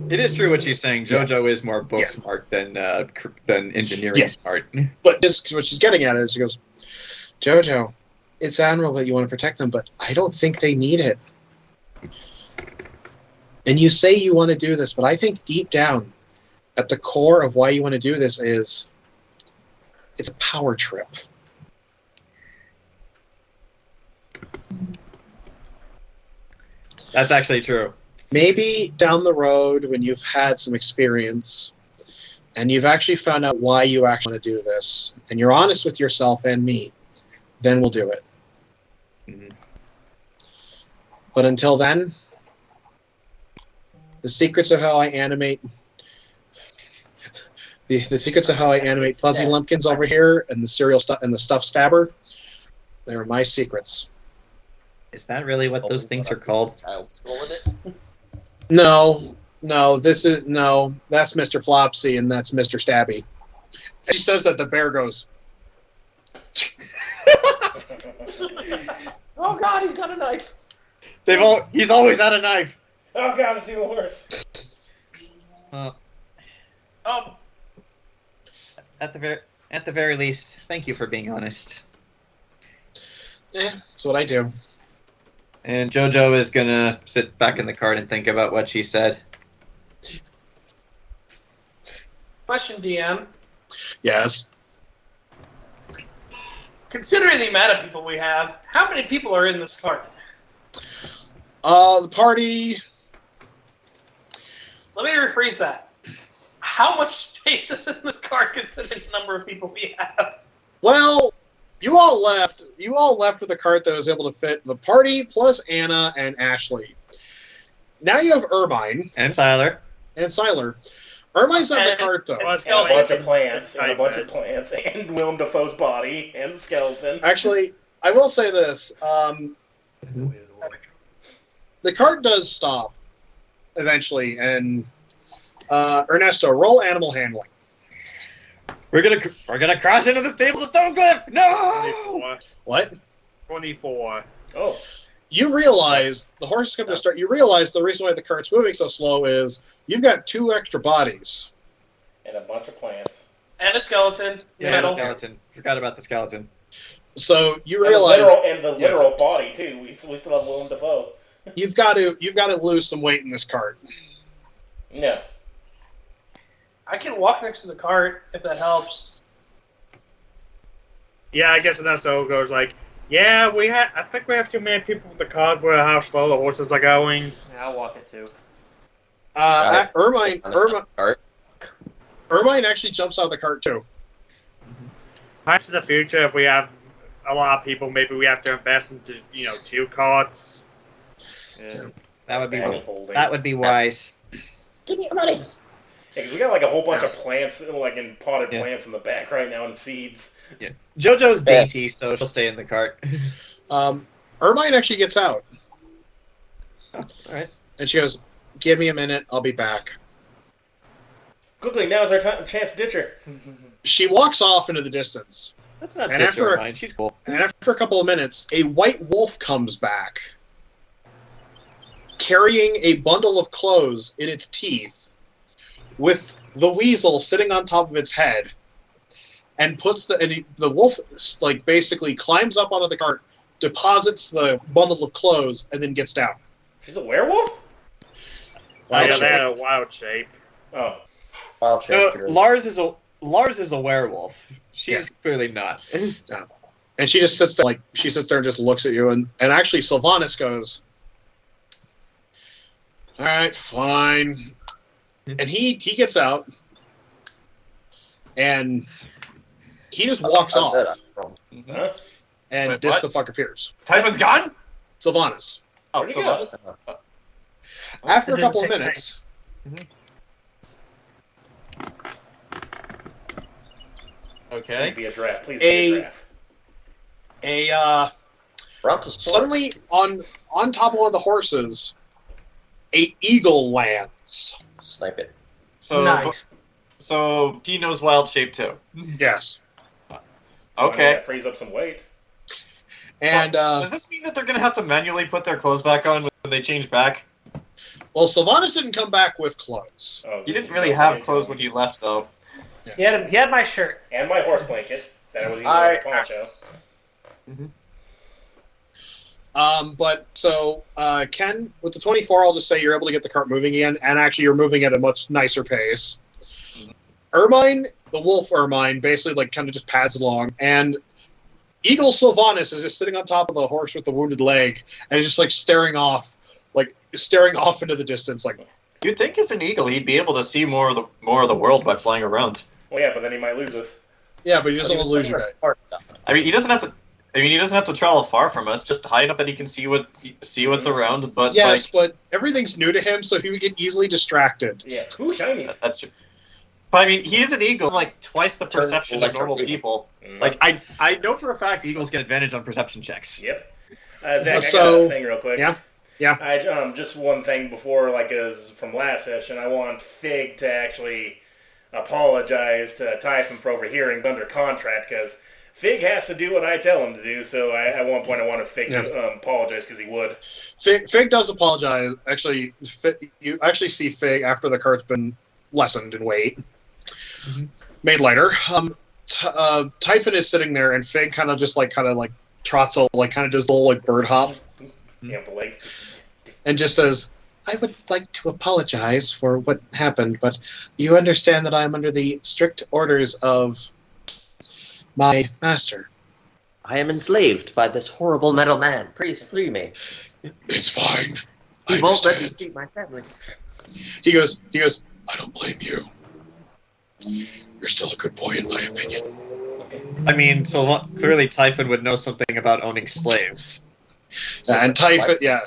It is true what she's saying. Jojo is more book smart than engineering smart. But what she's getting at is, she goes, Jojo, it's admirable that you want to protect them, but I don't think they need it. And you say you want to do this, but I think deep down, at the core of why you want to do this is it's a power trip. That's actually true. Maybe down the road when you've had some experience and you've actually found out why you actually want to do this and you're honest with yourself and me, then we'll do it. Mm-hmm. But until then, the secrets of how I animate the secrets of how I animate fuzzy lumpkins over here and the cereal stuff and the stuffed stabber They are my secrets. Is that really what those things are called? Child skull in it. No, that's Mr. Flopsy and that's Mr. Stabby. And she says that the bear goes, Oh God, he's got a knife. He's always had a knife. Oh God, it's even worse. At the very least, thank you for being honest. that's what I do. And Jojo is gonna sit back in the cart and think about what she said. Question, DM. Yes. Considering the amount of people we have, how many people are in this cart? The party. Let me rephrase that. How much space is in this cart considering the number of people we have? Well, you all left with a cart that was able to fit the party plus Anna and Ashley. Now you have Ermine And Siler. and Siler. Ermine's on the cart though. And a bunch of plants, and Willem Dafoe's body, and the skeleton. Actually, I will say this. The cart does stop eventually, and Ernesto, roll animal handling. We're gonna crash into this Tables of Stone Cliff. No. 24. What? 24. Oh. You realize the horse is going to start. You realize the reason why the cart's moving so slow is you've got 2 extra bodies And a bunch of plants. And a skeleton. Yeah, the skeleton. Forgot about the skeleton. So you realize The literal body too. We still have Willem Dafoe. you've got to lose some weight in this cart. No. I can walk next to the cart if that helps. Yeah, I guess Ernesto goes like, yeah, I think we have too many people with the cart for how slow the horses are going. Yeah, I'll walk it too. Ermine Cart. actually jumps out of the cart too. Perhaps in the future, if we have a lot of people, maybe we have to invest into 2 carts. Yeah. That would be Bag of holding. that would be wise. Give me your money. Yeah, 'cause we got like a whole bunch of plants, like in potted plants in the back right now, and seeds. Jojo's dainty, so she'll stay in the cart. Ermine actually gets out, All right. and she goes, "Give me a minute, I'll be back." Quickly, now's our chance to ditch her. She walks off into the distance, That's not And ditch after- mine. She's cool. and after a couple of minutes, a white wolf comes back, carrying a bundle of clothes in its teeth, with the weasel sitting on top of its head, and the wolf like basically climbs up onto the cart, deposits the bundle of clothes, and then gets down. She's a werewolf? Yeah, they had a wild shape. Oh. Wild shape. Lars is a werewolf. She's clearly not. And she just sits there, and just looks at you, and actually Silvanus goes, "All right, fine." And he gets out, and he just walks off, Huh? and Wait, this what? the fuck appears. Typhon's gone. Silvanus. Oh, Where'd he so go? that was- After a didn't couple of say minutes, okay. Please be a draft. Please be a draft. suddenly on top of one of the horses, a eagle lands. Snipe it. So Nice. so he knows wild shape too. Yes. Okay. That frees up some weight. And Does this mean that they're gonna have to manually put their clothes back on when they change back? well, Silvanus didn't come back with clothes. Oh, You didn't really have clothes when you left, though. He had my shirt. And my horse blanket that I was using as a poncho. But so Ken, with the 24, I'll just say you're able to get the cart moving again, and actually you're moving at a much nicer pace. Ermine, the wolf Ermine, basically kind of just pads along, and Eagle Silvanus is just sitting on top of the horse with the wounded leg, and is just staring off into the distance, You'd think as an eagle he'd be able to see more of the world by flying around. Well, yeah, but then he might lose us. Yeah, but he doesn't want to lose you guys. I mean, he doesn't have to travel far from us, just high enough that he can see what's around. But Yes, but everything's new to him, so he would get easily distracted. Yeah. Ooh, shinies. that's true. But I mean, he's an eagle, like twice the Turn perception of normal electric. people. Mhm. Like I know for a fact eagles get advantage on perception checks. Yep. Zach, I got So- a thing real quick. Yeah. Yeah. I just one thing before, like, is from last session. I want Fig to actually apologize to Typhon for overhearing under contract, because Fig has to do what I tell him to do. So at one point I wanted Fig to apologize because he would. Fig does apologize. Actually, you actually see Fig after the card's been lessened in weight, made lighter. Typhon is sitting there, and Fig kind of trots, like kind of does the little like bird hop, Yeah, the legs. and just says, "I would like to apologize for what happened, but you understand that I am under the strict orders of my master." I am enslaved by this horrible metal man. Please free me. It's fine. He won't let me see my family. He goes, "I don't blame you. You're still a good boy in my opinion." I mean, so clearly Typhon would know something about owning slaves. And Typhon, Well,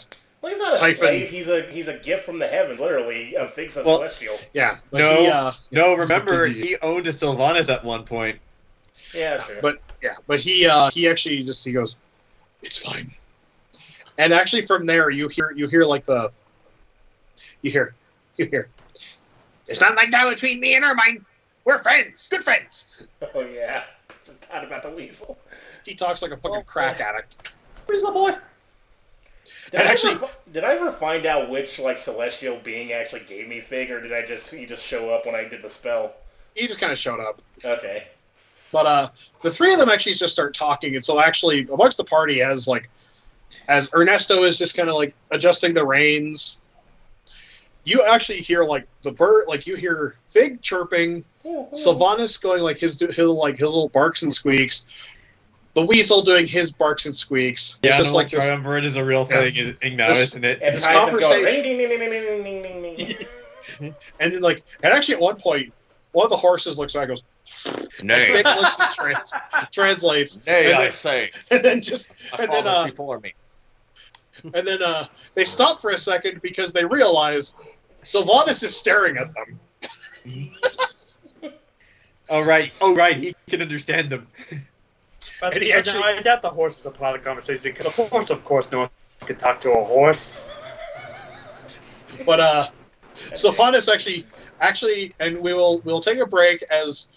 he's not a Typhon- slave. He's a gift from the heavens, literally. Fig's a Well- celestial. yeah. But No. he, No, remember, Did you- he owned a Silvanus at one point. Yeah, that's true. but he actually he goes, "It's fine." And actually from there you hear like you hear "There's nothing like that between me and Ermine. We're friends, good friends." Oh yeah, forgot about the weasel. He talks like a fucking crack addict. Where's the boy? Did And I actually- did I ever find out which like celestial being actually gave me Fig, or did he just show up when I did the spell? He just kind of showed up. Okay. But the three of them actually just start talking, and so actually amongst the party as Ernesto is just kind of like adjusting the reins, you actually hear like the bird, like you hear Fig chirping, Silvanus going like his little barks and squeaks, the weasel doing his barks and squeaks. Yeah, It's just like this, triumvirate is a real thing, now, isn't it? And This Typhon's going conversation- ring, ding, ding, ding, ding, ding, ding, ding, ding. and then and actually at one point, one of the horses looks back and goes, and Nay, Fig looks and translates, nay, and I then, say, and then just a and then father before me. and then they stop for a second because they realize Silvanus is staring at them. Oh right, he can understand them. But, And he but actually- no, I doubt the horse is a part of the conversation, because a horse, of course, no one can talk to a horse. But Silvanus actually, and we'll take a break as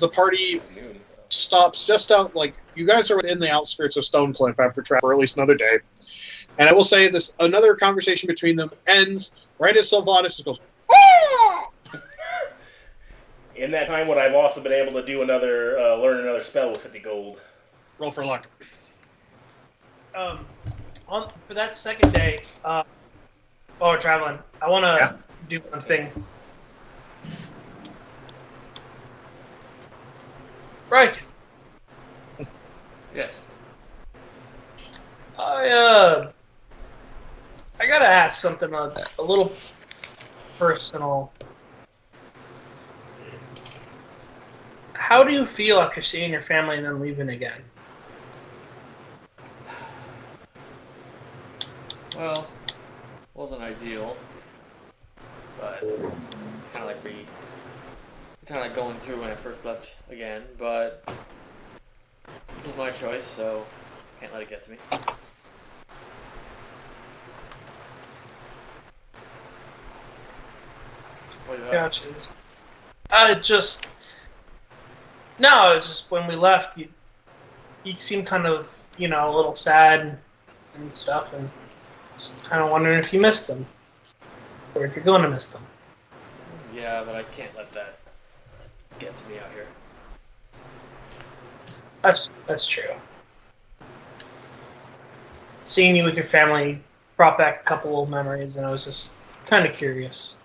the party Noon. stops just out. Like you guys are within the outskirts of Stonecliff after travel for at least another day, and I will say this: another conversation between them ends right as Silvanus just goes, "Ah!" In that time, would I've also been able to do learn another spell with 50 gold. Roll for luck. For that second day, while we're traveling, I want to Yeah. do one thing. Right. Yes. I gotta ask something a little personal. How do you feel after seeing your family and then leaving again? Well, wasn't ideal, but it's kind of like going through when I first left again. But this was my choice, so can't let it get to me. What do you ask? Gotcha. It's just when we left, you seemed kind of, a little sad and stuff, and just kind of wondering if you missed them, or if you're going to miss them. Yeah, but I can't let that get to me out here. That's true. Seeing you with your family brought back a couple old memories, and I was just kind of curious.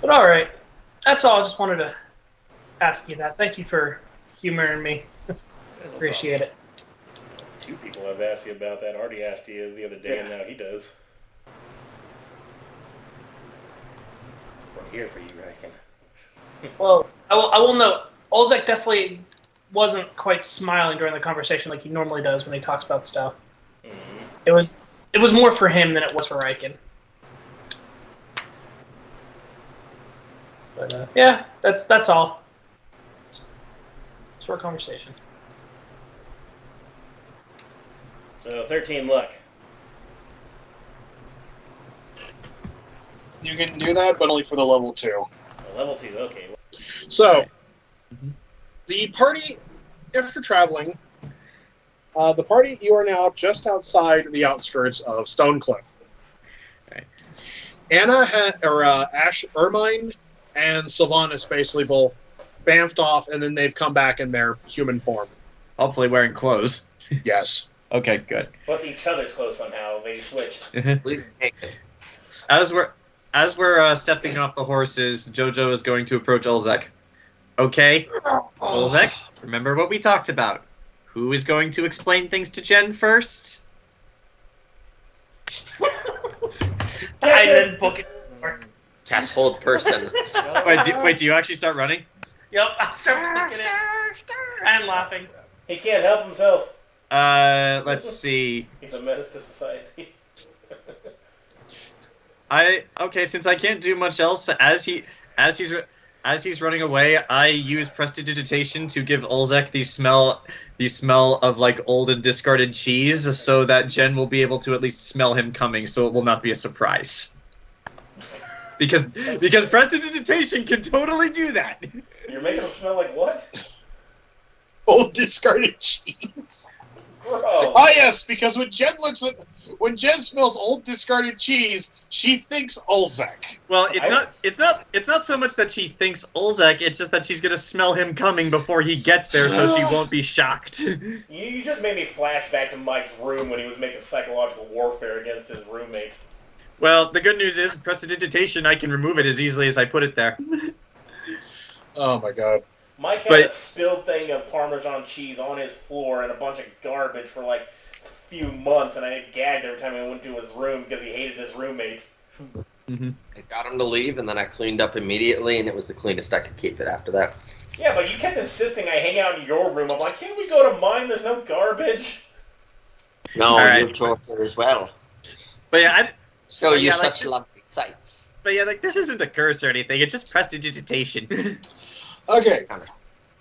But all right, that's all. I just wanted to ask you that. Thank you for humoring me. Yeah, no Appreciate it. There's two people I've asked you about that. Artie asked you the other day, and now he does. We're here for you, Riken. Well, I will note, Olzec definitely wasn't quite smiling during the conversation like he normally does when he talks about stuff. Mhm. It was more for him than it was for Riken. But yeah, that's all. Short conversation. So 13 luck. You can do that, but only for the level 2. Oh, level 2, okay. So, the party, after traveling, the party, you are now just outside the outskirts of Stonecliff. Right. Ermine and Silvanus basically both bamfed off, and then they've come back in their human form. Hopefully wearing clothes. Yes. Okay, good. But each other's close somehow. They switched. As we're stepping off the horses, Jojo is going to approach Olzec. Okay, Olzec, remember what we talked about. Who is going to explain things to Jen first? I then book it. Cast hold person. Wait, do you actually start running? Yep, I start booking it. And laughing. He can't help himself. Let's see. He's a menace to society. Since I can't do much else, as he's running away, I use prestidigitation to give Olzec the smell of like old and discarded cheese, so that Jen will be able to at least smell him coming, so it will not be a surprise. Because prestidigitation can totally do that. You're making him smell like what? Old discarded cheese. Bro. Ah, yes, because when Jen smells old discarded cheese, she thinks Olzec. Well, it's not so much that she thinks Olzec, it's just that she's gonna smell him coming before he gets there, so she won't be shocked. You just made me flash back to Mike's room when he was making psychological warfare against his roommate. Well, the good news is, prestidigitation, I can remove it as easily as I put it there. Oh my god. Mike had a spilled thing of Parmesan cheese on his floor and a bunch of garbage for like a few months, and I gagged every time I went to his room because he hated his roommate. Mm-hmm. I got him to leave, and then I cleaned up immediately, and it was the cleanest I could keep it after that. Yeah, but you kept insisting I hang out in your room. I'm like, can't we go to mine? There's no garbage. No, Right. you're torture as well. But yeah, So you like such this- lovely sights. But yeah, like, this isn't a curse or anything, it's just prestidigitation. Okay, Kind of.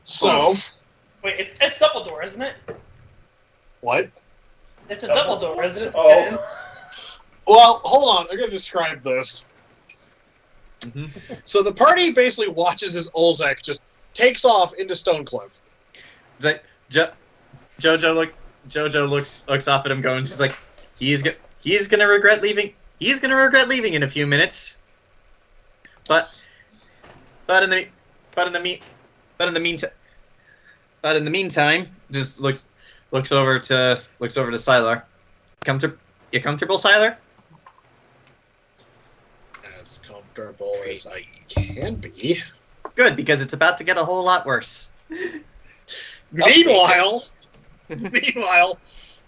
so Wait, it's Dumbledore, isn't it? what? It's a Dumbledore, isn't it? Oh. Well, hold on. I'm going to describe this. Mhm. So the party basically watches as Olzec just takes off into Stonecliff. It's like, Jojo looks off at him going, she's like, he's gonna regret leaving. He's gonna regret leaving in a few minutes. But in the meantime, just looks over to Sylar. You comfortable, Sylar? As comfortable as I can be. Good, because it's about to get a whole lot worse. Meanwhile,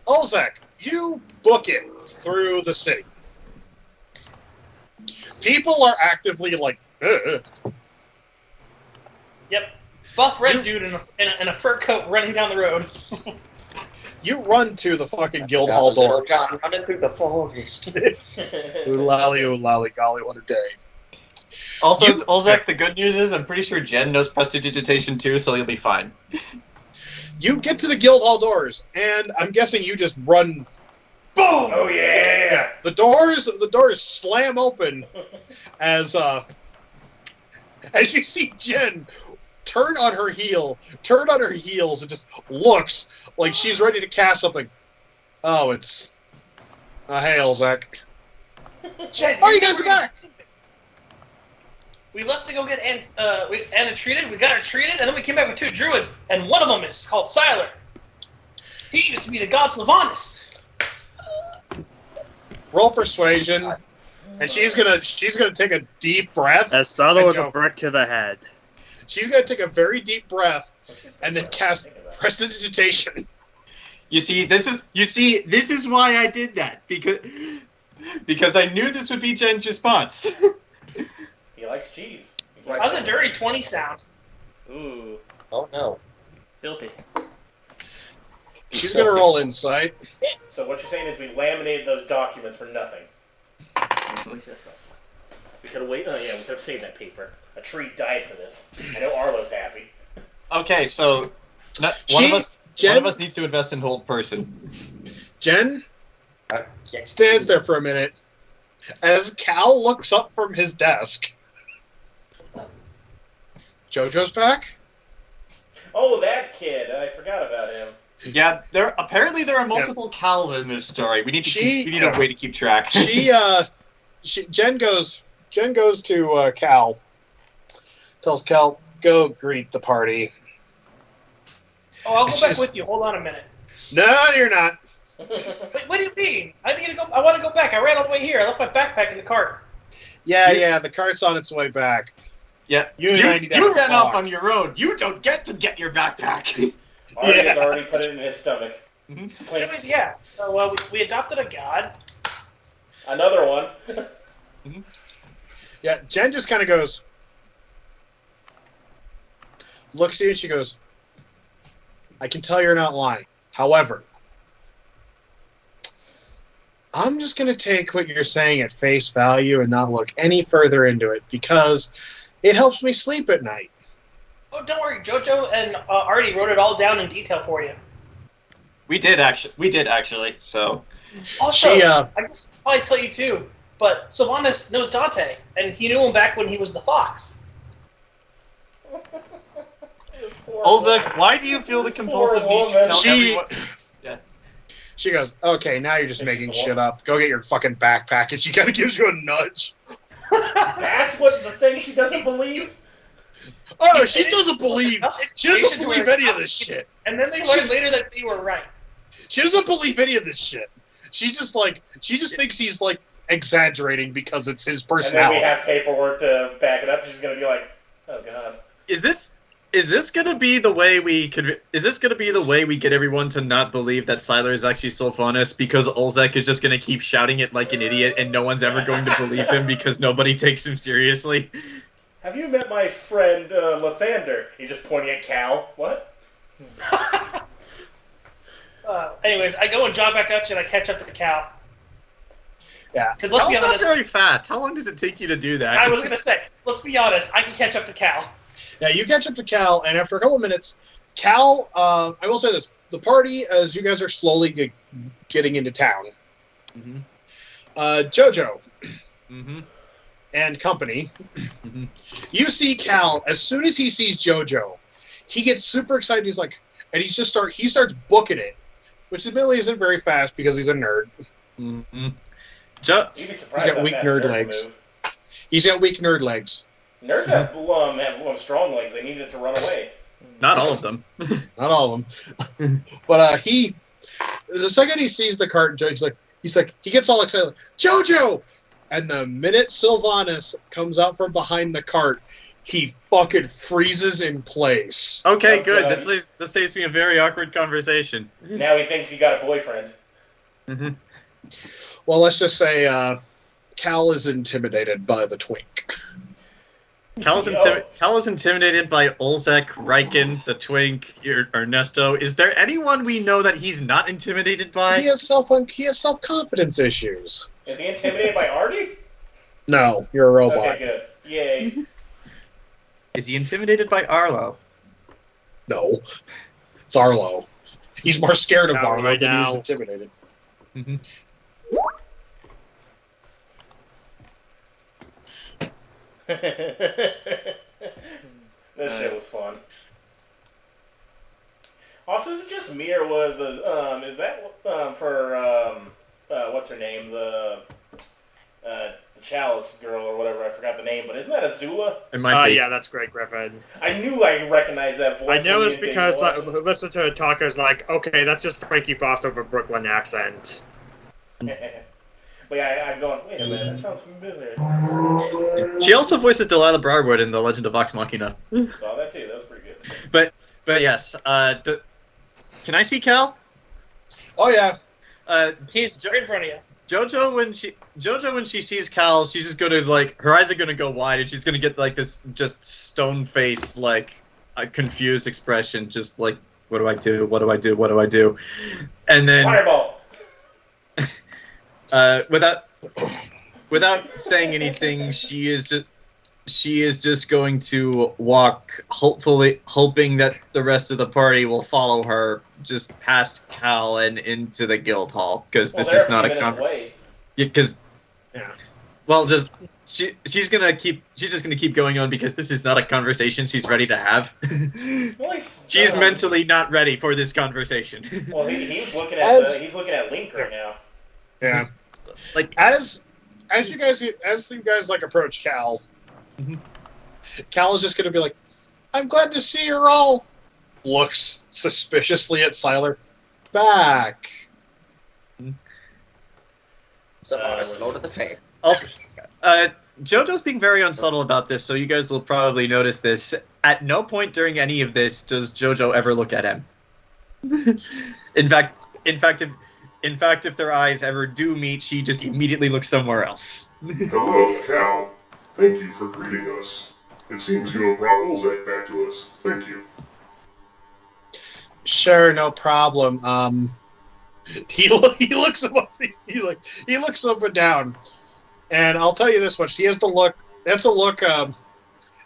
Olzec, you book it through the city. People are actively like, ugh. Yep. Buff red dude in a fur coat running down the road. You run to the fucking guild hall doors. John running through the forest. Ooh lolly, golly, what a day. Also, Olzec, the good news is I'm pretty sure Jen knows prestidigitation too, so you'll be fine. You get to the guild hall doors, and I'm guessing you just run. Boom! Oh yeah! The doors slam open as you see Jen turn on her heels, and just looks like she's ready to cast something. Oh, it's hey, Olzec. Jen, Oh, you guys are back. We left to go get Anna treated. We got her treated, and then we came back with 2 druids, and one of them is called Sylar. He used to be the god Silvanus. Roll persuasion, and she's gonna take a deep breath. As Salo was go. a brick to the head. She's gonna take a very deep breath and then cast prestidigitation. You see, this is why I did that, because I knew this would be Jen's response. He likes cheese. That was a dirty 20 sound. Ooh, Oh no. filthy. She's gonna roll insight. So what you're saying is we laminated those documents for nothing. We could have waited. Oh yeah, we could have saved that paper. A tree died for this. I know Arlo's happy. Okay, so one of us needs to invest in hold person. Jen stands there for a minute as Cal looks up from his desk. Jojo's back? Oh, that kid. I forgot about him. Yeah, there are multiple Cals in this story. We need a way to keep track. Jen goes to Cal, tells Cal, go greet the party. Oh, I'll go back with you. Hold on a minute. No, you're not. Wait, what do you mean? I want to go back. I ran all the way here. I left my backpack in the cart. Yeah, the cart's on its way back. Yeah, you ran off on your own. You don't get to get your backpack. Artie has already put it in his stomach. Mm-hmm. Anyways, yeah. So we adopted a god. Another one. Mm-hmm. Yeah, Jen just kind of goes, looks at you and she goes, I can tell you're not lying. However, I'm just going to take what you're saying at face value and not look any further into it because it helps me sleep at night. Oh, don't worry. Jojo and Artie wrote it all down in detail for you. We did actually. So. Also, I guess I'll probably tell you too, but Silvanus knows Dante, and he knew him back when he was the fox. Olzec, why do you feel the compulsive need to tell everyone? Yeah. She goes, okay, now you're just making shit up. Go get your fucking backpack, and she kind of gives you a nudge. That's what the thing she doesn't believe? Oh, no, she doesn't believe. She doesn't believe any of this shit. And then they learned later that they were right. She doesn't believe any of this shit. She just thinks he's like exaggerating because it's his personality. And then we have paperwork to back it up. She's gonna be like, oh god. Is this gonna be the way we get everyone to not believe that Siler is actually Silvanus because Olzec is just gonna keep shouting it like an idiot and no one's ever going to believe him because nobody takes him seriously? Have you met my friend Lathander? He's just pointing at Cal. What? Anyways, I go and jog back up and I catch up to Cal. Yeah. Because let's be honest, not very fast. How long does it take you to do that? I was gonna say, let's be honest, I can catch up to Cal. Yeah, you catch up to Cal, and after a couple of minutes, Cal, I will say this, the party, as you guys are slowly getting into town, Jojo and company, you see Cal, as soon as he sees Jojo, he gets super excited, he's like, and he starts booking it, which admittedly isn't very fast because he's a nerd. You'd be surprised He's got weak nerd legs. He's got weak nerd legs. Nerds have strong legs. They needed to run away. Not all of them. Not all of them. But the second he sees the cart, he's like, he gets all excited, like, Jojo! And the minute Silvanus comes out from behind the cart, he fucking freezes in place. Okay, good. God. This saves me a very awkward conversation. Now he thinks he got a boyfriend. Well, let's just say Cal is intimidated by the twink. Cal is intimidated by Olzec, Riken, the twink, Ernesto. Is there anyone we know that he's not intimidated by? He has self-confidence issues. Is he intimidated by Artie? No, you're a robot. Okay, good. Yay. Is he intimidated by Arlo? No. It's Arlo. He's more scared of Arlo than he's intimidated. This shit was fun. Also, is it just me or is that for what's her name, the Chalice girl or whatever, I forgot the name, but isn't that Azula? It might be. Yeah, that's Greg Griffin. I knew I recognized that voice. I know it's because I listened to talkers like, okay, that's just Frankie Foster with a Brooklyn accent. But yeah, I'm going, wait a minute, that sounds familiar. She also voices Delilah Briarwood in The Legend of Vox Machina. Saw that too, that was pretty good. But yes, can I see Cal? Oh yeah. He's right in front of you. Jojo, when she sees Cal, she's just gonna, like, her eyes are gonna go wide, and she's gonna get, like, this just stone face, like, a confused expression, just like, what do I do? What do I do? What do I do? And then Fireball. Without without saying anything, she is just going to walk, hoping that the rest of the party will follow her just past Cal and into the guild hall, because this is not a conversation. Because, well, just she's just gonna keep going on because this is not a conversation she's ready to have. She's mentally not ready for this conversation. Well, he's looking at Link right now. Yeah, like as you guys like approach Cal. Cal is just going to be like, I'm glad to see you're all. Looks suspiciously at Siler. Back. Silvanus, go to the face. Also, Jojo's being very unsubtle about this, so you guys will probably notice this. At no point during any of this does Jojo ever look at him. In fact, if their eyes ever do meet, she just immediately looks somewhere else. Hello, Cal. Thank you for greeting us. It seems you have brought Olzec back to us. Thank you. Sure, no problem. He looks up. He looks up and down, and I'll tell you this much: he has to look. That's a look.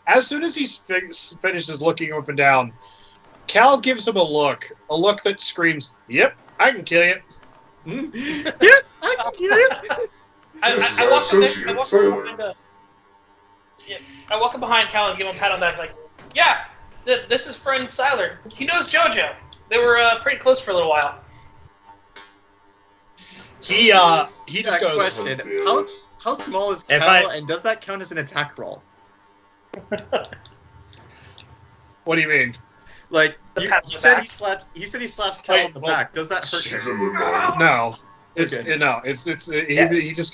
As soon as he finishes looking up and down, Cal gives him a look that screams, "Yep, I can kill you." Yep, I can kill you. I walk up behind Cal and give him a pat on the back, like, yeah, this is friend Siler. He knows Jojo. They were pretty close for a little while. He just goes. Question: How small is Cal, and does that count as an attack roll? What do you mean? Like he said he slaps Cal on the back. Does that hurt him? No. He just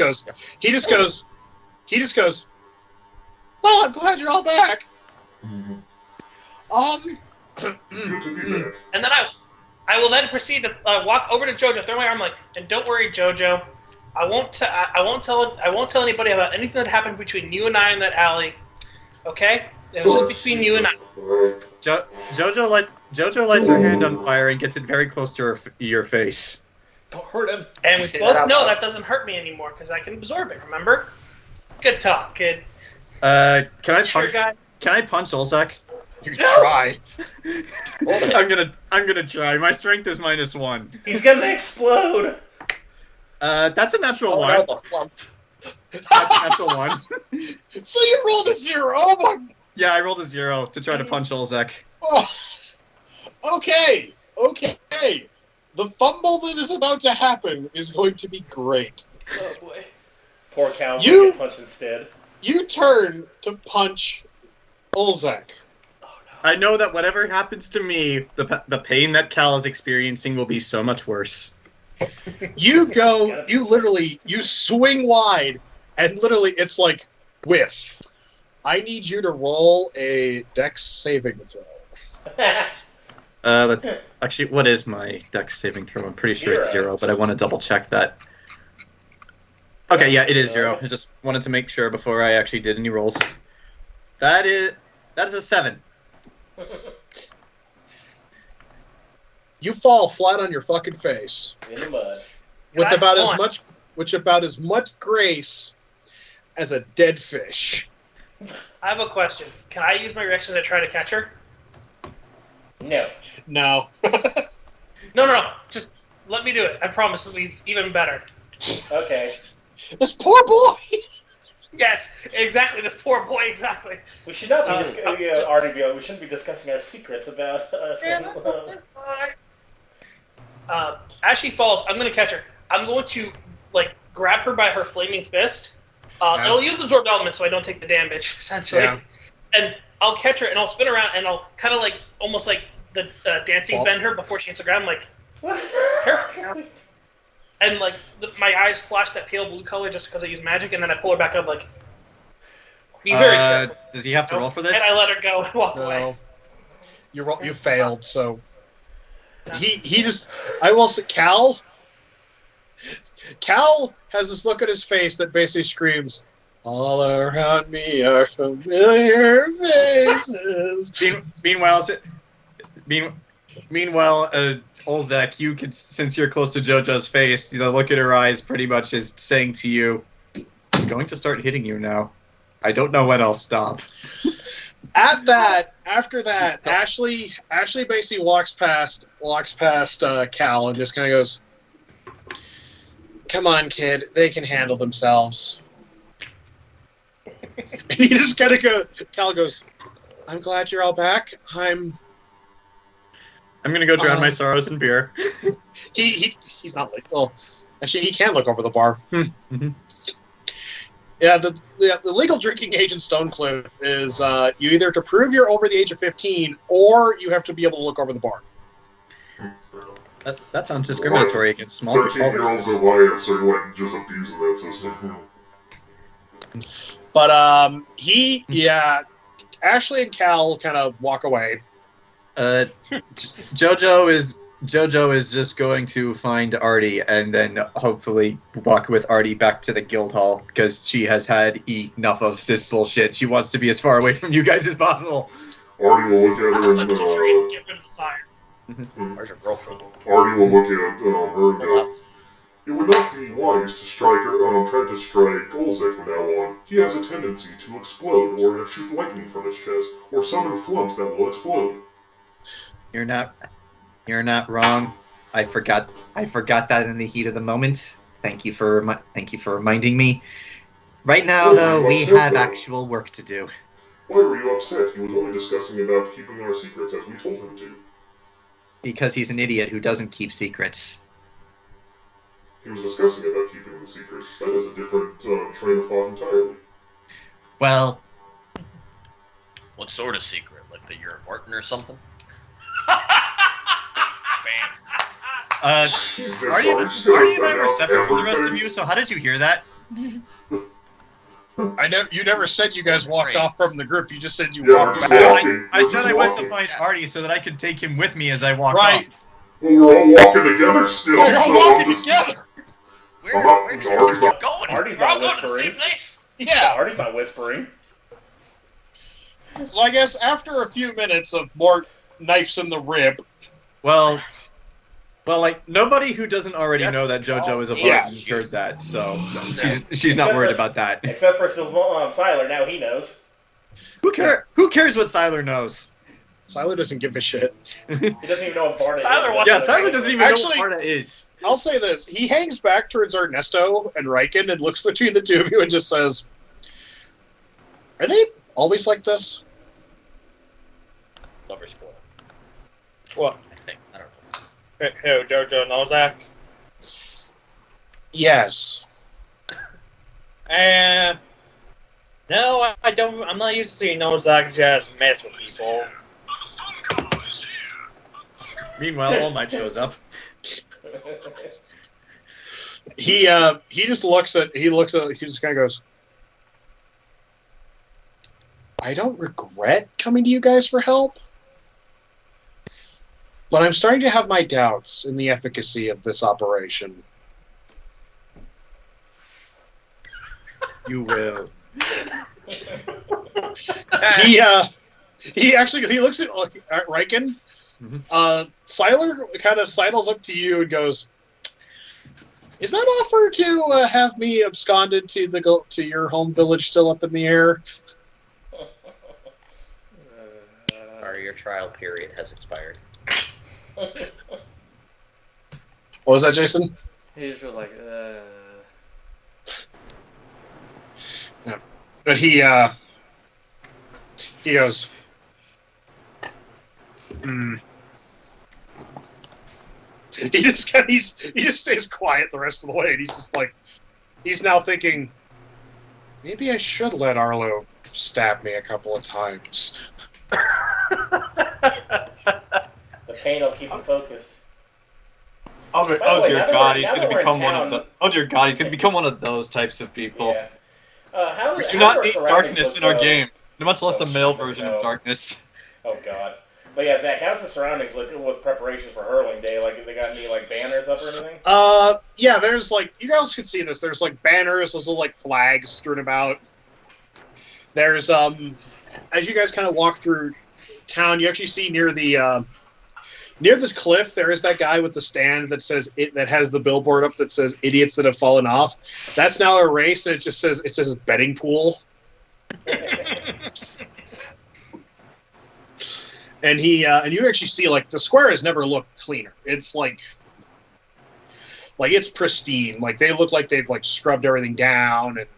goes. Well, I'm glad you're all back. Mm-hmm. And then I will then proceed to walk over to Jojo, throw my arm like, and don't worry, Jojo, I won't tell anybody about anything that happened between you and I in that alley. Okay? It was just between you and I. Jojo lights her hand on fire and gets it very close to your face. Don't hurt him. And we both know that doesn't hurt me anymore because I can absorb it. Remember? Good talk, kid. Can I punch Olzec? You try. I'm gonna try. My strength is -1. He's gonna explode. That's a natural 1. That's a natural 1. So you rolled a 0. Oh my. Yeah, I rolled a 0 to try to punch Olzec. Oh. Okay. The fumble that is about to happen is going to be great. Oh boy. Poor Cal's gonna get punched instead. You turn to punch Olzec. Oh no. I know that whatever happens to me, the pain that Cal is experiencing will be so much worse. You swing wide, and literally it's like whiff. I need you to roll a dex saving throw. Actually, what is my dex saving throw? I'm pretty sure it's 0, but I want to double check that. Okay, yeah, it is 0. I just wanted to make sure before I actually did any rolls. That is a 7. You fall flat on your fucking face. In the mud. With about as much grace as a dead fish. I have a question. Can I use my reaction to try to catch her? No. No. No. Just let me do it. I promise it'll be even better. Okay. This poor boy! Yes, exactly. This poor boy, exactly. We should not be we shouldn't be discussing our secrets about us. As she falls, I'm going to catch her. I'm going to grab her by her flaming fist. I'll use absorbed element so I don't take the damage, essentially. Yeah. And I'll catch her and I'll spin around and I'll kind of almost like the dancing bend her before she hits the ground. I'm like, careful. And my eyes flash that pale blue color just because I use magic, and then I pull her back up. Be very careful. Does he have to roll for this? And I let her go and walk away. You failed. So he just. I will say, Cal has this look at his face that basically screams, "All around me are familiar faces." Meanwhile, Olzec, you could, since you're close to Jojo's face, the look at her eyes pretty much is saying to you, going to start hitting you now. I don't know when I'll stop. After that, Ashley basically walks past Cal and just kind of goes, "Come on, kid, they can handle themselves." And he just kind of Cal goes, "I'm glad you're all back. I'm gonna go drown my sorrows in beer. He's not like, well, actually he can look over the bar. Mm-hmm. Yeah, the legal drinking age in Stonecliff is you either to prove you're over the age of 15 or you have to be able to look over the bar. That sounds discriminatory against small people. 13-year-old Goliath, so you're like just abusing that system. But Ashley and Cal kind of walk away. Jojo is just going to find Artie and then hopefully walk with Artie back to the guild hall because she has had enough of this bullshit. She wants to be as far away from you guys as possible. Artie will look at her and Give him the fire. Where's your girlfriend? Artie will look at her and go, "It would not be wise to strike her, try to strike Olzec from now on. He has a tendency to explode or shoot lightning from his chest or summon flumps that will explode." You're not wrong. I forgot that in the heat of the moment. Thank you for reminding me. Right now, though, we have actual work to do. Why were you upset? He was only discussing about keeping our secrets as we told him to. Because he's an idiot who doesn't keep secrets. He was discussing about keeping the secrets. That is a different train of thought entirely. Well... What sort of secret? Like that you're Martin or something? Jesus, Artie and I were separate from the rest of you, so how did you hear that? I know you never said you guys walked off from the group. You just said you Yeah, walked just back. walking. I said I went to find Artie so that I could take him with me as I walked Right. off. Well, we're all walking together still, We're all so walking just... together. Where did you Artie's not... go? Artie's We're all not going to the same whispering. place. Yeah. Artie's not whispering. So I guess after a few minutes of more knives in the rib, Well, like nobody who doesn't already Yes. know that Jojo is a Yeah. Barton heard that, so she's Except not worried for- about that. Except for Siler, now he knows. Who cares what Siler knows? Siler doesn't give a shit. He doesn't even know what Varda Siler is. wants Yeah, Siler doesn't even Actually- know what Barta is. I'll say this. He hangs back towards Ernesto and Riken and looks between the two of you and just says, "Are they always like this?" Lover's Quarrel, What? I think. I don't know. Who, Jojo and Olzec? Yes. No, I don't. I'm not used to seeing Olzec just mess with people. Meanwhile, All Might shows up. He just looks at he just kind of goes, "I don't regret coming to you guys for help, but I'm starting to have my doubts in the efficacy of this operation." You will. He looks at Riken. Mhm. Siler kind of sidles up to you and goes, "Is that offer to have me absconded to your home village still up in the air?" Or your trial period has expired. What was that, Jayson? He just was like, But he goes, He just stays quiet the rest of the way, and he's just like, he's now thinking, maybe I should let Arlo stab me a couple of times. The pain will keep him focused. Oh the way, dear now that God, we're- he's now going that to we're in become one of town- the. Oh dear God, he's going to become one of those types of people. Yeah. We do not need darkness in our game, much less Oh, a male Jesus, version no. of darkness. Oh God. But yeah, Zach, how's the surroundings looking with preparation for hurling day? Like, they got any banners up or anything? Yeah, there's you guys can see this. There's banners, those little flags strewn about. There's as you guys kind of walk through town, you actually see near the Near this cliff, there is that guy with the stand that says that has the billboard up that says "idiots that have fallen off." That's now erased, and it says betting pool. And you actually see like the square has never looked cleaner. It's like it's pristine. Like they look like they've like scrubbed everything down. And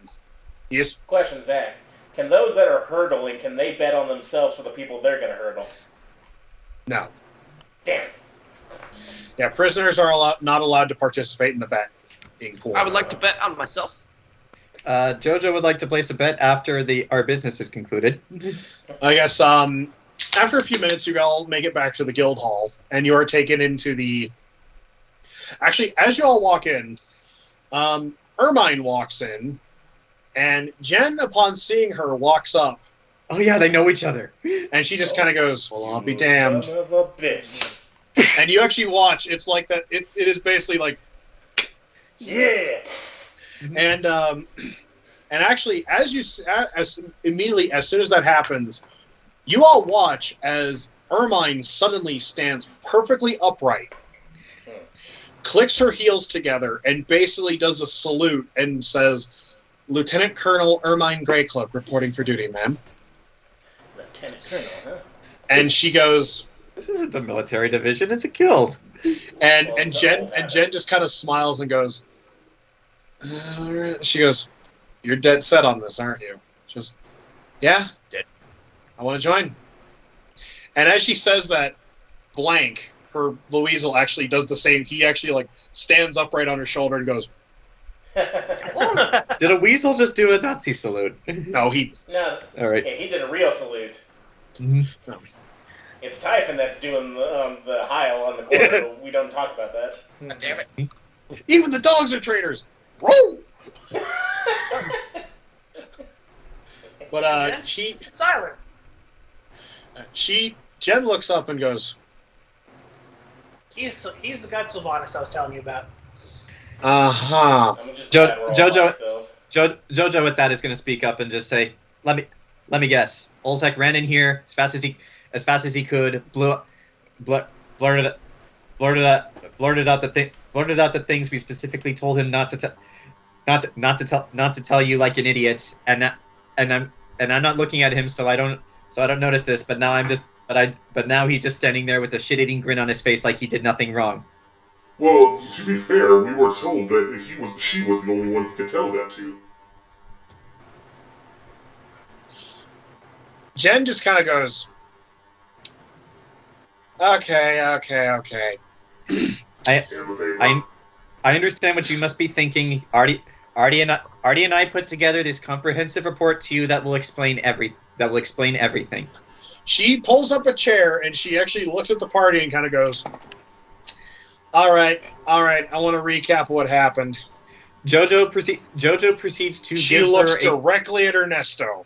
yes. Question, Zach: can those that are hurdling can they bet on themselves for the people they're going to hurdle? No. Damn it. Yeah, prisoners are not allowed to participate in the bet being pool. I would like to bet on myself. Jojo would like to place a bet after our business is concluded. I guess after a few minutes, you all make it back to the guild hall, and you are taken into the. Actually, as you all walk in, Ermine walks in, and Jen, upon seeing her, walks up. Oh yeah, they know each other. And she just kind of goes, "Well, I'll be damned." Son of a bitch. And you actually watch. It's like that. It is basically like. Yeah. And actually, as immediately as soon as that happens, you all watch as Ermine suddenly stands perfectly upright, clicks her heels together, and basically does a salute and says, "Lieutenant Colonel Ermine Greycloak reporting for duty, ma'am." Lieutenant Colonel, huh? And she goes, "This isn't a military division; it's a guild." And Jen just kind of smiles and goes. She goes, "You're dead set on this, aren't you?" She goes, "Yeah, I want to join." And as she says that, blank, her Louisel actually does the same. He actually like stands upright on her shoulder and goes. Did a weasel just do a Nazi salute? No, he. No. All right. Yeah, he did a real salute. Mm-hmm. No. It's Typhon that's doing the heil on the corner, but we don't talk about that. God damn it. Even the dogs are traitors. Whoa! But She's silent. Jen looks up and goes, He's the guy Silvanus I was telling you about. "Uh-huh." I'm just glad we're all by ourselves. Jojo with that is going to speak up and just say, "Let me guess. Olzec ran in here as fast as he could, blurted out the things we specifically told him not to tell you like an idiot. And I'm not looking at him, so I don't notice this. But now now he's just standing there with a shit-eating grin on his face like he did nothing wrong." Well, to be fair, we were told that she was the only one who could tell that to. Jen just kind of goes, Okay. I understand what you must be thinking. Artie and I put together this comprehensive report to you that will explain everything. She pulls up a chair and she actually looks at the party and kind of goes, All right. I want to recap what happened. Jojo proceeds to She give looks her directly at Ernesto.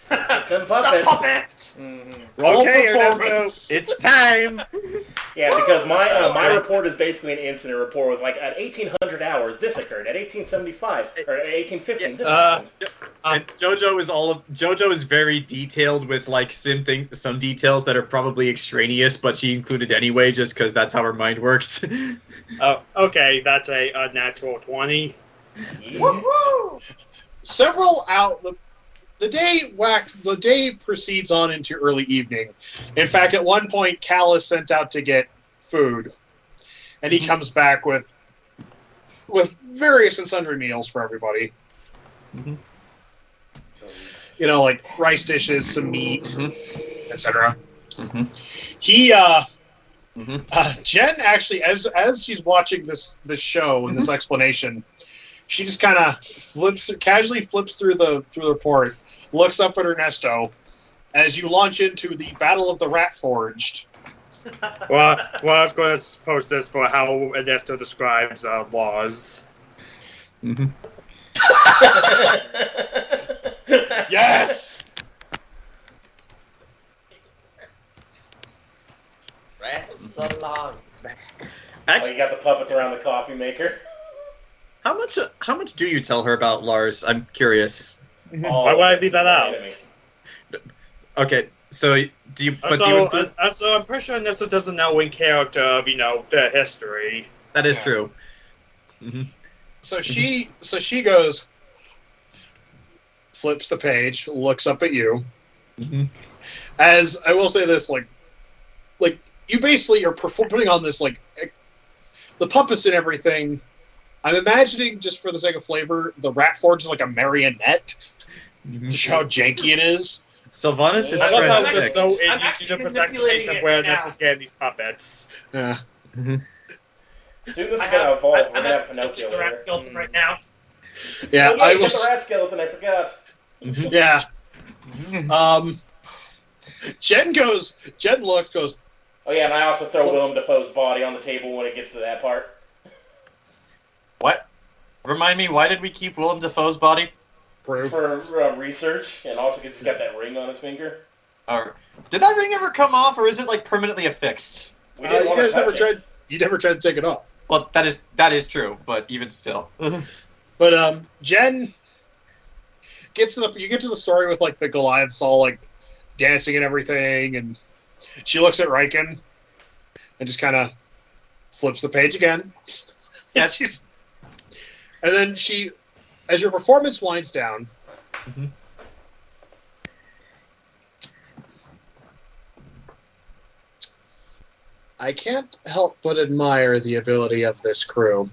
Them puppets. Mm-hmm. Okay, Ernesto, it's time. Yeah, because my report is basically an incident report with like at 1800 hours this occurred, at 1875 or at 1815 this happened. And Jojo is very detailed with like some details that are probably extraneous, but she included anyway just because that's how her mind works. Oh, okay, that's a natural 20. Yeah. Several out the day proceeds on into early evening. In fact, at one point, Cal is sent out to get food, and he comes back with various and sundry meals for everybody. Mm-hmm. You know, like rice dishes, some meat, etc. Mm-hmm. Jen actually, as she's watching this show and this explanation, she just kind of casually flips through the report, looks up at Ernesto, as you launch into the Battle of the Warforged. Well, I was going to post this for how Ernesto describes laws. Mm-hmm. Yes. Rats along. Oh, you got the puppets around the coffee maker. How much do you tell her about Lars? I'm curious. Why would I leave that out? Okay, So do you? But do So, you? so I'm pretty sure Ernesto doesn't know in character of the history. That is Yeah. true. Mm-hmm. So she goes, flips the page, looks up at you. Mm-hmm. As I will say this, like you basically are putting on this the puppets and everything. I'm imagining, just for the sake of flavor, the Warforged is like a marionette Mm-hmm. to show how janky it is. Sylvanus is I I love how transfixed. there's no I'm actually interpretation manipulating where it now. Ernesto's getting these puppets. Yeah. Soon this is I gonna have- evolve. I- We're I'm gonna have actually Pinocchio the rat later. skeleton right now. Yeah, Oh, yeah, I he's got was. the rat skeleton. I forgot. Yeah. Jen goes. Oh yeah, and I also throw Willem Dafoe's body on the table when it gets to that part. What? Remind me, why did we keep Willem Dafoe's body? Proof. For research, and also because he's got that ring on his finger. Or did that ring ever come off, or is it like permanently affixed? We didn't You want to guys never touch it. You never tried to take it off. Well, that is true, but even still. But Jen gets to you get to the story with like the Goliaths all like dancing and everything, and she looks at Riken and just kind of flips the page again. Yeah. And then she, as your performance winds down, Mhm. I can't help but admire the ability of this crew.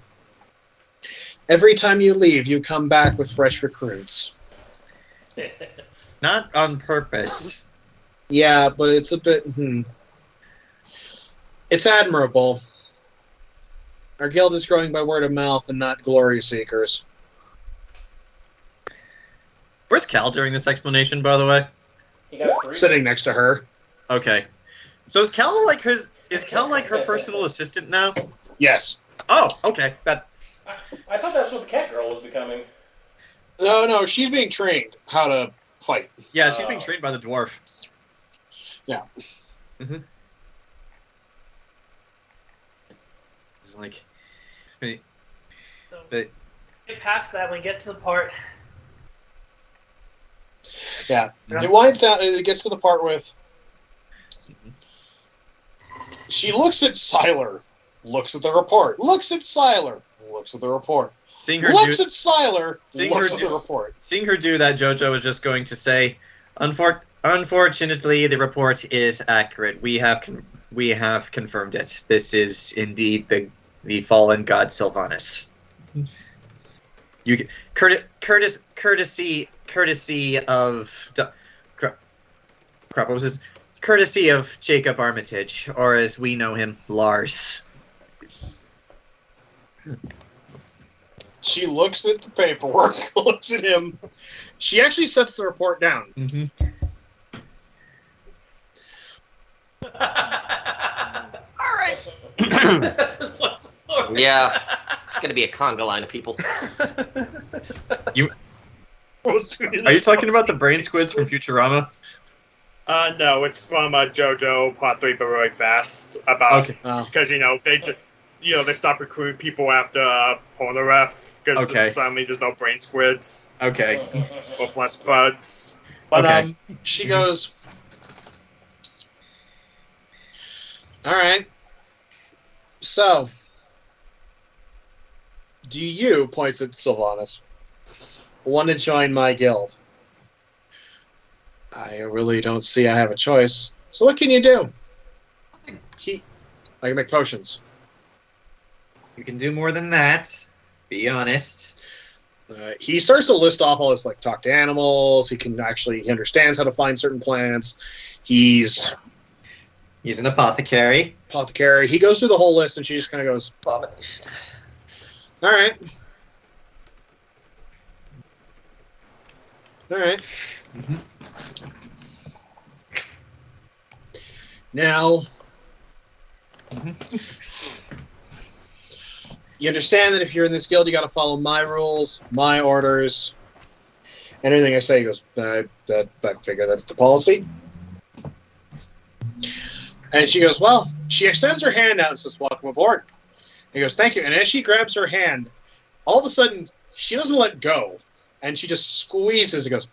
Every time you leave, you come back with fresh recruits. Not on purpose. Yeah, but it's a bit. It's admirable. Our guild is growing by word of mouth and not glory seekers. Where's Cal during this explanation, by the way? He got three. Sitting next to her. Okay. So is Cal like her personal assistant now? Yes. Oh, okay. I thought that's what the cat girl was becoming. No, she's being trained how to fight. Yeah, she's being trained by the dwarf. Yeah. Mm-hmm. It's like, wait, So, but get past that when we get to the part. Yeah. It winds down. It gets to the part with. She looks at Siler, looks at the report, looks at Siler, looks at the report, seeing her looks do at Siler, Seeing looks her at do- the report. seeing her do that, Jojo was just going to say, unfortunately, the report is accurate. We have confirmed it. This is indeed the fallen god Silvanus. You courtesy of crap. What was his? Courtesy of Jacob Armitage, or as we know him, Lars. She looks at the paperwork, looks at him. She actually sets the report down. Mm-hmm. All right. Yeah, it's gonna be a conga line of people. Are you talking about the brain squids from Futurama? No, it's from JoJo Part 3, but really fast. About Okay. because they stop recruiting people after Polnareff because Okay. suddenly there's no brain squids Okay. or flesh buds. But Okay. she goes, all right. So, do you, points at Silvanus, want to join my guild? I really don't see I have a choice. So what can you do? I can make potions. You can do more than that. Be honest. He starts to list off all this, like talk to animals. He understands how to find certain plants. He's He's an apothecary. apothecary. He goes through the whole list, and she just kind of goes, Abomination. "All right, all right." Now, you understand that if you're in this guild, you got to follow my rules, my orders, and everything I say. He goes, I figure that's the policy. And she goes, well, she extends her hand out and says, welcome aboard. He goes, thank you. And as she grabs her hand, all of a sudden, she doesn't let go. And she just squeezes and goes,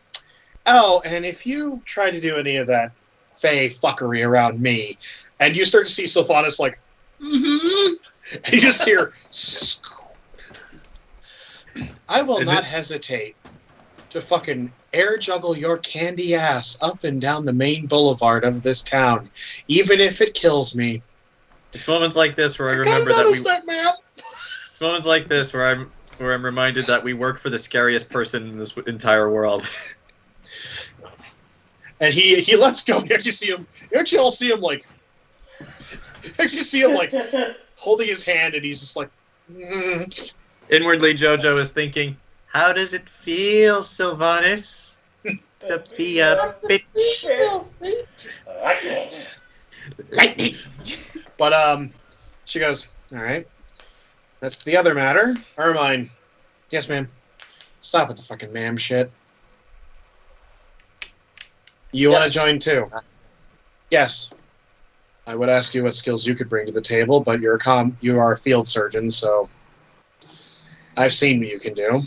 oh, and if you try to do any of that fey fuckery around me. And you start to see Silvanus like, mm-hmm. And you just hear, I will not hesitate to fucking air juggle your candy ass up and down the main boulevard of this town, even if it kills me. It's moments like this where I remember that man. It's moments like this where I'm reminded that we work for the scariest person in this entire world. And he lets go. You actually all see him like holding his hand, and he's just like. Mm. Inwardly, Jojo is thinking, "How does it feel, Silvanus, to be a bitch?" Lightning. But she goes, "All right, that's the other matter." Ermine, yes, ma'am. Stop with the fucking ma'am shit. You want to join too? Yes. I would ask you what skills you could bring to the table, but you are a field surgeon, so I've seen what you can do.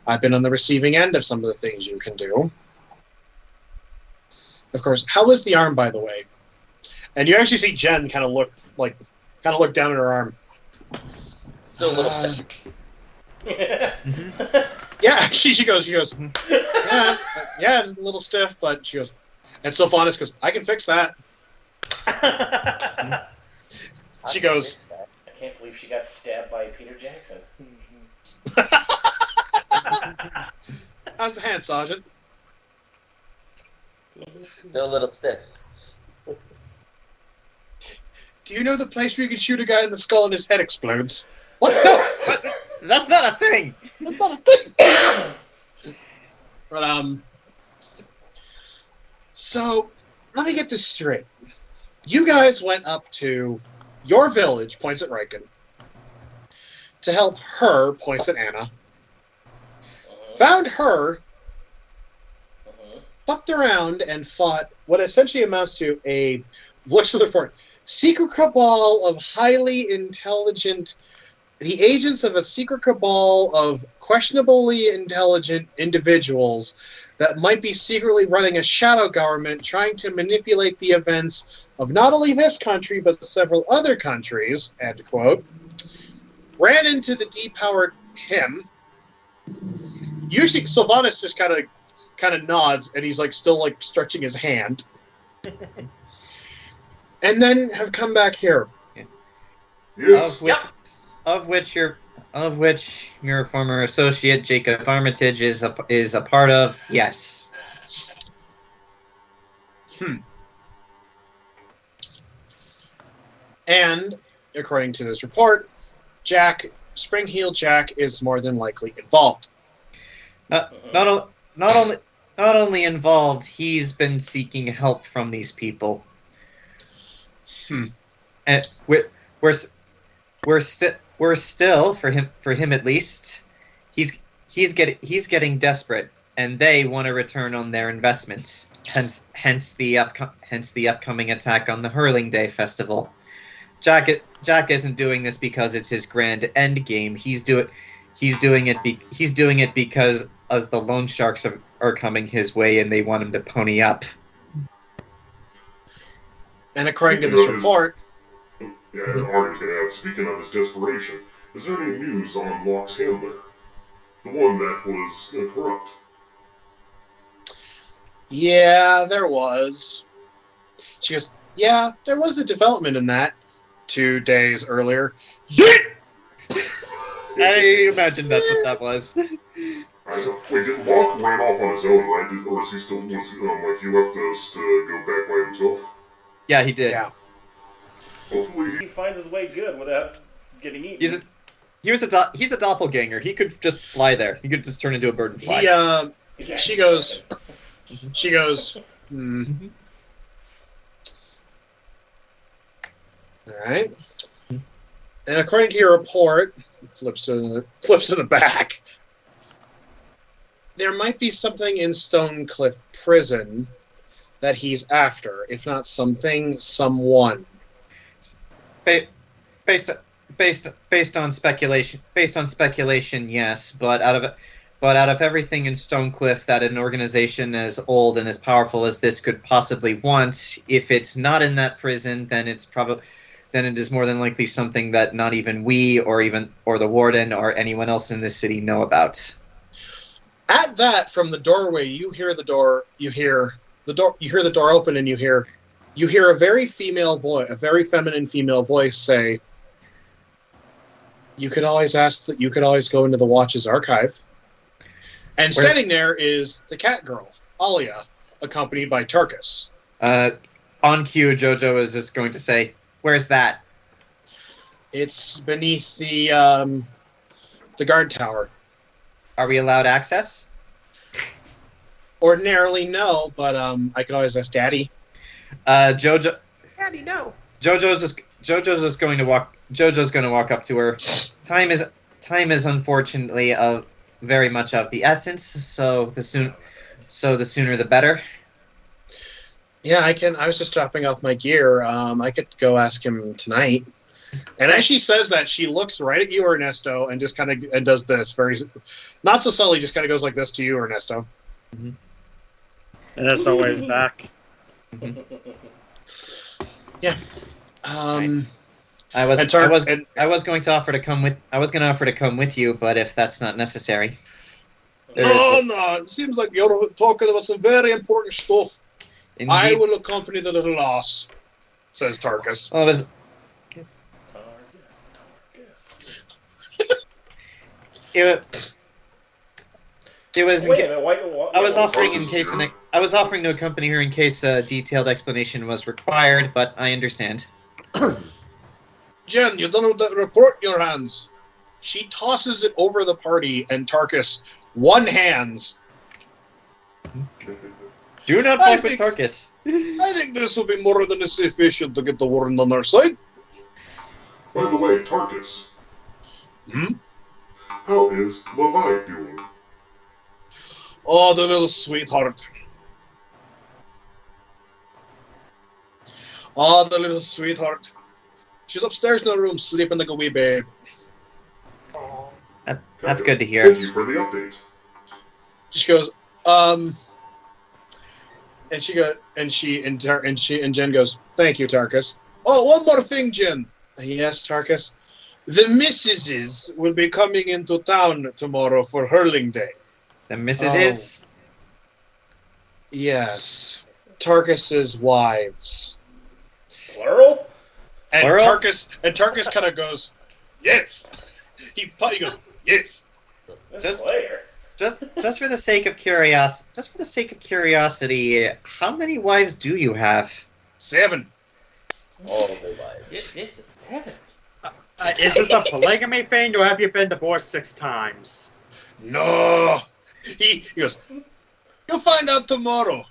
I've been on the receiving end of some of the things you can do. Of course, how was the arm, by the way? And you actually see Jen kind of look down at her arm. Still a little stiff. Yeah, actually, she goes, yeah, a little stiff, but she goes, and Silvanus goes, I can fix that. She goes, I can't believe she got stabbed by Peter Jackson. how's the hand, Sergeant? Still a little stiff. Do you know the place where you can shoot a guy in the skull and his head explodes? What? No! That's not a thing! That's not a thing! But, so, let me get this straight. You guys went up to your village, points at Riken, to help her, points at Anna, found her, fucked around, and fought what essentially amounts to looks at the report, secret cabal of highly intelligent, the agents of a secret cabal of questionably intelligent individuals that might be secretly running a shadow government trying to manipulate the events of not only this country, but several other countries, end quote, ran into the depowered him. Usually, Silvanus just kind of nods, and he's still stretching his hand. And then have come back here. Yes. Of which your former associate Jacob Armitage is a part of. Yes. And according to this report, Spring-Heel Jack is more than likely involved. Not only involved, he's been seeking help from these people. And we're still, for him at least, he's getting desperate, and they want to return on their investments. Hence the upcoming attack on the Hurling Day Festival. Jack isn't doing this because it's his grand end game. He's doing it because as the loan sharks are coming his way, and they want him to pony up. And according to this report, yeah, and Artie can add, speaking of his desperation, is there any news on Locke's handler? The one that was corrupt. Yeah, there was. She goes, yeah, there was a development in that 2 days earlier. I imagine that's what that was. I know. Wait, did Locke ran off on his own, right? Or is he still, he left us to go back by himself? Yeah, he did. Yeah. Hopefully he finds his way good without getting eaten. He's a doppelganger. He could just fly there. He could just turn into a bird and fly. She goes, All right. And according to your report, flips to the back, there might be something in Stonecliff Prison that he's after, if not someone. Based on speculation, yes, but out But out of everything in Stonecliff that an organization as old and as powerful as this could possibly want, if it's not in that prison, then it is more than likely something that not even we or the warden or anyone else in this city know about. At that, from the doorway, you hear the door open, and you hear a very feminine female voice say, "You could always go into the Watch's archive." And standing there is the cat girl, Alia, accompanied by Tarkus. On cue, Jojo is just going to say, "Where's that?" It's beneath the guard tower. Are we allowed access? Ordinarily, no, but I could always ask Daddy. Jojo. Daddy, no. Jojo's going to walk up to her. Time is unfortunately very much of the essence. So the sooner the better. Yeah, I can. I was just dropping off my gear. I could go ask him tonight. And as she says that, she looks right at you, Ernesto, and just kind of does this very, not so subtly, just kind of goes like this to you, Ernesto. Mm-hmm. Ernesto waves back. Mm-hmm. Yeah. I was going to offer to come with you, but if that's not necessary. No, it seems like you're talking about some very important stuff. Indeed. I will accompany the little ass, says Tarkus. Well, It was. Wait a minute. What, I was offering to accompany her in case a detailed explanation was required, but I understand. Jen, you don't have that report in your hands. She tosses it over the party, and Tarkus one-hands. Do not fuck with Tarkus. I think this will be more than sufficient to get the warden on our side. By the way, Tarkus. Hmm? How is Levi doing? Oh, the little sweetheart. Oh, the little sweetheart. She's upstairs in her room sleeping like a wee babe. That's good to hear. Thank you for the update. She goes, and Jen goes, "Thank you, Tarkus." Oh, one more thing, Jen. Yes, Tarkus. The missuses will be coming into town tomorrow for hurling day. The missuses? Yes. Tarkus's wives. Plural? And Plural? Tarkus kind of goes, yes. He goes, yes. This player. Just for the sake of curiosity, how many wives do you have? 7. All the lives. Yes, 7. Is this a polygamy thing, or have you been divorced 6 times? No. He goes, you'll find out tomorrow.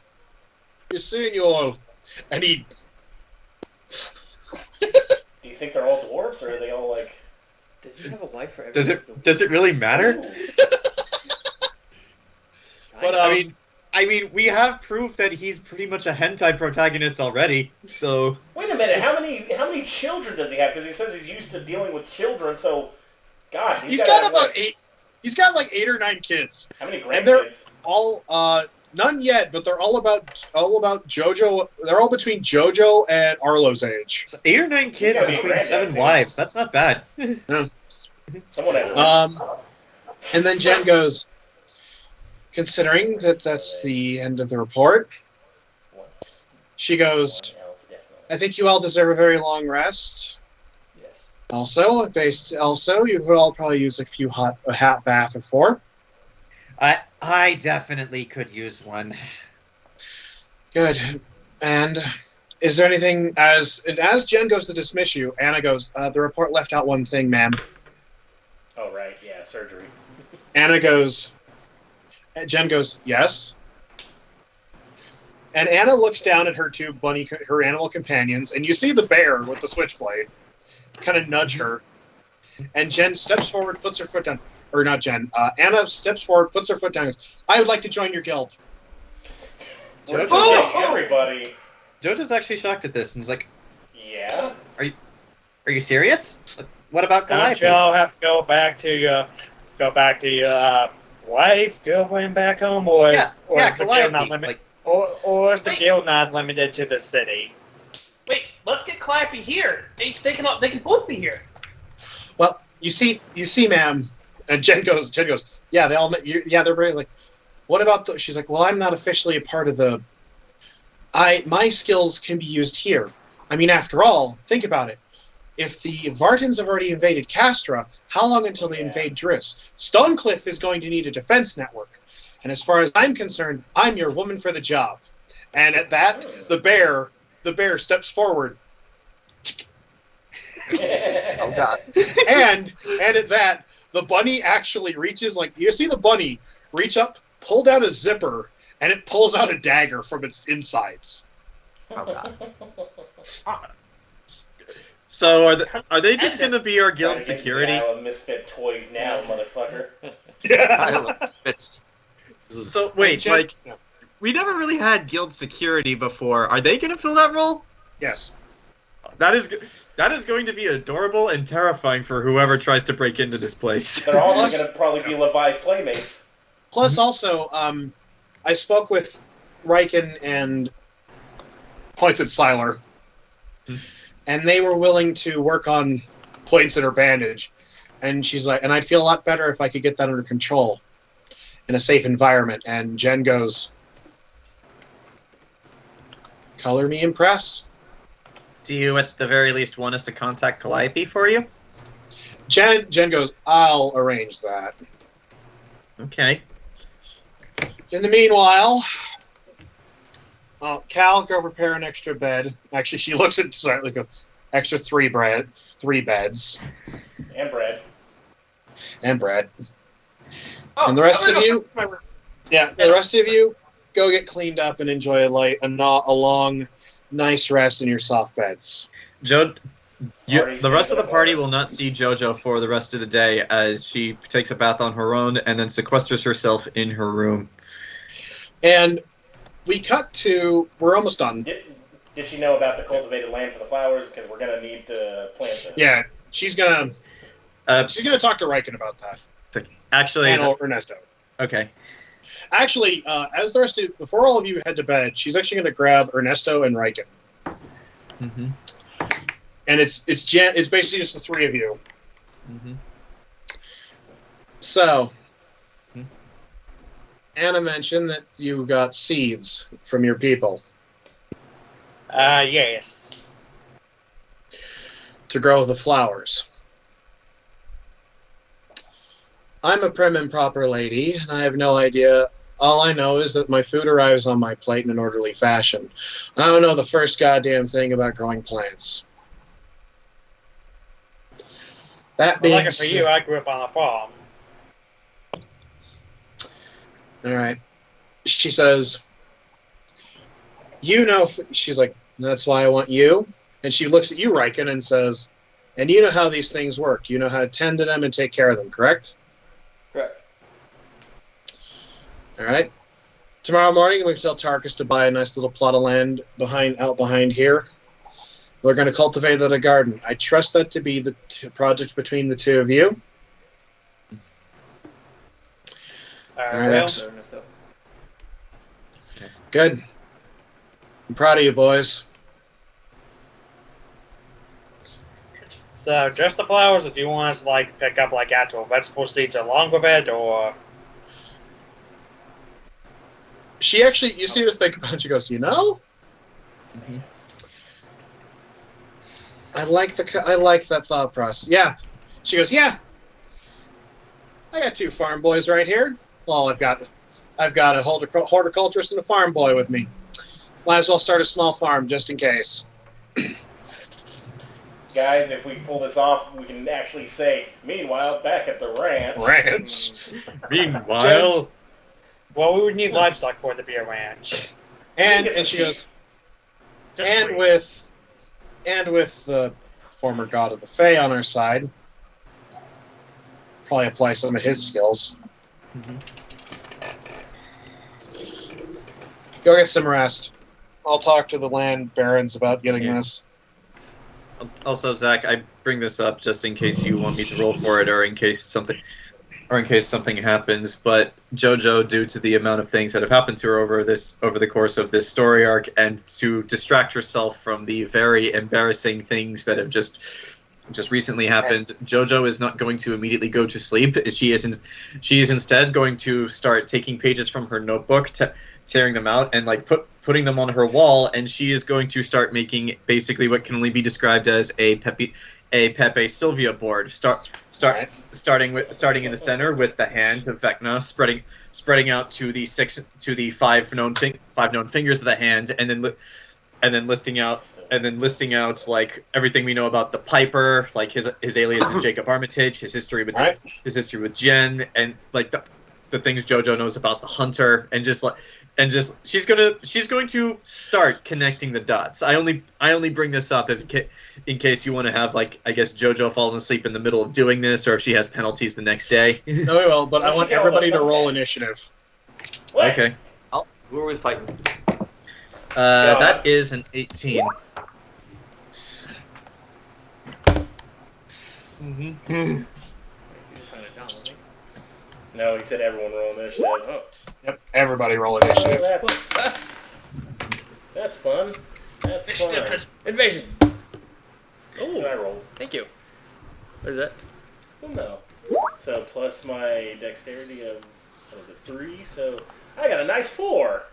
You're seeing you all. And he... Do you think they're all dwarves, or are they all like... Does he have a wife for every... Does it really matter? But I mean, we have proof that he's pretty much a hentai protagonist already. So Wait a minute, how many children does he have? Because he says he's used to dealing with children, so... God, he's got about 8... He's got like 8 or 9 kids. How many And they're grandkids? all, none yet, but they're all about Jojo. They're all between Jojo and Arlo's age. 8 or 9 kids gotta be between 7 granddads, wives. That's not bad. Someone had And then Jen goes, considering that that's the end of the report, she goes, I think you all deserve a very long rest. Yes. Also, you would all probably use a hot bath or 4. I definitely could use one. Good. And is there anything as Jen goes to dismiss you, Anna goes, the report left out one thing, ma'am. Oh, right, yeah, surgery. Jen goes, yes. And Anna looks down at her her animal companions, and you see the bear with the switchblade kind of nudge her. And Jen steps forward, puts her foot down. Or not Jen. Anna steps forward, puts her foot down, and goes, I would like to join your guild. Everybody. Jojo's actually shocked at this and is like, Yeah? Are you serious? What about Goliath? Don't you all have to go back to wife, girlfriend back home, or Yeah, is, or yeah, is the guild not Calliope, limited? like- Or is the Wait. guild not limited to the city? Wait, let's get Calliope here. They can both be here. Well, you see, ma'am, and Jen goes, yeah, they all, yeah, they're very like, what about the? She's like, well, I'm not officially a part of the. My skills can be used here. I mean, after all, think about it. If the Vartans have already invaded Castra, how long until they invade Driss? Stonecliff is going to need a defense network, and as far as I'm concerned, I'm your woman for the job. And at that, the bear steps forward. Oh god. And at that, the bunny actually reaches, like, you see the bunny reach up, pull down a zipper, and it pulls out a dagger from its insides. Oh god. So are they just going to be our guild Trying to get security? the Isle of Misfit toys now, motherfucker. I don't know. Misfits. So wait, Jen- like yeah. we never really had guild security before. Are they going to fill that role? Yes. That is going to be adorable and terrifying for whoever tries to break into this place. They're also going to probably be Levi's playmates. Plus, also, I spoke with Riken and points at Siler, and they were willing to work on points at her bandage. And she's like, and I'd feel a lot better if I could get that under control in a safe environment. And Jen goes, color me impressed. Do you, at the very least, want us to contact Calliope for you? Jen goes, I'll arrange that. Okay. In the meanwhile, Cal, go prepare an extra bed. Actually, she looks at slightly, go, extra three beds. And bread. And bread. Oh, And the rest I'm gonna of go you? fix my room. Yeah, the rest of you, go get cleaned up and enjoy a long, nice rest in your soft beds. The Party's rest of the still party going. will not see Jojo for the rest of the day as she takes a bath on her own and then sequesters herself in her room. And we cut to, we're almost done. Did she know about the cultivated land for the flowers? Because we're going to need to plant them. Yeah, she's gonna talk to Riken about that. Actually, And Ernesto. okay. Actually, as the rest of, before all of you head to bed, she's actually gonna grab Ernesto and Riken. Mm-hmm. And it's basically just the three of you. Mm-hmm. So, Hmm. Anna mentioned that you got seeds from your people Yes. to grow the flowers. I'm a prim and proper lady, and I have no idea. All I know is that my food arrives on my plate in an orderly fashion. I don't know the first goddamn thing about growing plants. That Well, being like for you, said, I grew up on a farm. all right. She says, you know, she's like, that's why I want you. And she looks at you, Riken, and says, and you know how these things work. You know how to tend to them and take care of them, correct? Correct. All right. Tomorrow morning, we tell Tarkus to buy a nice little plot of land out behind here. We're going to cultivate that a garden. I trust that to be the project between the two of you. All right, Well, X. Ernesto. Good. I'm proud of you, boys. so just the flowers, or do you want us to like pick up like actual vegetable seeds along with it, or? She actually, you see her think about it. She goes, you know, I like that thought process. Yeah. She goes, yeah. I got two farm boys right here. Well, I've got a horticulturist and a farm boy with me. Might as well start a small farm just in case. Guys, if we pull this off, we can actually say, meanwhile, back at the ranch. Ranch. Meanwhile, Well, we would need livestock for it to be a ranch. And Get some she sheep. goes, Just and wait. with the former god of the Fae on our side, probably apply some of his skills. Go get some rest. I'll talk to the land barons about getting Yeah. this. also, Zach, I bring this up just in case you want me to roll for it or in case something. or in case something happens. But Jojo, due to the amount of things that have happened to her over the course of this story arc, and to distract herself from the very embarrassing things that have just recently happened, Jojo is not going to immediately go to sleep. She is instead going to start taking pages from her notebook, tearing them out, and like putting them on her wall, and she is going to start making basically what can only be described as a Pepe Sylvia board. Starting in the center with the hands of Vecna spreading out to the five known fingers of the hand, and then listing out like everything we know about the Piper, like his alias is Jacob Armitage, his history with Jen, and like the things Jojo knows about the Hunter, and just she's going to start connecting the dots. I only bring this up in case you want to have, like, I guess Jojo falling asleep in the middle of doing this, or if she has penalties the next day. No, we will, but I want everybody to roll initiative. What? Okay. Who are we fighting? That is an 18. You just found it down, wasn't he? No, he said everyone roll initiative. Oh. Yep, everybody roll initiative. That's fun. That's fun. Invasion. Oh, I rolled. Thank you. What is that? Well, no. So plus my dexterity of, what is it, 3? So I got a nice 4.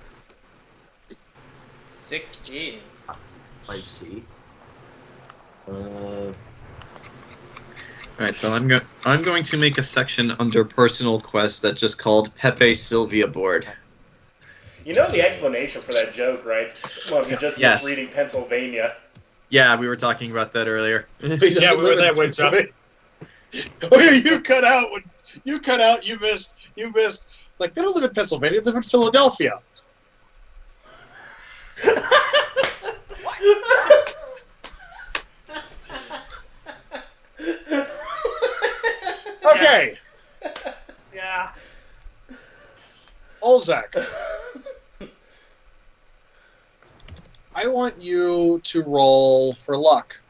16. I see. Alright, so I'm going to make a section under personal quests that's just called Pepe Sylvia board. You know the explanation for that joke, right? Well, you're just Yes. misreading Pennsylvania. Yeah, we were talking about that earlier. Yeah, we were there with Oh yeah, you cut out. You missed. It's like, they don't live in Pennsylvania. They live in Philadelphia. Okay, Yeah. Olzec. I want you to roll for luck.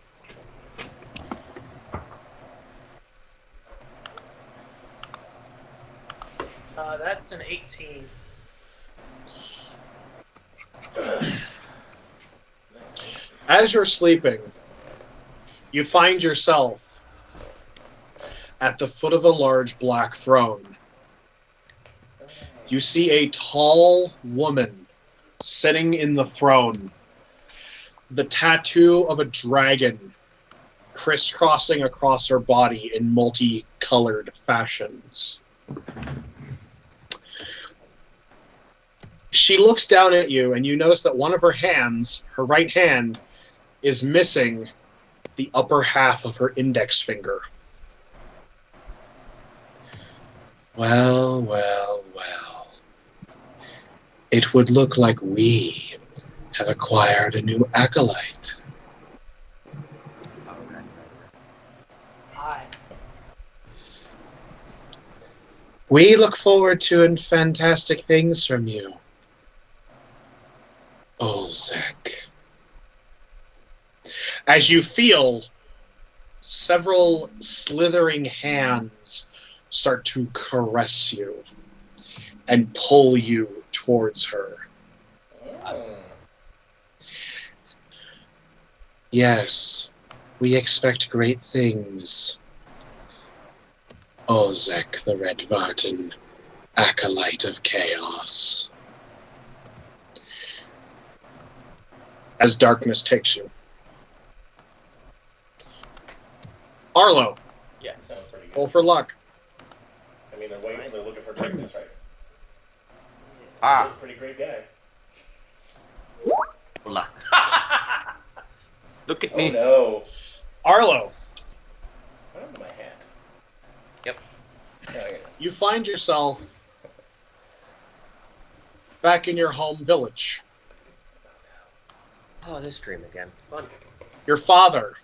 That's an 18. As you're sleeping, you find yourself at the foot of a large black throne. You see a tall woman sitting in the throne. The tattoo of a dragon crisscrossing across her body in multicolored fashions. She looks down at you, and you notice that one of her hands, her right hand, is missing the upper half of her index finger. Well, well, well. It would look like we have acquired a new acolyte. Hi. We look forward to fantastic things from you, Olzec. As you feel several slithering hands start to caress you and pull you towards her. Oh. Yes, we expect great things. Olzec the Red Vartan, acolyte of chaos. As darkness takes you. Arlo, Yeah, sounds pretty good. roll for luck. I mean, they're looking for greatness, right? Ah. He's a pretty great guy. Hola. Look at Oh me. no. Arlo, What happened to my hat? Yep. Oh, here it is. you find yourself back in your home village. Oh, this dream again. Fun. Your father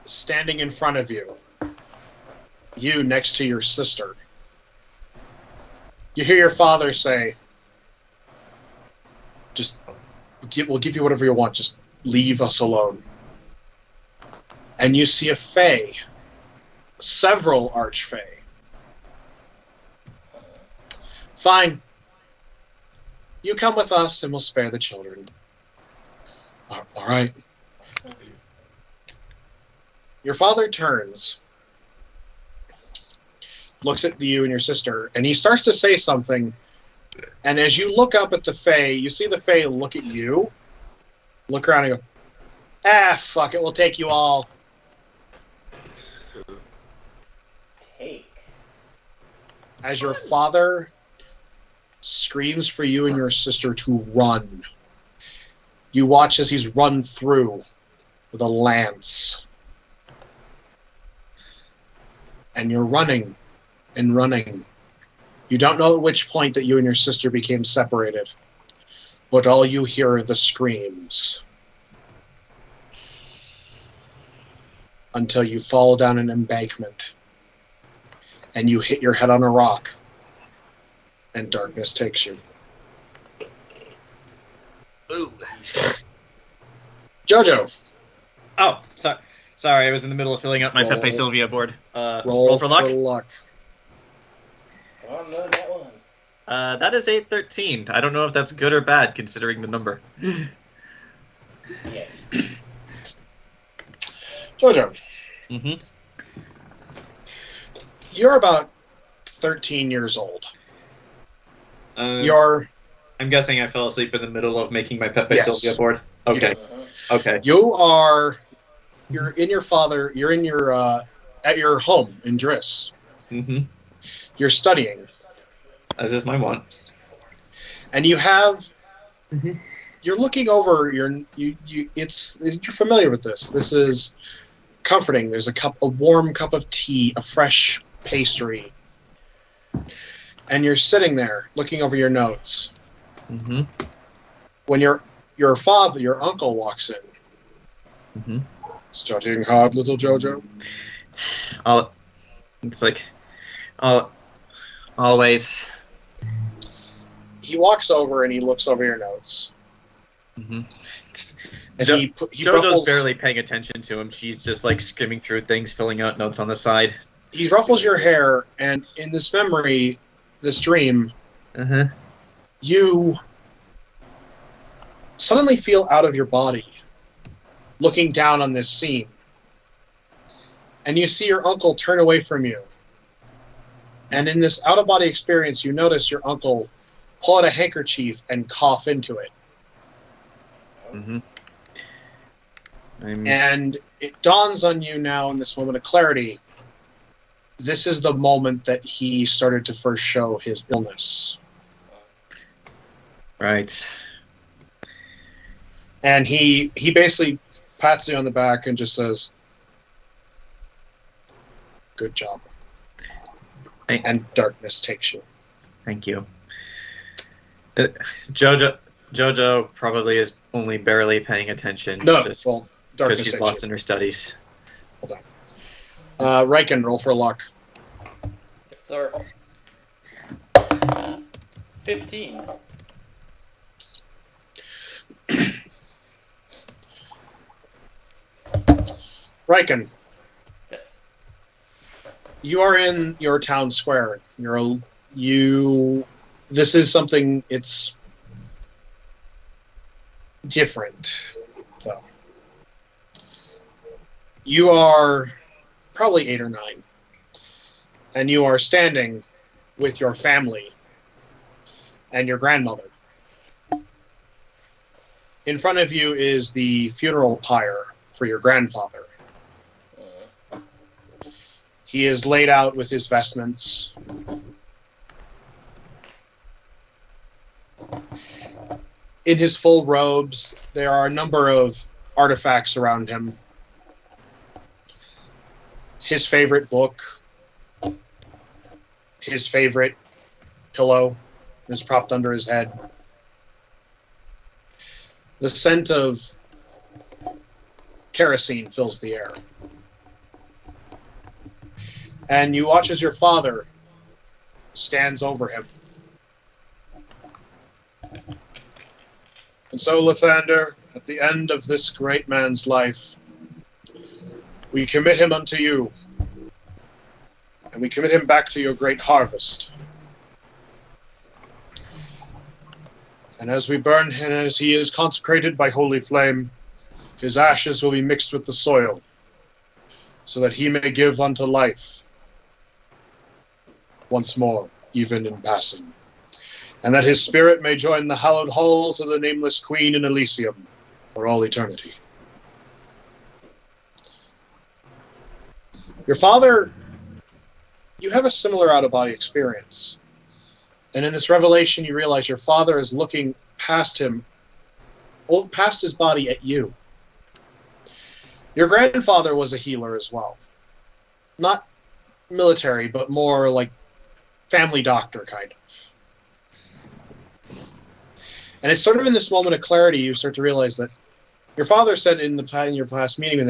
is standing in front of you. You next to your sister. You hear your father say, we'll give you whatever you want, just leave us alone. And you see a fae, several archfae, Fine. You come with us and we'll spare the children. All right. Your father turns, looks at you and your sister, and he starts to say something. And as you look up at the Fae, you see the Fae look at you, look around and go, fuck it, we'll take you all. Take. As your father screams for you and your sister to run, you watch as he's run through with a lance. And you're running and running. You don't know at which point that you and your sister became separated, but all you hear are the screams. Until you fall down an embankment and you hit your head on a rock and darkness takes you. Ooh. Jojo. Oh, sorry, I was in the middle of filling out my Roll. Pepe Sylvia board. Roll for luck. Come on, learn that one. That is 813. I don't know if that's good or bad, considering the number. Yes. Jojo. Mm-hmm. You're about 13 years old. I'm guessing I fell asleep in the middle of making my Pepe Yes. Sylvia board. Okay. Okay. You're in your at your home in Driss. Mm-hmm. You're studying. As is my want. And you have you're looking over you're familiar with this. This is comforting. There's a warm cup of tea, a fresh pastry. And you're sitting there looking over your notes. Mm-hmm. When your uncle walks in. Mm-hmm. Studying hard, little Jojo? It's like, always. He walks over and he looks over your notes. Mm-hmm. And he Jojo's ruffles, barely paying attention to him. She's just like skimming through things, filling out notes on the side. He ruffles your hair, and in this memory, this dream, you suddenly feel out of your body, looking down on this scene. And you see your uncle turn away from you. And in this out-of-body experience, you notice your uncle pull out a handkerchief and cough into it. Mm-hmm. And it dawns on you now in this moment of clarity, this is the moment that he started to first show his illness. Right. And he basically pats you on the back and just says, "Good job." And darkness takes you. Thank you. Jojo probably is only barely paying attention. No, just well, because darkness she's takes lost you. in her studies. Hold on. Riken, roll for luck. Yes, sir. 15. Riken, Yes. you are in your town square. This is something, it's different, though. You are probably 8 or 9, and you are standing with your family and your grandmother. In front of you is the funeral pyre for your grandfather. He is laid out with his vestments. In his full robes, there are a number of artifacts around him. His favorite book, his favorite pillow is propped under his head. The scent of kerosene fills the air. And you watch as your father stands over him. And so, Lathander, at the end of this great man's life, we commit him unto you, and we commit him back to your great harvest. And as we burn him, as he is consecrated by holy flame, his ashes will be mixed with the soil, so that he may give unto life once more, even in passing, and that his spirit may join the hallowed halls of the nameless Queen in Elysium for all eternity. Your father, you have a similar out-of-body experience. And in this revelation, you realize your father is looking past him, past his body at you. Your grandfather was a healer as well. Not military, but more like family doctor, kind of. And it's sort of in this moment of clarity you start to realize that your father said in your last meeting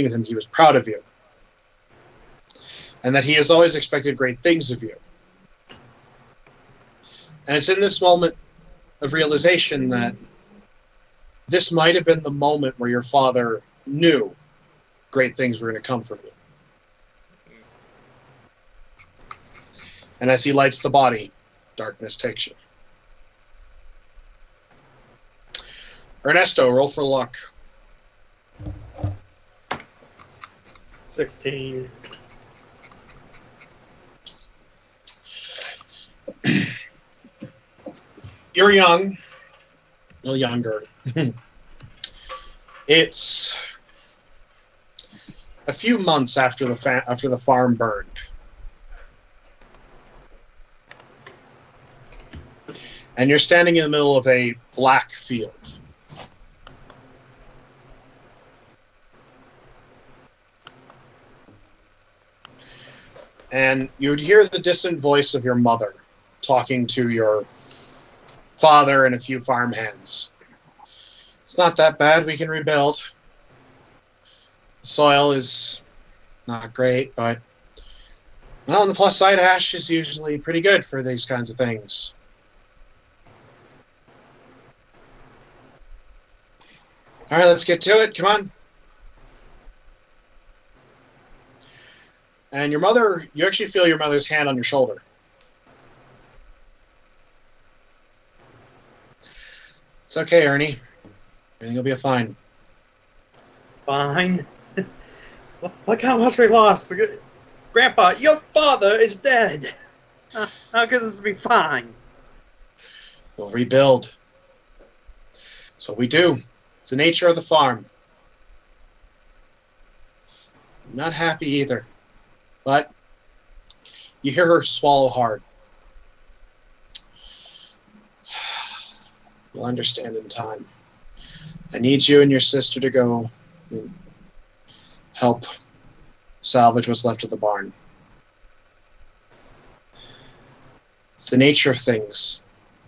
with him, he was proud of you. And that he has always expected great things of you. And it's in this moment of realization that this might have been the moment where your father knew great things were going to come from you. And as he lights the body, darkness takes you. Ernesto, roll for luck. 16. You're young, a little younger. It's a few months after the farm burned. And you're standing in the middle of a black field. And you would hear the distant voice of your mother talking to your father and a few farmhands. It's not that bad. We can rebuild. The soil is not great, but well, on the plus side, ash is usually pretty good for these kinds of things. All right, let's get to it. Come on. And your mother, you actually feel your mother's hand on your shoulder. It's okay, Ernie. Everything will be fine. Fine? Look how much we lost. Grandpa, your father is dead. How could this be fine? We'll rebuild. That's what we do. It's the nature of the farm. I'm not happy either. But you hear her swallow hard. You'll understand in time. I need you and your sister to go and help salvage what's left of the barn. It's the nature of things.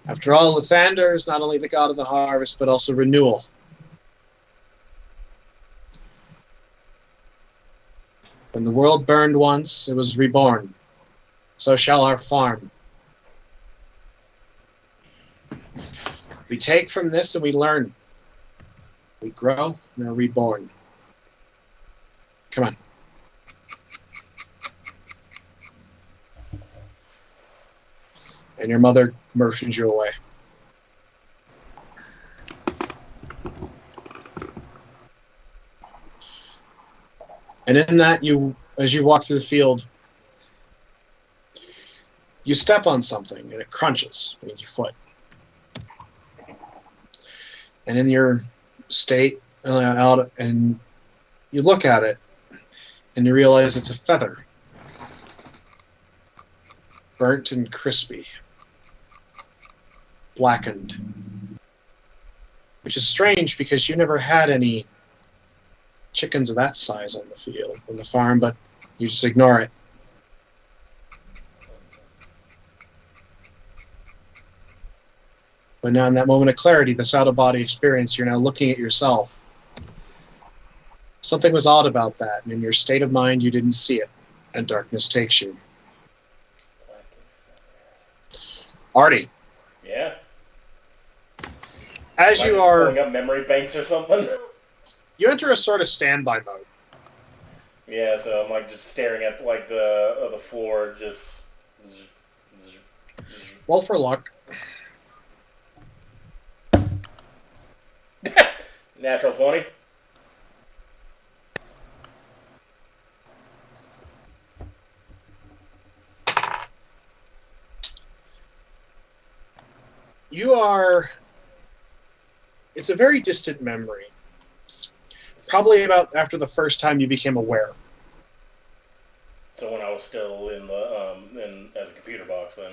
After all, Lathander is not only the god of the harvest, but also renewal. When the world burned once, it was reborn. So shall our farm. We take from this and we learn. We grow and are reborn. Come on. And your mother motions you away. And in that, as you walk through the field, you step on something and it crunches beneath your foot. And in your state, out, and you look at it and you realize it's a feather. Burnt and crispy. Blackened. Which is strange because you never had any chickens of that size on the farm, but you just ignore it. But now in that moment of clarity, this out-of-body experience, you're now looking at yourself. Something was odd about that, and in your state of mind, you didn't see it, and darkness takes you. AARTI. Yeah? As you are pulling up memory banks or something? You enter a sort of standby mode. Yeah, so I'm like just staring at like the floor, just. Roll for luck. Natural 20. You are... It's a very distant memory. Probably about after the first time you became aware. So when I was still in the as a computer box, then.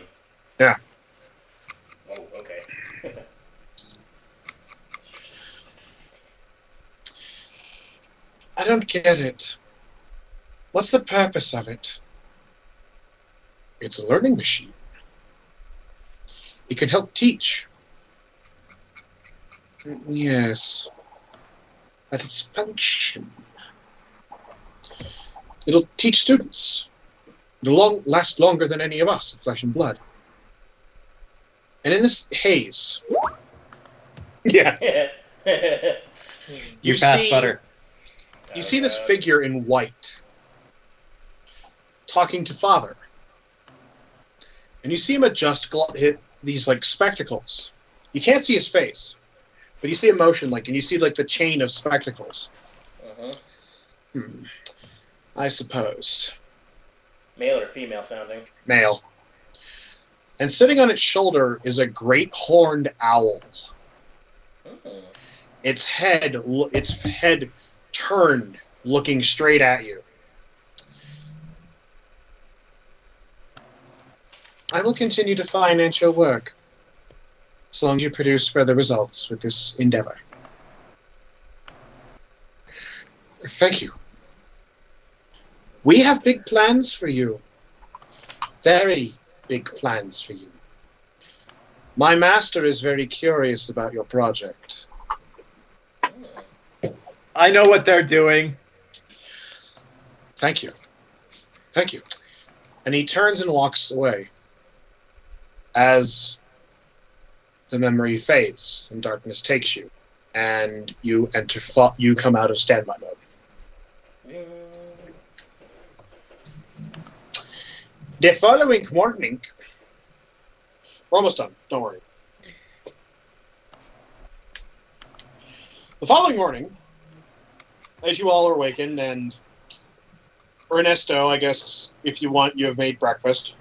Yeah. Oh, okay. I don't get it. What's the purpose of it? It's a learning machine. It can help teach. Yes. But its function. It'll teach students. It'll last longer than any of us, of flesh and blood. And in this haze... Yeah. You passed butter. You see this figure in white talking to Father. And you see him adjust these like spectacles. You can't see his face, but you see a motion and you see like the chain of spectacles. I suppose. Male or female sounding? Male. And sitting on its shoulder is a great horned owl. Its head turned, looking straight at you. I will continue to finance your work, as long as you produce further results with this endeavor. Thank you. We have big plans for you. Very big plans for you. My master is very curious about your project. I know what they're doing. Thank you. Thank you. And he turns and walks away as the memory fades and darkness takes you, and you you come out of standby mode. The following morning, we're almost done. Don't worry. The following morning, as you all are awakened, and Ernesto, I guess, if you want, you have made breakfast.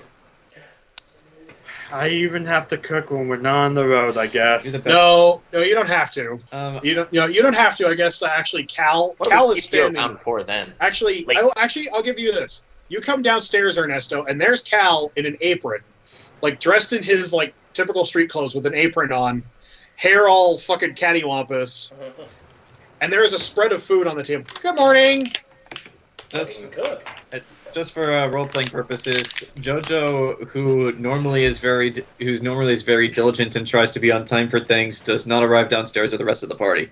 I even have to cook when we're not on the road, I guess. No, you don't have to. You don't have to. I guess actually, Cal is standing. Around for then. Actually, I'll give you this. You come downstairs, Ernesto, and there's Cal in an apron, like dressed in his like typical street clothes with an apron on, hair all fucking cattywampus, and there is a spread of food on the table. Good morning. Just for role-playing purposes, Jojo, who's normally is very diligent and tries to be on time for things, does not arrive downstairs with the rest of the party.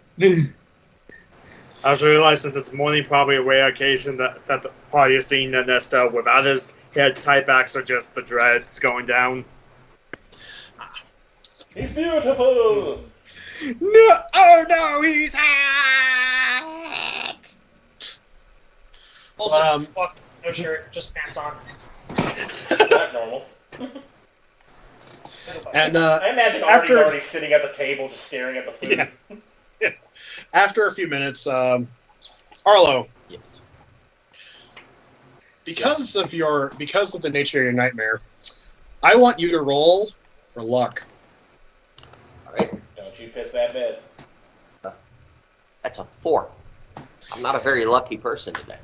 I also realized since it's morning, probably a rare occasion that the party is seeing Ernesto without his head tight backs or just the dreads going down. He's beautiful! No! Oh no, he's hot! Also, no shirt, just pants on. That's normal. And I imagine Artie's already sitting at the table just staring at the food. Yeah. After a few minutes, Arlo. Yes. Because of the nature of your nightmare, I want you to roll for luck. All right. Don't you piss that bed. That's a 4. I'm not a very lucky person today.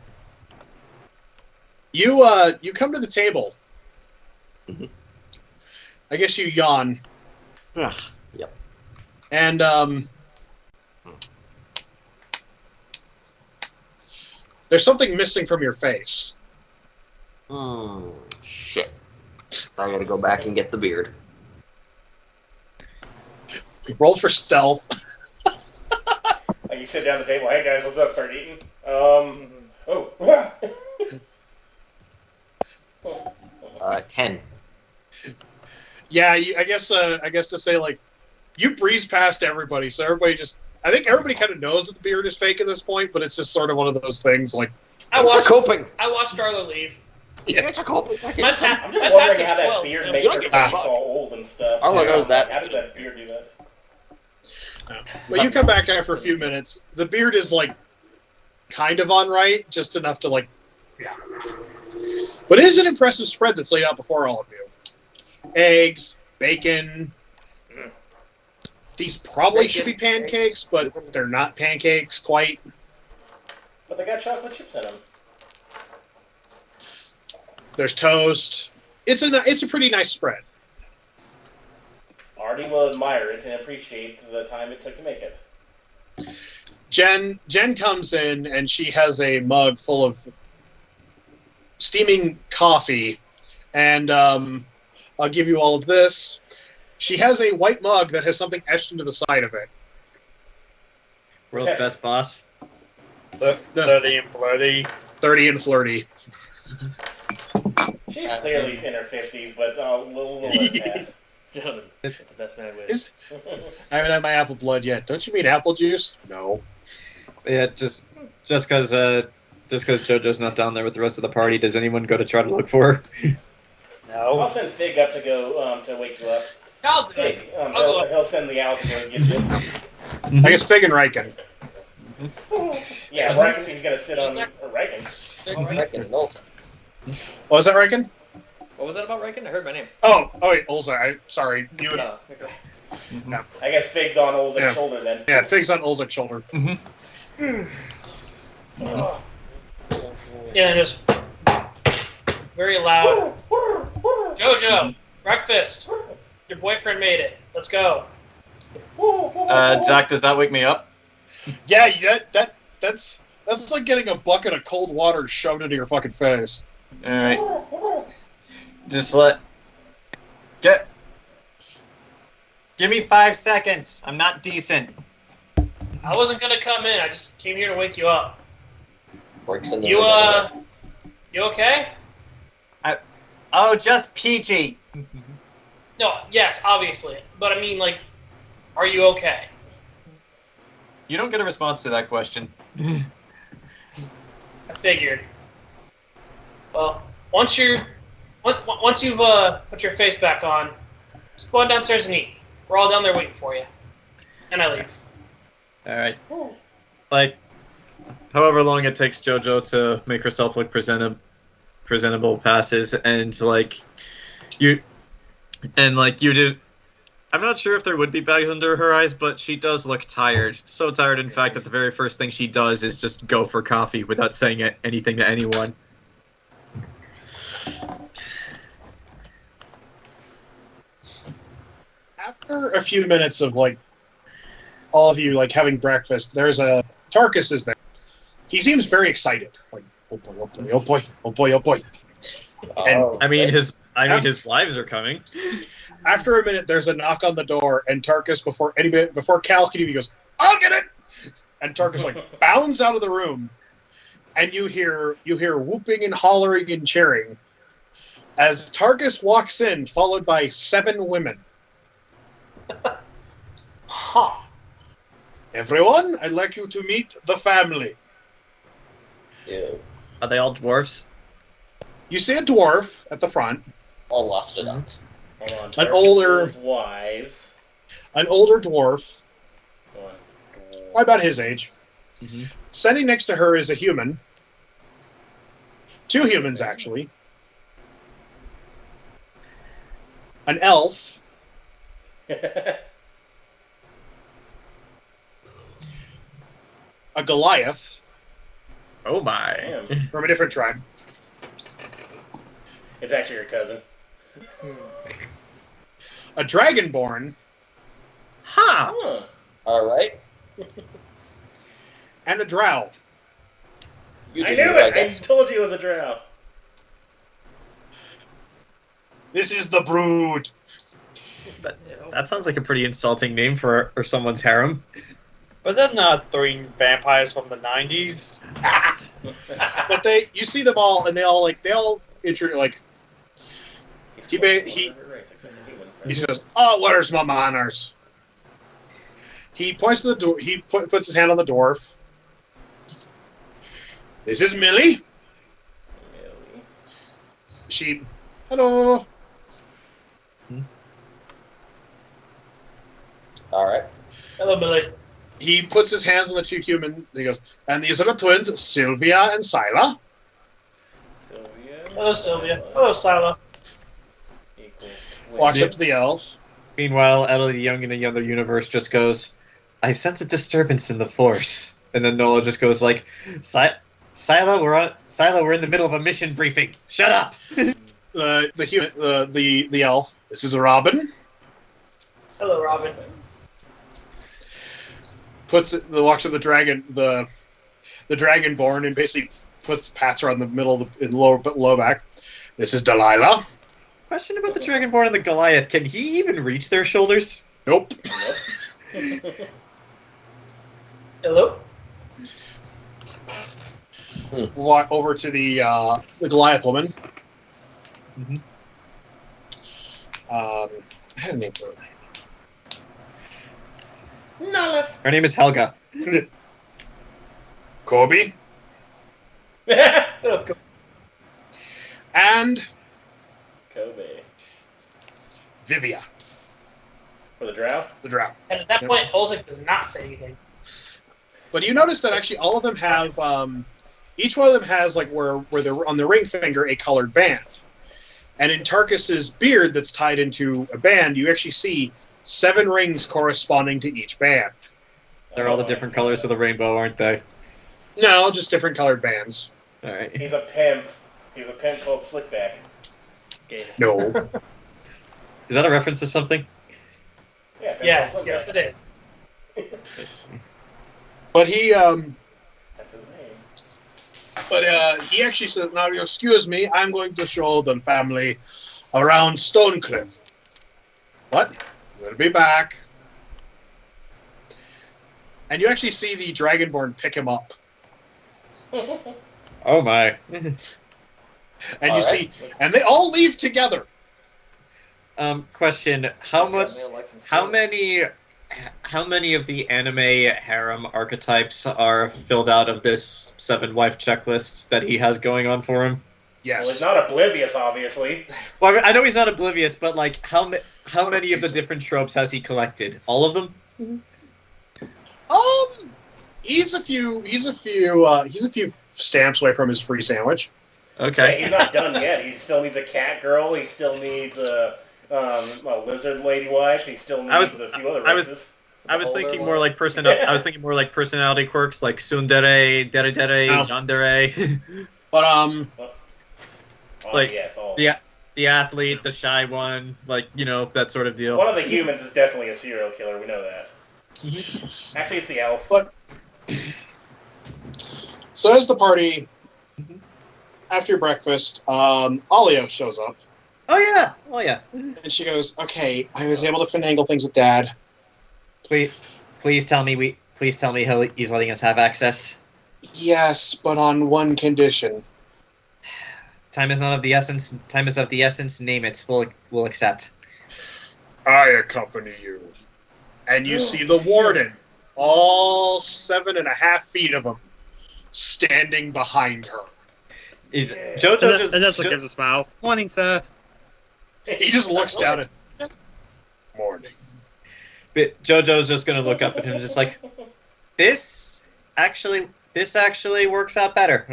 You come to the table. Mm-hmm. I guess you yawn. Yep. And there's something missing from your face. Shit. I gotta go back and get the beard. Roll for stealth. Like you sit down at the table, hey guys, what's up? Start eating. Oh. 10. Yeah, I guess to say like you breeze past everybody, so I think everybody kind of knows that the beard is fake at this point, but it's just sort of one of those things like I watched coping. Arlo leave. Yeah. I'm just wondering how that beard makes her face all old and stuff. Arlo knows that. How does that beard do that? Well, you come back after a few minutes. The beard is like kind of on right, just enough to like, yeah. But it is an impressive spread that's laid out before all of you. Eggs, bacon. These probably should be pancakes, but they're not pancakes quite. But they got chocolate chips in them. There's toast. It's a pretty nice spread. Artie will admire it and appreciate the time it took to make it. Jen comes in and she has a mug full of steaming coffee, and I'll give you all of this. She has a white mug that has something etched into the side of it. World's best boss. 30 and flirty. 30 and flirty. She's clearly in her 50s, but we'll let it pass. Gentlemen, the best man wins. I haven't had my apple blood yet. Don't you mean apple juice? No. Yeah, just because Jojo's not down there with the rest of the party, does anyone go to try to look for her? No. I'll send Fig up to go to wake you up. I'll do Fig, it. he'll send the owl to go get you. I guess Fig and Riken. Yeah, Riken, he's gonna sit on Riken. Riken and Olzec. Oh, is that Riken? What was that about Riken? I heard my name. Oh wait, Olzec. Sorry, you would. Oh, okay. No. I guess Fig's on Olzec's shoulder then. Yeah, Fig's on Olzec's shoulder. Yeah, just very loud. Jojo, breakfast. Your boyfriend made it. Let's go. Zach, does that wake me up? Yeah, that's like getting a bucket of cold water shoved into your fucking face. All right. Just give me 5 seconds. I'm not decent. I wasn't gonna come in. I just came here to wake you up. Works in the You okay? Oh, just peachy. No, yes, obviously. But I mean, like, are you okay? You don't get a response to that question. I figured. Well, once you've put your face back on, just go on downstairs and eat. We're all down there waiting for you. And I leave. All right. Like, however long it takes JoJo to make herself look presentable passes, and you do. I'm not sure if there would be bags under her eyes, but she does look tired. So tired, in fact, that the very first thing she does is just go for coffee without saying anything to anyone. After a few minutes of all of you having breakfast, there's Tarkus is there. He seems very excited. Like, oh boy, oh boy, oh boy, oh boy, oh boy. And His wives are coming. After a minute, there's a knock on the door, and Tarkus, before Cal can even, he goes, "I'll get it!" And Tarkus bounds out of the room, and you hear whooping and hollering and cheering as Tarkus walks in, followed by 7 women. Huh. Everyone, I'd like you to meet the family. Yeah. Are they all dwarves? You see a dwarf at the front. All lost it out. Hold on. An older- Tarkus's wives. An older dwarf, One. about his age. Mm-hmm. Standing next to her is a human. 2 humans, actually. An elf. A Goliath Oh my. Damn. from a different tribe. It's actually your cousin. A dragonborn. Ha! Huh. Alright. And a drow. You I do knew you, it! I guess. told you it was a drow. This is the brood. That sounds like a pretty insulting name for someone's harem. Was that not 3 vampires from the 90s? But you see them all, and they all he says, "Oh, where's my manners?" He points to the door. He puts his hand on the dwarf. This is Millie. She, hello. Alright. Hello, Billy. He puts his hands on the two humans. He goes, and these are the twins, Sylvia and Scylla. Sylvia. Hello, Sylvia. Hello, Silo. Equals Walks up twins. to the elf. Meanwhile, Ellie Young in another universe just goes, I sense a disturbance in the Force. And then Nola just goes like, Scylla, we're in the middle of a mission briefing. Shut up! The elf. This is Robin. Hello, Robin. Walks up the dragon, the dragonborn, and basically pats her on the middle of the low back. This is Delilah. Question about the Dragonborn and the Goliath. Can he even reach their shoulders? Nope. Hello. Walk over to the Goliath woman. Mm-hmm. I had a name for her. Nala. Her name is Helga. Kobe Hello, and Kobe. Vivia, For the drow? the drow. And at that point, Olzec does not say anything. But you notice that actually all of them have, each one of them has like where they're on the ring finger a colored band, and in Tarkus's beard that's tied into a band, you actually see 7 rings corresponding to each band. They're all the different colors of the rainbow, aren't they? No, just different colored bands. Alright. He's a pimp. He's a pimp called Slickback. No. Is that a reference to something? Yeah, pimp Yes, called yes, Slickback. it is. But he That's his name. he actually says, now excuse me, I'm going to show the family around Stonecliff. What? We'll be back. And you actually see the Dragonborn pick him up. Oh my. And All you right. see, and they all leave together. Question: How He's got much? mail like some How skills. many? How many of the anime harem archetypes are filled out of this 7-wife checklist that he has going on for him? Yes. Well, he's not oblivious, obviously. Well, I mean, I know he's not oblivious, but like, how many of the different tropes has he collected? All of them? He's a few stamps away from his free sandwich. Yeah, Okay. he's not done yet. He still needs a cat girl. He still needs a lizard lady wife. He still needs a few other races. I was Beholder thinking one. more like I was thinking more like personality quirks, like tsundere, dere, No. yandere. But Oh, like, yes, all. the athlete, the shy one, like, you know, that sort of deal. One of the humans is definitely a serial killer. We know that. Actually, it's the elf. But- so as the party, after breakfast, Alio shows up, Oh yeah. and she goes, "Okay, I was able to finagle things with Dad. Please tell me he's letting us have access. Yes, but on one condition. Time is not of the essence. Time is of the essence. Name it. We'll accept. I accompany you." And you see the warden, all 7.5 feet of him, standing behind her. Is Yeah. Jojo just Ernesto gives a smile. Morning, sir. He just looks down at morning. Jojo's just gonna look up at him, just like, this actually works out better.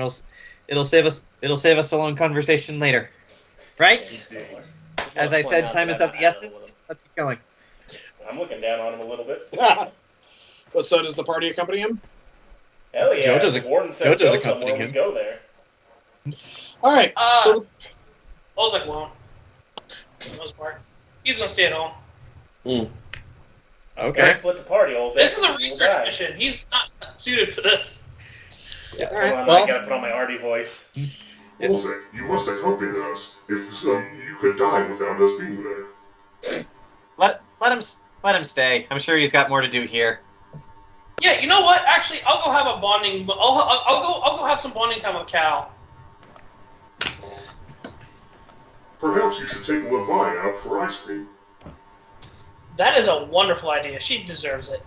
It'll save us a long conversation later, right? As I said, time is of the essence. Let's keep going. I'm looking down on him a little bit. But so does the party accompany him? Hell yeah! Jojo's the warden says Jojo's go somewhere. accompanying We him. go there. All right. So Olzec won't. For the most part. He's gonna stay at home. Gotta Okay. split the party, Olzec. This is a We'll research die. mission. He's not suited for this. Yeah. Hold on, Well- I gotta put on my Artie voice. Olzec, you must accompany us. If so, you could die without us being there. Let him stay. I'm sure he's got more to do here. Yeah, you know what? Actually, I'll go have a bonding. I'll go have some bonding time with Cal. Perhaps you should take Levi out for ice cream. That is a wonderful idea. She deserves it.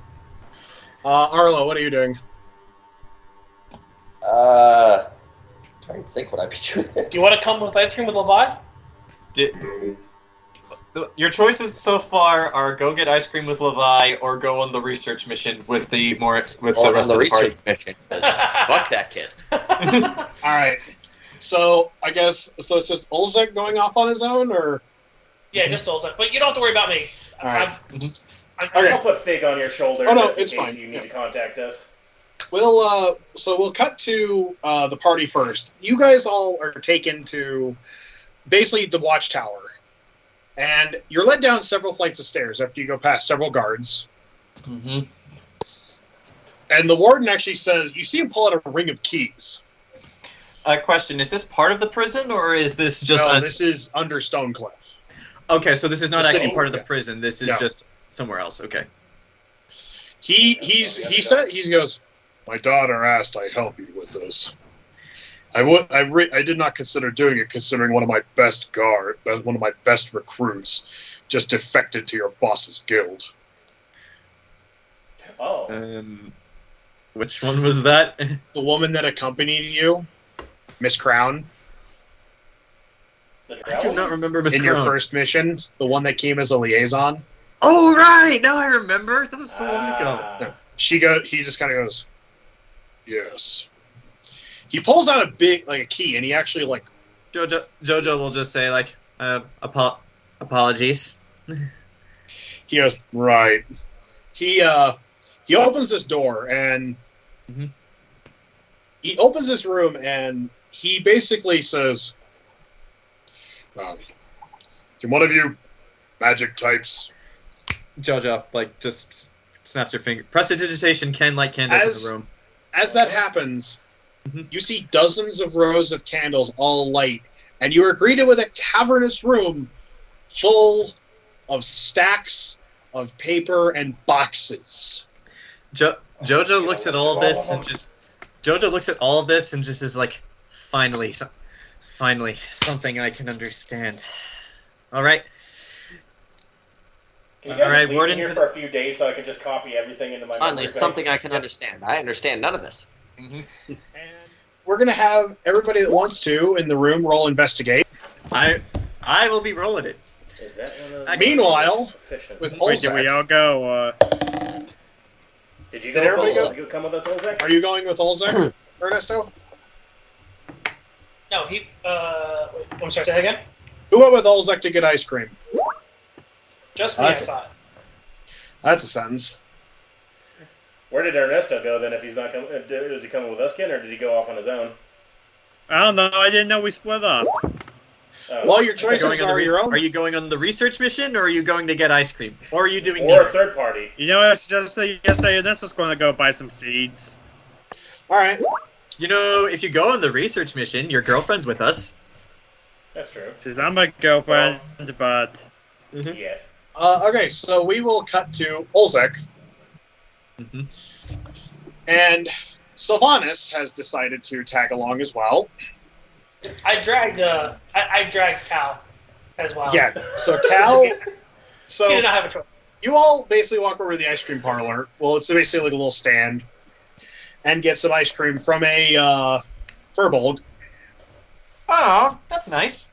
Arlo, what are you doing? Trying to think what I'd be doing there. Do you want to come with ice cream with Levi? No. Your choices so far are go get ice cream with Levi or go on the research mission with the rest on of the the party. research mission. 'Cause fuck that kid. All right. So I guess it's just Olzec going off on his own, or Yeah, just Olzec. But you don't have to worry about me. all right. Okay. I'll put Fig on your shoulder Oh, no, just in it's case fine. you need to contact us. We'll cut to the party first. You guys all are taken to basically the watchtower, and you're led down several flights of stairs after you go past several guards. Mm-hmm. And the warden actually says you see him pull out a ring of keys. Question: is this part of the prison or is this just? No, this is under Stonecliff. Okay, so this is not The actually city. part of the Yeah. prison. This is No. just somewhere else. Okay. He goes, my daughter asked I help you with this. I did not consider doing it, considering one of my best recruits just defected to your boss's guild. Oh. Which one was that? The woman that accompanied you, Miss Crown, I do not remember Miss in Crown. your first mission, the one that came as a liaison. Oh right, now I remember. That was so long ago. No, he just kind of goes, yes. He pulls out a key, and he actually Jojo will just say like, apologies. He goes, right. He opens this door, and he opens this room, and he basically says, can one of you magic types? Jojo just snaps her finger. Prestidigitation can light candles in the room. As that happens, you see dozens of rows of candles all light, and you are greeted with a cavernous room full of stacks of paper and boxes. Jojo looks at all of this and just is like, finally something I can understand. All right. Can you guys leave Warden, me here for a few days so I can just copy everything into my Finally, memory something banks? I can understand. I understand none of this. And we're going to have everybody that wants to in the room roll investigate. I will be rolling it. Is that one of Meanwhile, efficiency? with Wait, did we Olzec, all go? Did you Did everybody go? you come with us, Olzec? Are you going with Olzec, Ernesto? No, wait, I'm sorry, say that again? Who went with Olzec to get ice cream? Just me, I That's- thought. That's a sentence. Where did Ernesto go then? If he's not coming, is he coming with us, Ken, or did he go off on his own? I don't know. I didn't know we split up. Well, your choices are your own. Are you going on the research mission, or are you going to get ice cream, or are you doing or neither? a third party. You know, I was just yesterday, this was going to go buy some seeds. All right. You know, if you go on the research mission, your girlfriend's with us. That's true. She's not my girlfriend, but... Yet. Okay, so we will cut to Olzec. And Silvanus has decided to tag along as well. I dragged Cal as well. Yeah, so Cal... He So did not have a choice. you all basically walk over to the ice cream parlor. Well, it's basically like a little stand. And get some ice cream from a Furbolg. Oh, that's nice.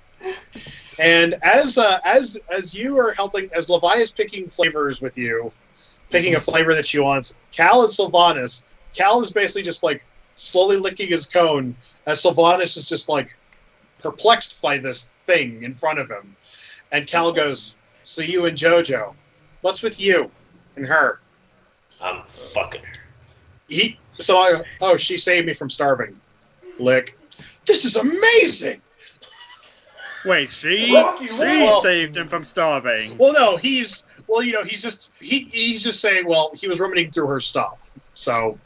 And as you are helping, as Levi is picking flavors with you, picking a flavor that she wants, Cal and Silvanus, Cal is basically just like slowly licking his cone, as Silvanus is just like perplexed by this thing in front of him. And Cal goes, so you and Jojo, what's with you and her? I'm fucking her. She saved me from starving. Lick. This is amazing! Wait, she Rocky, saved him from starving. Well, no, he's just saying, well, he was rummaging through her stuff. So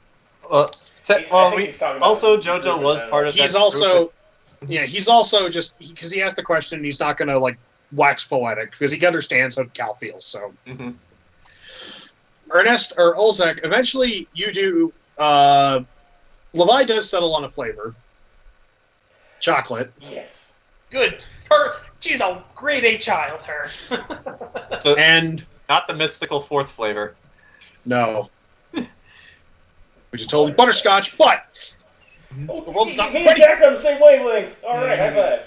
I think he's talking about also the Jojo group was in part of that he's also, he's also just because he asked the question, he's not gonna like wax poetic because he understands how Cal feels. So Ernest or Olzec, eventually you do. Levi does settle on a flavor. Chocolate. Yes. Good. She's a grade A child, her. So, And not the mystical fourth flavor. no. Which is totally butterscotch, but the world's not He and ready. Jack are on the same wavelength. All right, high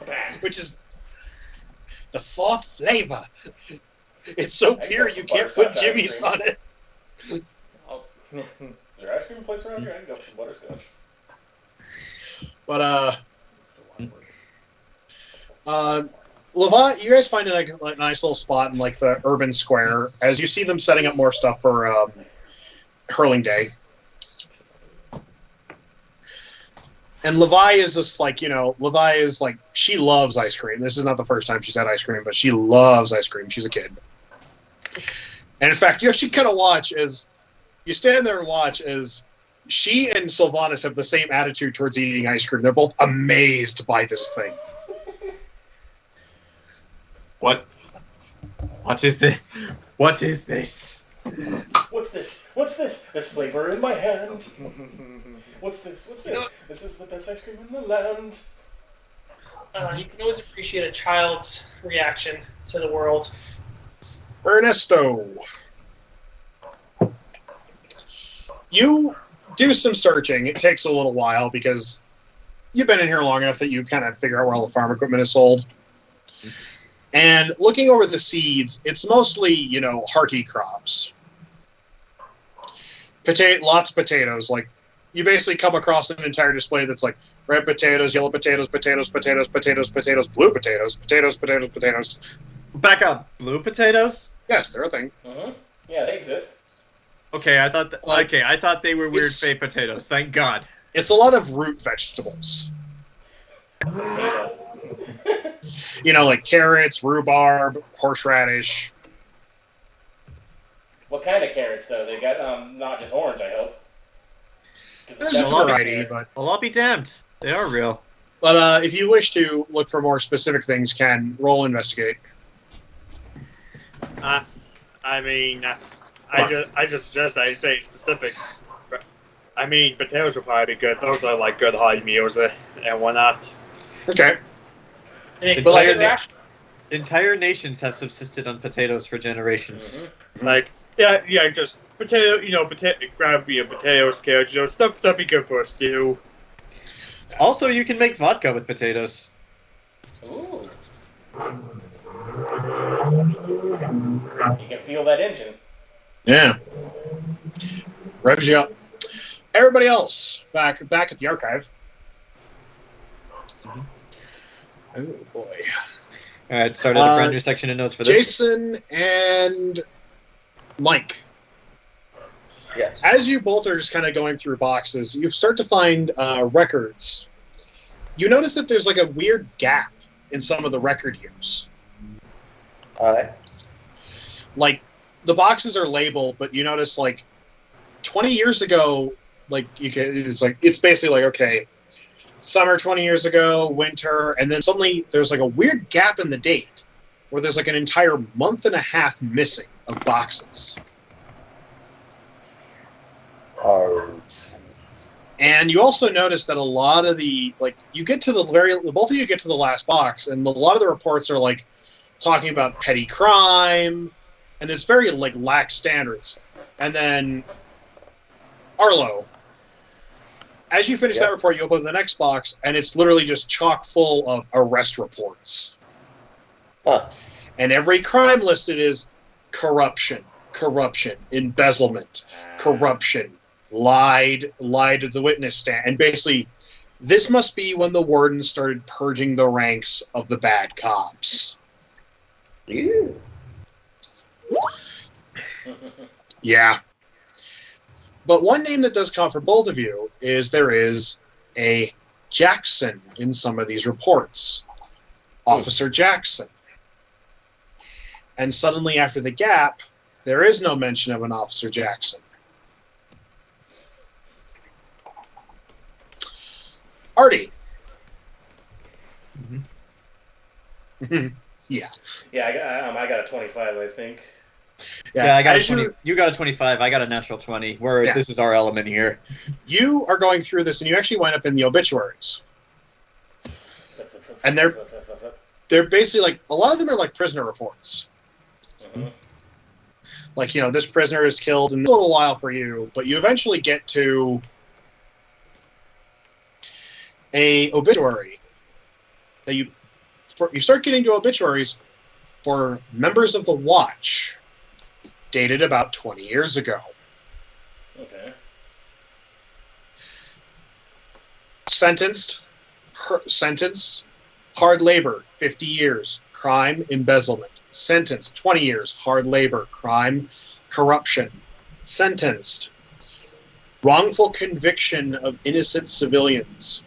five. Which is The fourth flavor. It's so I pure got you some can't put butterscotch ice Jimmy's cream. on it. Oh. Is there ice cream place around here? I can go for some butterscotch. But So what works? Levant, you guys find a nice little spot in like the urban square as you see them setting up more stuff for Hurling Day. And Levi is just like, Levi is like, she loves ice cream. This is not the first time she's had ice cream, but she loves ice cream. She's a kid. And in fact, you actually kind of watch as you stand there and watch as she and Silvanus have the same attitude towards eating ice cream. They're both amazed by this thing. What is this? What is this? What's this? What's this? There's flavor in my hand. What's this? What's this? This is the best ice cream in the land. You can always appreciate a child's reaction to the world. Ernesto. You do some searching. It takes a little while because you've been in here long enough that you kind of figure out where all the farm equipment is sold. And looking over the seeds, it's mostly, hearty crops. Lots of potatoes. Like, you basically come across an entire display that's like red potatoes, yellow potatoes, potatoes, potatoes, potatoes, potatoes, blue potatoes, potatoes, potatoes, potatoes. Back up. Blue potatoes? Yes, they're a thing. Mm-hmm. Yeah, they exist. Okay, I thought I thought they were weird It's- fake potatoes. Thank God. It's a lot of root vegetables. A potato. Like carrots, rhubarb, horseradish. What kind of carrots, though? They got not just orange, I hope. 'Cause There's a that's what variety, carrot- but Well, I'll be damned. They are real. if you wish to look for more specific things, Ken, roll investigate. I mean, I just suggest I say specific. I mean, potatoes would probably be good. Those are like good hearty meals and whatnot. Okay. And But like- good ration. Entire nations have subsisted on potatoes for generations. Like, yeah, just potato. Grab potatoes, carrots. Stuff be good for a stew. Also, you can make vodka with potatoes. Ooh. You can feel that engine. Yeah. Revs you up. Everybody else, back at the archive. Oh boy. All right, started a brand new section of notes for this. Jayson and Mike. Yes. As you both are just kind of going through boxes, you start to find records. You notice that there's like a weird gap in some of the record years. Alright. Like, the boxes are labeled, but you notice like 20 years ago, like it's basically like, okay, summer 20 years ago, winter, and then suddenly there's like a weird gap in the date where there's like an entire month and a half missing of boxes. And you also notice that a lot of you get to both of you get to the last box, and a lot of the reports are like talking about petty crime, and it's very like lax standards. And then Arlo, as you finish that report, you open the next box, and it's literally just chock full of arrest reports. Huh. And every crime listed is corruption, embezzlement, corruption, lied to the witness stand. And basically, this must be when the warden started purging the ranks of the bad cops. Ew. Yeah. But one name that does come for both of you is there is a Jackson in some of these reports. Officer Jackson. And suddenly after the gap, there is no mention of an Officer Jackson. AARTI. Yeah. Yeah, I got a 25, I think. Yeah, I got a as 20. You got a 25. I got a natural 20. Where this is our element here. You are going through this, and you actually wind up in the obituaries. And they're basically like, a lot of them are like prisoner reports. Mm-hmm. Like, this prisoner is killed in a little while for you, but you eventually get to a obituary that you start getting to obituaries, for members of the Watch, dated about 20 years ago. Okay. Sentence, hard labor, 50 years. Crime, embezzlement. Sentence, 20 years. Hard labor, crime, corruption. Sentenced, wrongful conviction of innocent civilians.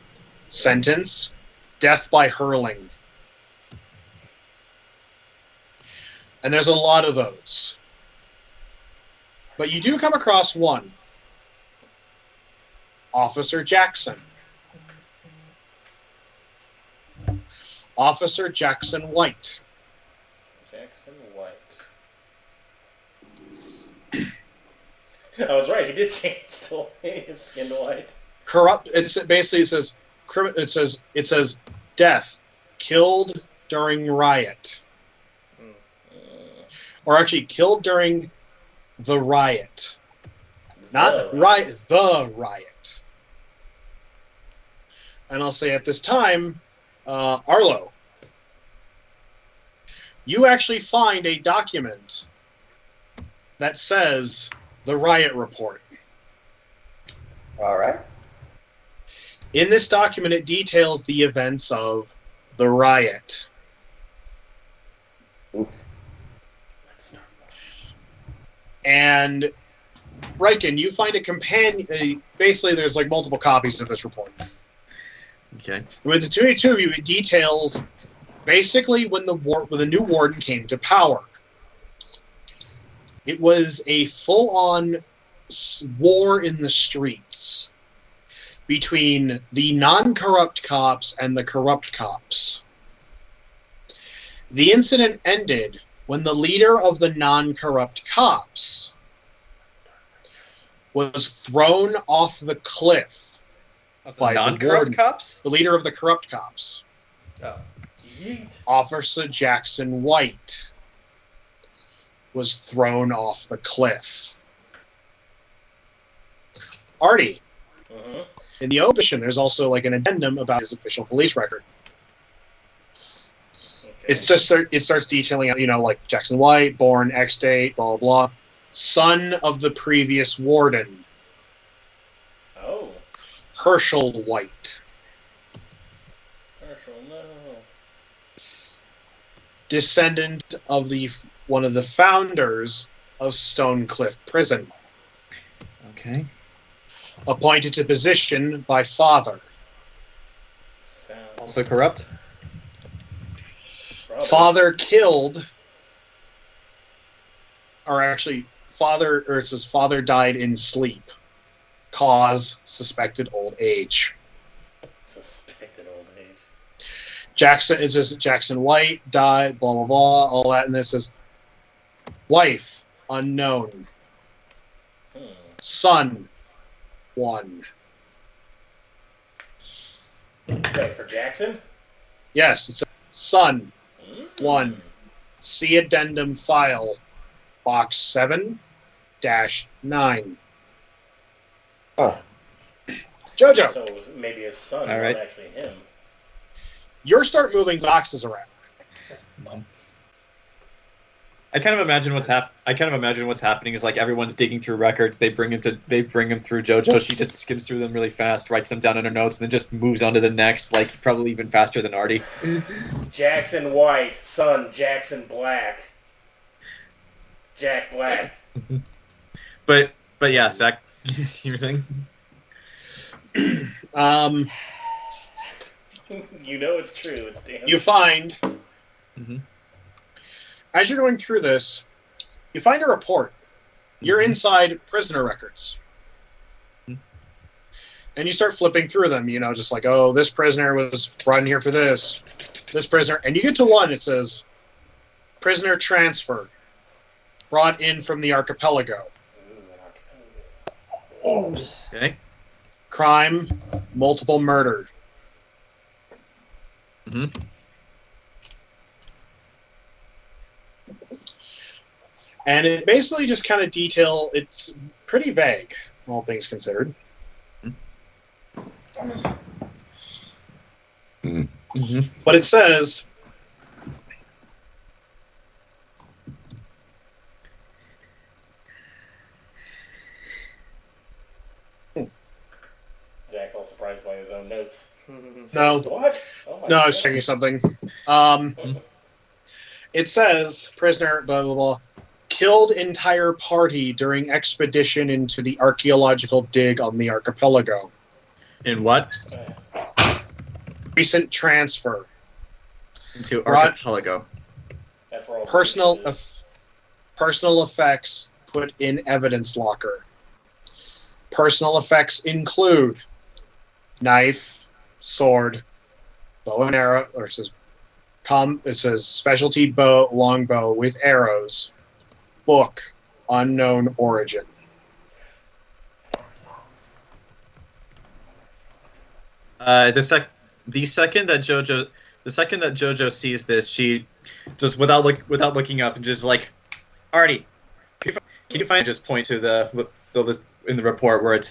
Sentence, death by hurling. And there's a lot of those. But you do come across one. Officer Jackson. Officer Jackson White. Jackson White. I was right. He did change his skin to white. Corrupt. It says death, killed during riot, or actually killed during the riot, not riot. The riot. And I'll say at this time, Arlo, you actually find a document that says the riot report. All right. In this document, it details the events of the riot. Oof. And Riken, you find a companion. Basically, there's like multiple copies of this report. Okay. With the two of you, it details basically when the new warden came to power. It was a full-on war in the streets between the non-corrupt cops and the corrupt cops. The incident ended when the leader of the non-corrupt cops was thrown off the cliff by the Non-corrupt warden. cops? The leader of the corrupt cops. Oh. Yeet. Officer Jackson White was thrown off the cliff. AARTI. Uh-huh. In the omission, there's also like an addendum about his official police record. Okay. It starts detailing out, like Jackson White, born X date, blah, blah, blah. Son of the previous warden, Oh. Herschel White. Herschel, no. Descendant of one of the founders of Stonecliff Prison. Okay. Appointed to position by father. Found. Also corrupt? Probably. Father killed, or actually, it says father died in sleep. Cause, suspected old age. Suspected old age. It says Jackson White died, blah, blah, blah, all that, and this is wife, unknown. Son, one. Wait, for Jackson? Yes, it's son, Mm-hmm. one. See addendum file, box 7-9. Oh. Jojo, So it was maybe his son, All right. not actually him. you start moving boxes around. I kind of imagine what's happening is like everyone's digging through records. They bring him through Jojo. She just skims through them really fast, writes them down in her notes, and then just moves on to the next. Like probably even faster than AARTI. Jackson White, son Jackson Black. Jack Black. But yeah, Zach, you were saying? You know it's true. It's damn. You find, Mhm. as you're going through this, you find a report. You're inside prisoner records. And you start flipping through them, just like, oh, this prisoner was brought in here for this. This prisoner. And you get to one, it says, prisoner transferred. Brought in from the archipelago. Okay. Crime, multiple murder. Mm-hmm. And it basically just kind of it's pretty vague, all things considered. Mm-hmm. But it says, all surprised by his own notes. No. What? Oh my No, I was God. checking something. It says, prisoner, blah, blah, blah, killed entire party during expedition into the archaeological dig on the archipelago. In what? Recent transfer. Into Brought- archipelago. That's where all the Personal bullshit is. personal effects put in evidence locker. Personal effects include knife, sword, bow and arrow, or it says specialty bow, longbow with arrows, book, unknown origin. The second that Jojo sees this, she just without looking up and just like, Artie, can you find just point to the list in the report where it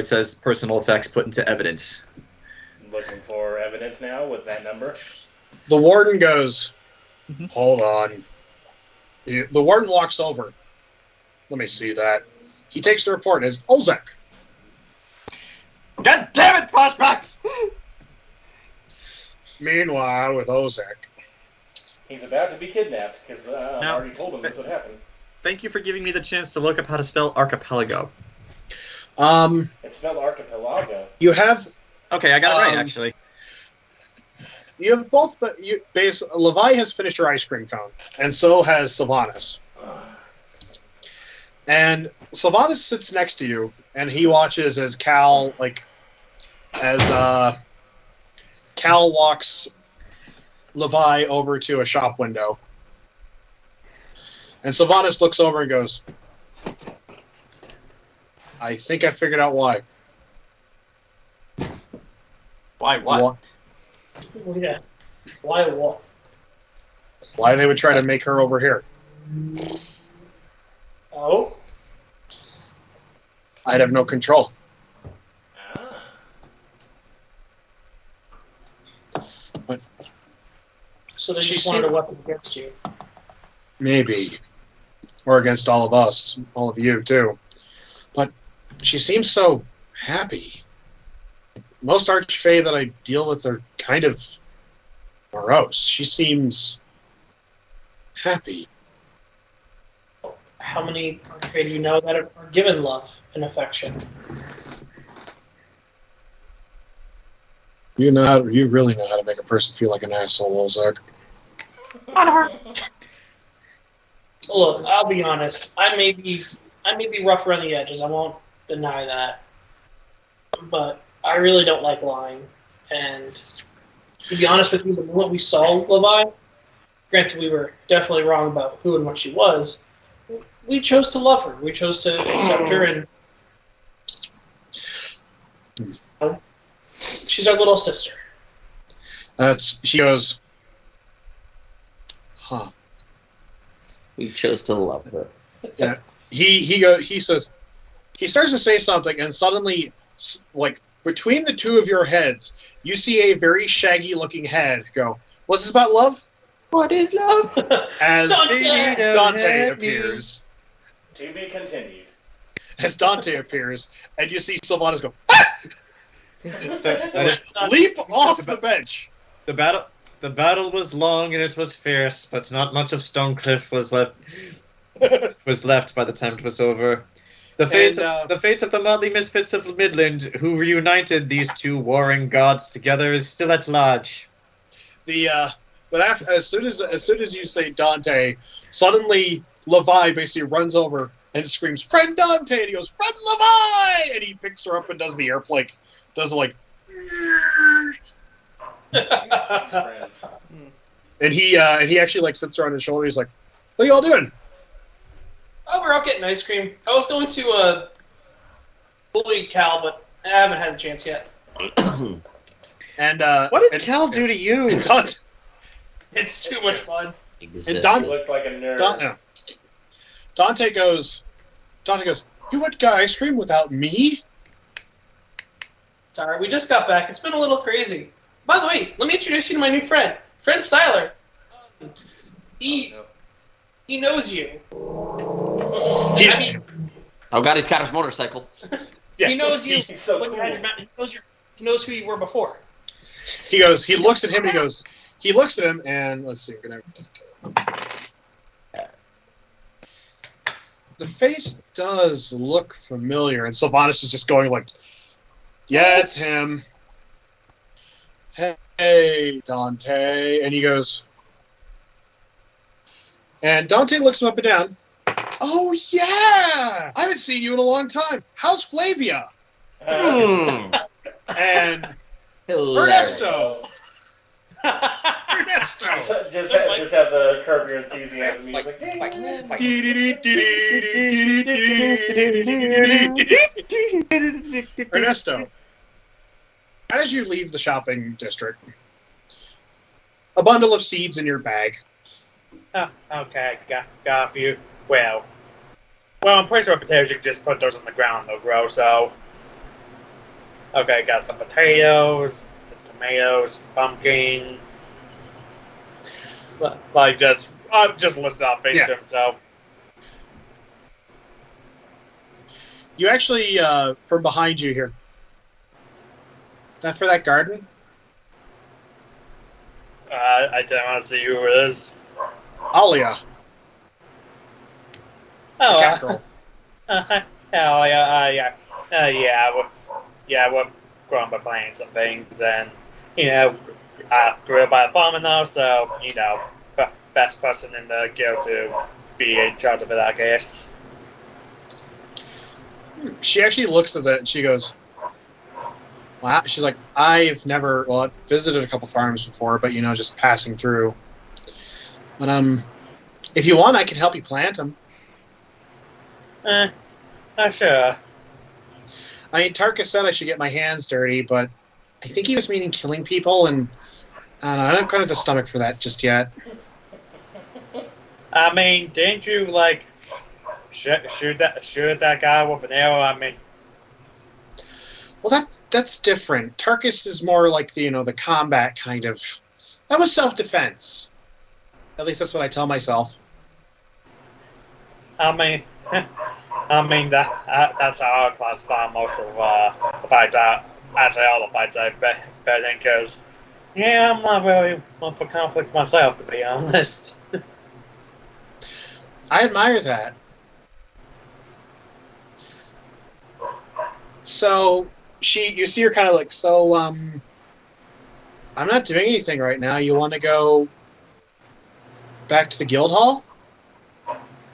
says personal effects put into evidence. Looking for evidence now with that number. The warden goes, hold on. The warden walks over. Let me see that. He takes the report as Olzec. God damn it, flashbacks! Meanwhile, with Olzec. He's about to be kidnapped because I already told him this would happen. Thank you for giving me the chance to look up how to spell archipelago. It's spelled archipelago. You have. Okay, I got it right, actually. You have both, but Levi has finished her ice cream cone, and so has Silvanus. And Silvanus sits next to you, and he watches as Cal walks Levi over to a shop window. And Silvanus looks over and goes, I think I figured out why. Why what? Yeah. Why what? Why they would try to make her over here. Oh? I'd have no control. But So they She just wanted seemed- a weapon against you. maybe. Or against all of us. All of you, too. But she seems so happy. Most Archfey that I deal with are kind of morose. She seems happy. How many Archfey do you know that are given love and affection? You really know how to make a person feel like an asshole, Olzec. Look, I'll be honest. I may be rough around the edges. I won't deny that. But I really don't like lying. And to be honest with you, the moment we saw Levi, granted we were definitely wrong about who and what she was, we chose to love her. We chose to accept her, and she's our little sister. She goes, huh. We chose to love her. Yeah. He says, he starts to say something, and suddenly, like, between the two of your heads, you see a very shaggy-looking head go, what's this about love? What is love? As Dante! Dante appears. To be continued. As Dante appears, and you see Silvanus go, The leap off the bench. battle was long and it was fierce, but not much of Stonecliff was left by the time it was over. The fate of the Motley Misfits of Midland, who reunited these two warring gods together, is still at large. As soon as you say Dante, suddenly Levi basically runs over and screams, "Friend Dante!" And he goes, "Friend Levi!" And he picks her up and does the airplane, Friends. and he actually sits her on his shoulder. He's like, "What are you all doing?" Oh, we're out getting ice cream. I was going to bully Cal, but I haven't had a chance yet. And What did Cal do to you? It's too much fun. You Dante, look like a nerd. Dante goes, "You went to get ice cream without me?" Sorry, we just got back. It's been a little crazy. By the way, let me introduce you to my new friend Siler. He knows you. Oh god, he's got his motorcycle. Yeah. He knows you. He's so when you cool. had your, he knows knows who you were before. He goes. He looks at him. He looks at him, and let's see. The face does look familiar, and Silvanus is just going like, "Yeah, it's him. Hey, Dante," and he goes, and Dante looks him up and down. Oh yeah, I haven't seen you in a long time. How's Flavia? And Ernesto. Ernesto. Just have the Curb Your Enthusiasm music. Ernesto, as you leave the shopping district, a bundle of seeds in your bag. Oh, okay, got a few. Well, I'm pretty sure potatoes, you can just put those on the ground, they'll grow, so... Okay, got some potatoes, some tomatoes, pumpkin... Like, just listed off face to himself. You actually, from behind you here. That for that garden? I don't want to see who it is. Alia. Oh, cat girl. We're growing by playing some things, and, I grew up by a farmer now, so, best person in the guild to be in charge of it, I guess. She actually looks at it and she goes, wow. She's like, I've never, well, I've visited a couple farms before, but, just passing through. But, if you want, I can help you plant them. Sure. I mean, Tarkus said I should get my hands dirty, but I think he was meaning killing people, and I don't know, I don't quite have the stomach for that just yet. I mean, didn't you, shoot that guy with an arrow? I mean... Well, that's different. Tarkus is more like the combat kind of... That was self-defense. At least that's what I tell myself. I mean, that's how I classify most of the fights. Actually, all the fights I've been in, because, I'm not really one for conflict myself, to be honest. I admire that. So, you see her kind of like, so, I'm not doing anything right now. You want to go back to the guild hall?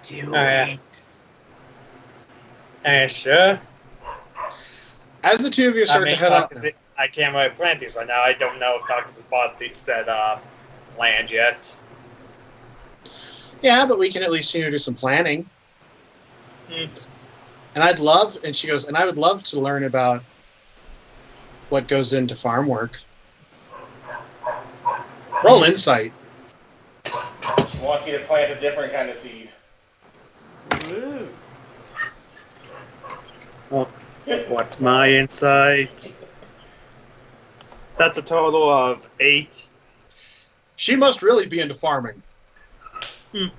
Do it. Sure. As the two of you start to head up... I can't really plant these right now. I don't know if Tarkus has bought the said land yet. Yeah, but we can at least do some planning. And I'd love, and she goes, and I would love to learn about what goes into farm work. Roll insight. She wants you to plant a different kind of seed. Woo. What's my insight? That's a total of 8. She must really be into farming. It's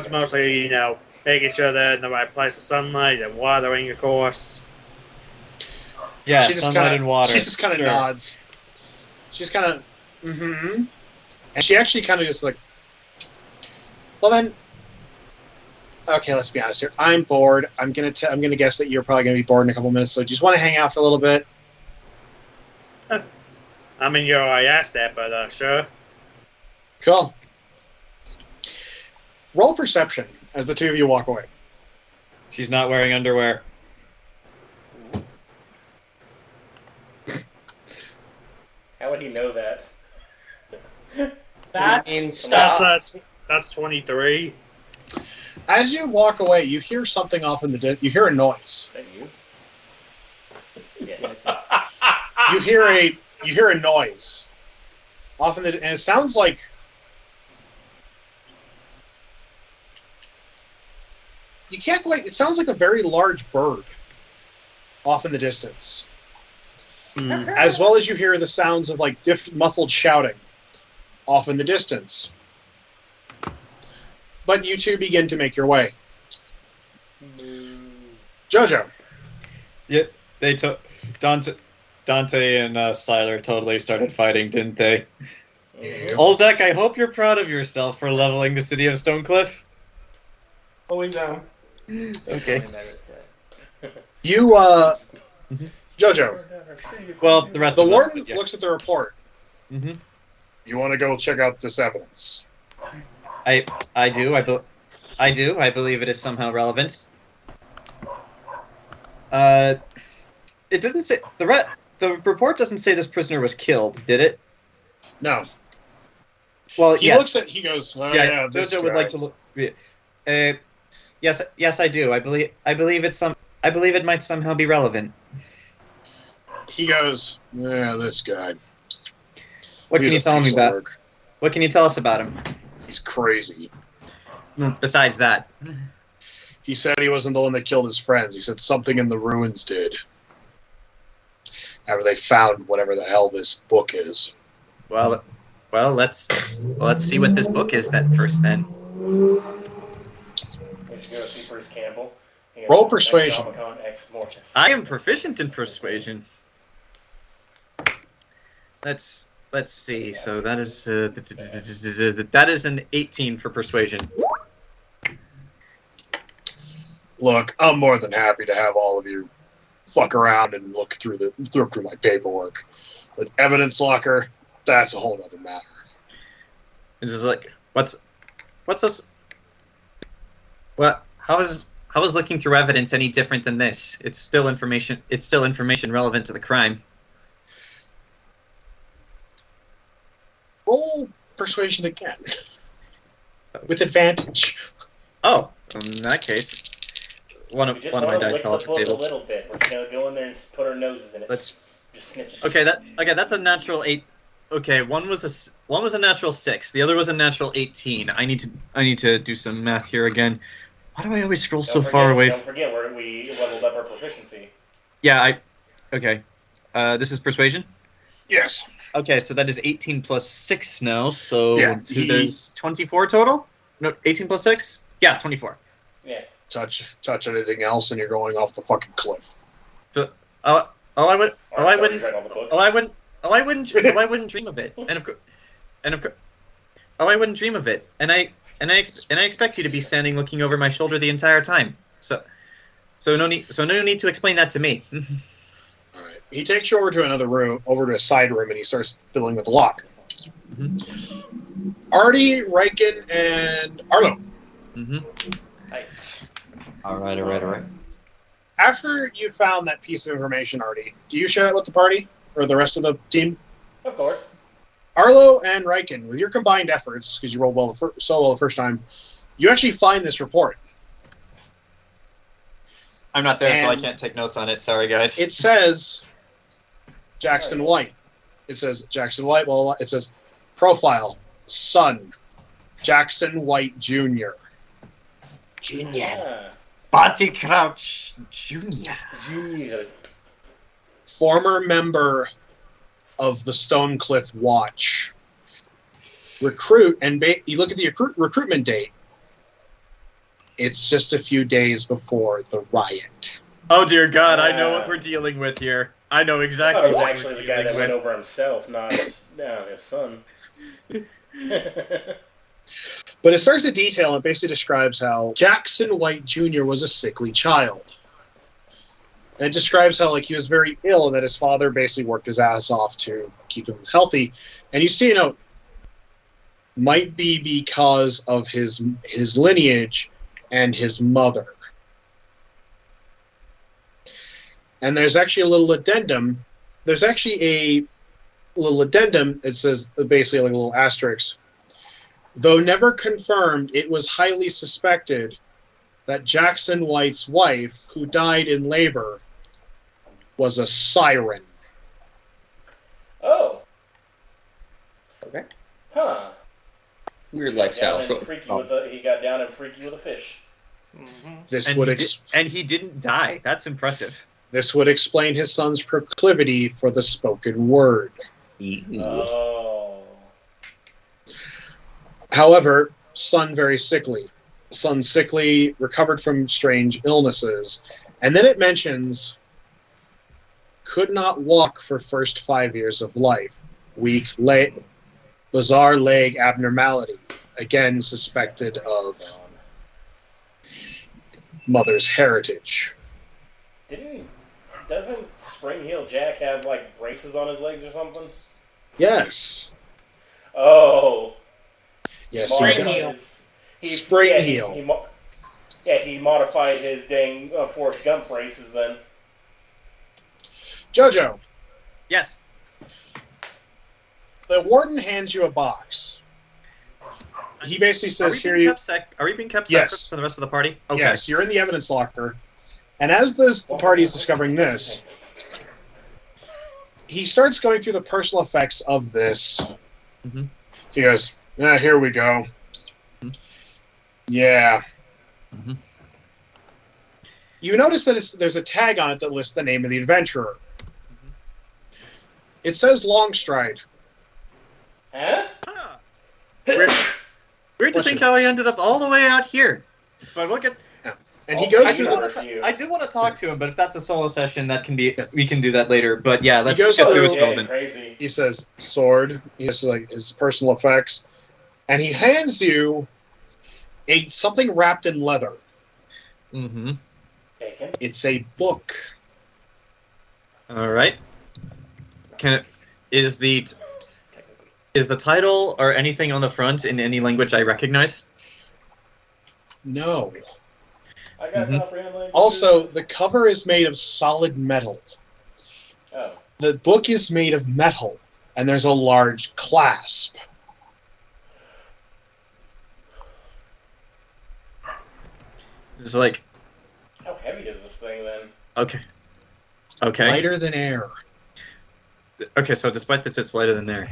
mostly, making sure they're in the right place for sunlight and watering, of course. Yeah, she just sunlight and water. She just kind of nods. She's kind of, and she actually kind of just like, well then, okay, let's be honest here. I'm bored. I'm gonna guess that you're probably gonna be bored in a couple minutes. So, do you just want to hang out for a little bit? I mean, you already asked that, but sure. Cool. Roll perception as the two of you walk away. She's not wearing underwear. How would he know that? That's 23. As you walk away, you hear something off in the you hear a noise. Is that you? You hear a noise off in the, and it sounds like you can't quite. It sounds like a very large bird off in the distance, as well as you hear the sounds of like muffled shouting off in the distance. But you two begin to make your way. Jojo. Yeah. They took Dante and Styler totally started fighting, didn't they? Olzec, I hope you're proud of yourself for leveling the city of Stonecliff. Always am. Okay. You, Jojo. Well, the rest The of us. warden Yeah. looks at the report. Mm-hmm. You want to go check out this evidence? I do. I believe it is somehow relevant. It doesn't say the report doesn't say this prisoner was killed, did it? No. Well, He yes. looks at. He goes, oh, yeah, this Jojo would guy. like to look. Yes, I do. I believe it might somehow be relevant. He goes, yeah, this guy. What He's can you a tell me piece of about? work. What can you tell us about him? He's crazy. Besides that, He said he wasn't the one that killed his friends. He said something in the ruins did. After they found whatever the hell this book is. well, let's see what this book is then first. Then We should go see Bruce Campbell. He has Roll a persuasion. Necronomicon Ex Mortis. I am proficient in persuasion. Let's see. So that is an 18 for persuasion. Look, I'm more than happy to have all of you fuck around and look through my paperwork. But evidence locker, that's a whole other matter. It's just like, what's this? What? How is looking through evidence any different than this? It's still information. It's still information relevant to the crime. Roll persuasion again. With advantage. Oh, in that case, one of my dice lick fell off the the book table. a little bit. We're just gonna go in there and put our noses in it. Let's. Just sniff it. Okay, that's a natural 8. Okay, one was a natural 6. The other was a natural 18. I need to do some math here again. Why do I always scroll so far away? Don't forget, we leveled up our proficiency. Yeah, okay. This is persuasion? Yes. Okay, so that is 18 plus 6 now, so Yeah, there's 24 total? No, 18 plus 6? Yeah, 24. Yeah. Touch anything else and you're going off the fucking cliff. I wouldn't dream of it. And of course, I wouldn't dream of it. And I expect you to be standing looking over my shoulder the entire time. So no need to explain that to me. All right. He takes you over to another room, over to a side room, and he starts filling with the lock. Mm-hmm. AARTI, Riken, and Arlo. Mm-hmm. All right. After you found that piece of information, AARTI, do you share that with the party or the rest of the team? Of course. Arlo and Riken, with your combined efforts, because you rolled well the first time, you actually find this report. I'm not there, so I And can't take notes on it. Sorry, guys. It says Jackson White. It says Jackson White. Well, it says profile son Jackson White Jr. Yeah. Barty Crouch Jr. Former member of the Stonecliff Watch. Recruit, and you look at the recruitment date. It's just a few days before the riot. Oh dear God, I know what we're dealing with here. I know I exactly thought it was what actually we're the guy that dealing went with. over himself, not his son. But it starts to detail and basically describes how Jackson White Jr. was a sickly child. And it describes how he was very ill and that his father basically worked his ass off to keep him healthy. And you see, might be because of his lineage and his mother. And there's actually a little addendum. It says basically like a little asterisk. Though never confirmed, it was highly suspected that Jackson White's wife, who died in labor, was a siren. Oh. Okay. Huh. Weird lifestyle. He got down and freaky with a fish. Mm-hmm. And he didn't die. That's impressive. This would explain his son's proclivity for the spoken word. Oh. However, son very sickly. Son sickly, recovered from strange illnesses. And then it mentions could not walk for first 5 years of life. Weak leg, bizarre leg abnormality. Again, suspected of mother's heritage. Doesn't Spring Heel Jack have like braces on his legs or something? Yes. Oh. Yes. Spring Heel. Spring Heel. He modified his dang Forrest Gump braces then. Jojo. Yes. The warden hands you a box. He basically says, Are we being kept separate from the rest of the party? Okay. Yes, you're in the evidence locker. And as the party is discovering this, he starts going through the personal effects of this. Mm-hmm. He goes, here we go. Mm-hmm. Yeah. Mm-hmm. You notice that there's a tag on it that lists the name of the adventurer. Mm-hmm. It says Longstride. Huh? Weird to think how I ended up all the way out here. But look at... And he goes through I do want to talk to him, but if that's a solo session, we can do that later. But yeah, let's goes get through through- its relevant. Crazy. He says sword. He has like his personal effects, and he hands you something wrapped in leather. Mm-hmm. Bacon? It's a book. All right. Is the title or anything on the front in any language I recognize? No. I got a comprehend language. Also, the cover is made of solid metal. Oh. The book is made of metal, and there's a large clasp. It's like... How heavy is this thing then? Okay. Okay. Lighter than air. Okay, so despite this, it's lighter than air.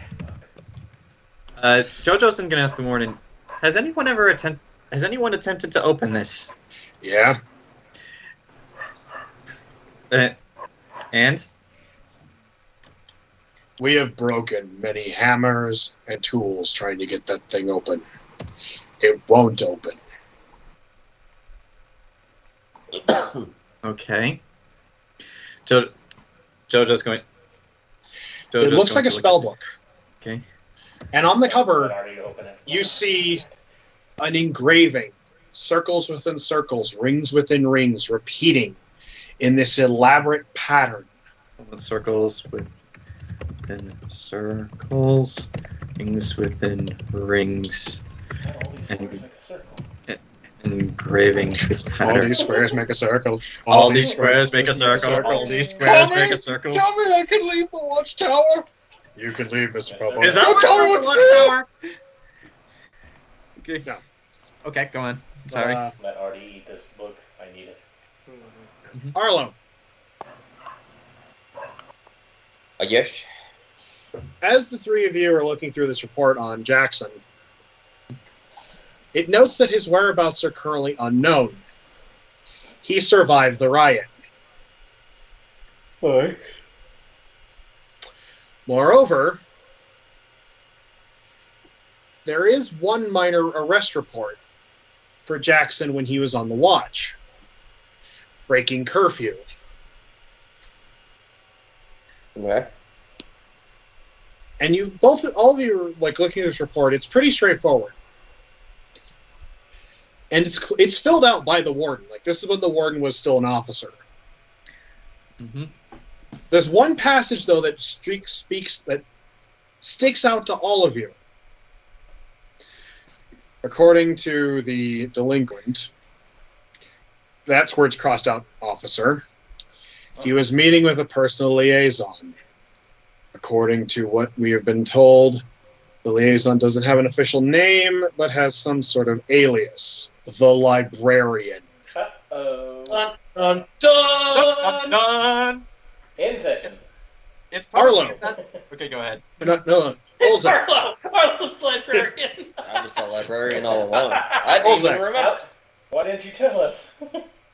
Jojo's going to ask the warden, has anyone attempted to open this? Yeah. And? We have broken many hammers and tools trying to get that thing open. It won't open. Okay. Jojo's going... It looks like a spell book. Okay. And on the cover, Already open it. you see an engraving. Circles within circles, rings within rings, repeating in this elaborate pattern. Circles within circles, rings within rings, All these squares make a circle. engraving this pattern. All these squares make a circle. All these squares make a circle. All these squares make a circle. Tell me I can leave the watchtower. You can leave, Mr. Popo. Is that Don't what tell me the what to watchtower? do! Okay. No. Okay, go on. Sorry. Let Artie eat this book. I need it. Arlo, Yes. as the three of you are looking through this report on Jackson, it notes that his whereabouts are currently unknown. He survived the riot. Moreover, there is one minor arrest report for Jackson when he was on the watch. Breaking curfew. Okay. And all of you are like looking at this report. It's pretty straightforward, and it's filled out by the warden. Like this is when the warden was still an officer. Mm-hmm. There's one passage though that sticks out to all of you. According to the delinquent, that's where it's crossed out officer. He was meeting with a personal liaison. According to what we have been told, the liaison doesn't have an official name, but has some sort of alias. The Librarian. Uh-oh. Dun, dun, dun. Done. In session. It's probably Arlo. Okay, go ahead. No. It's Olzec. Arlo's librarian. I was the librarian all along. I didn't even Olzec. remember. Why didn't you tell us?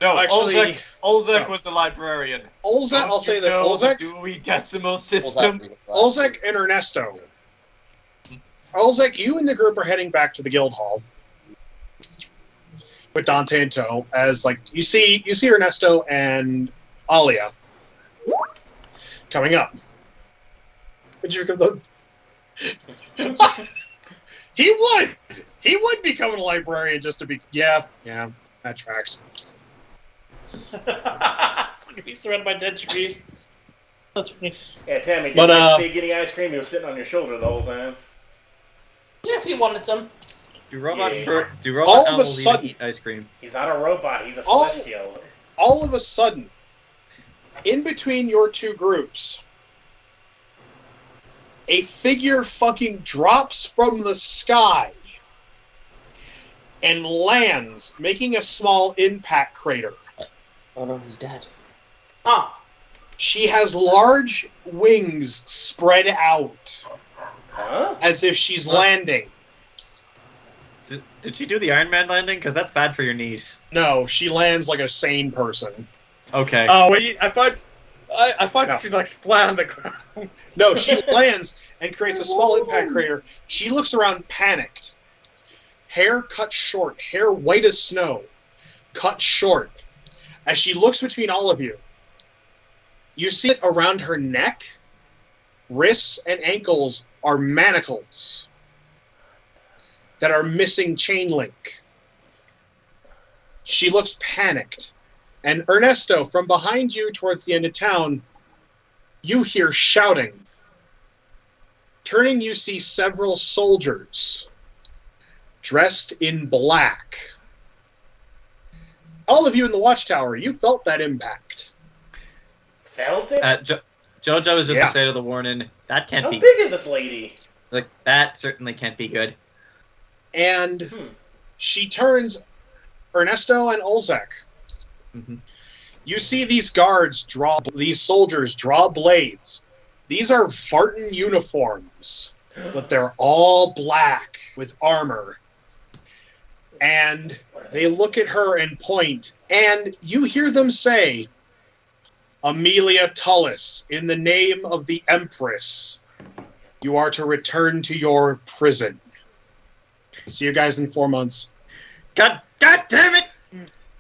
No, Actually, Olzec no. was the librarian. Olzec, I'll say that Olzec, Dewey Decimal System. Olzec and Ernesto. Olzec, you and the group are heading back to the guild hall with Dante in tow. As like you see Ernesto and Alia Coming up. Did you the... He would become a librarian just to be... Yeah, that tracks. It's like if he's surrounded by dead trees. That's funny. Yeah, Temme, did you like Fig getting ice cream? He was sitting on your shoulder the whole time. Yeah, if he wanted some. Do robot all of a animals sudden, eat ice cream? He's not a robot. He's a celestial. All of a sudden, in between your two groups, a figure fucking drops from the sky and lands, making a small impact crater. Oh no, he's dead. Huh. She has large wings spread out, as if she's landing. Did she do the Iron Man landing? Because that's bad for your knees. No, she lands like a sane person. Okay. Oh, wait, I thought No. she like splat on the ground. No, she lands and creates a small impact crater. She looks around panicked. Hair cut short, hair white as snow, cut short. As she looks between all of you, you see it around her neck, wrists, and ankles are manacles that are missing chain link. She looks panicked. And Ernesto, from behind you towards the end of town, you hear shouting. Turning, you see several soldiers dressed in black. All of you in the watchtower, you felt that impact. Felt it? Jojo was just Yeah. to say to the Warden, that can't How be... big is this lady? Like, that certainly can't be good. And she turns Ernesto and Olzec. Mm-hmm. You see these soldiers draw blades. These are Vartan uniforms, but they're all black with armor. And they look at her and point, and you hear them say, Amelia Tullis, in the name of the Empress, you are to return to your prison. See you guys in 4 months. God damn it!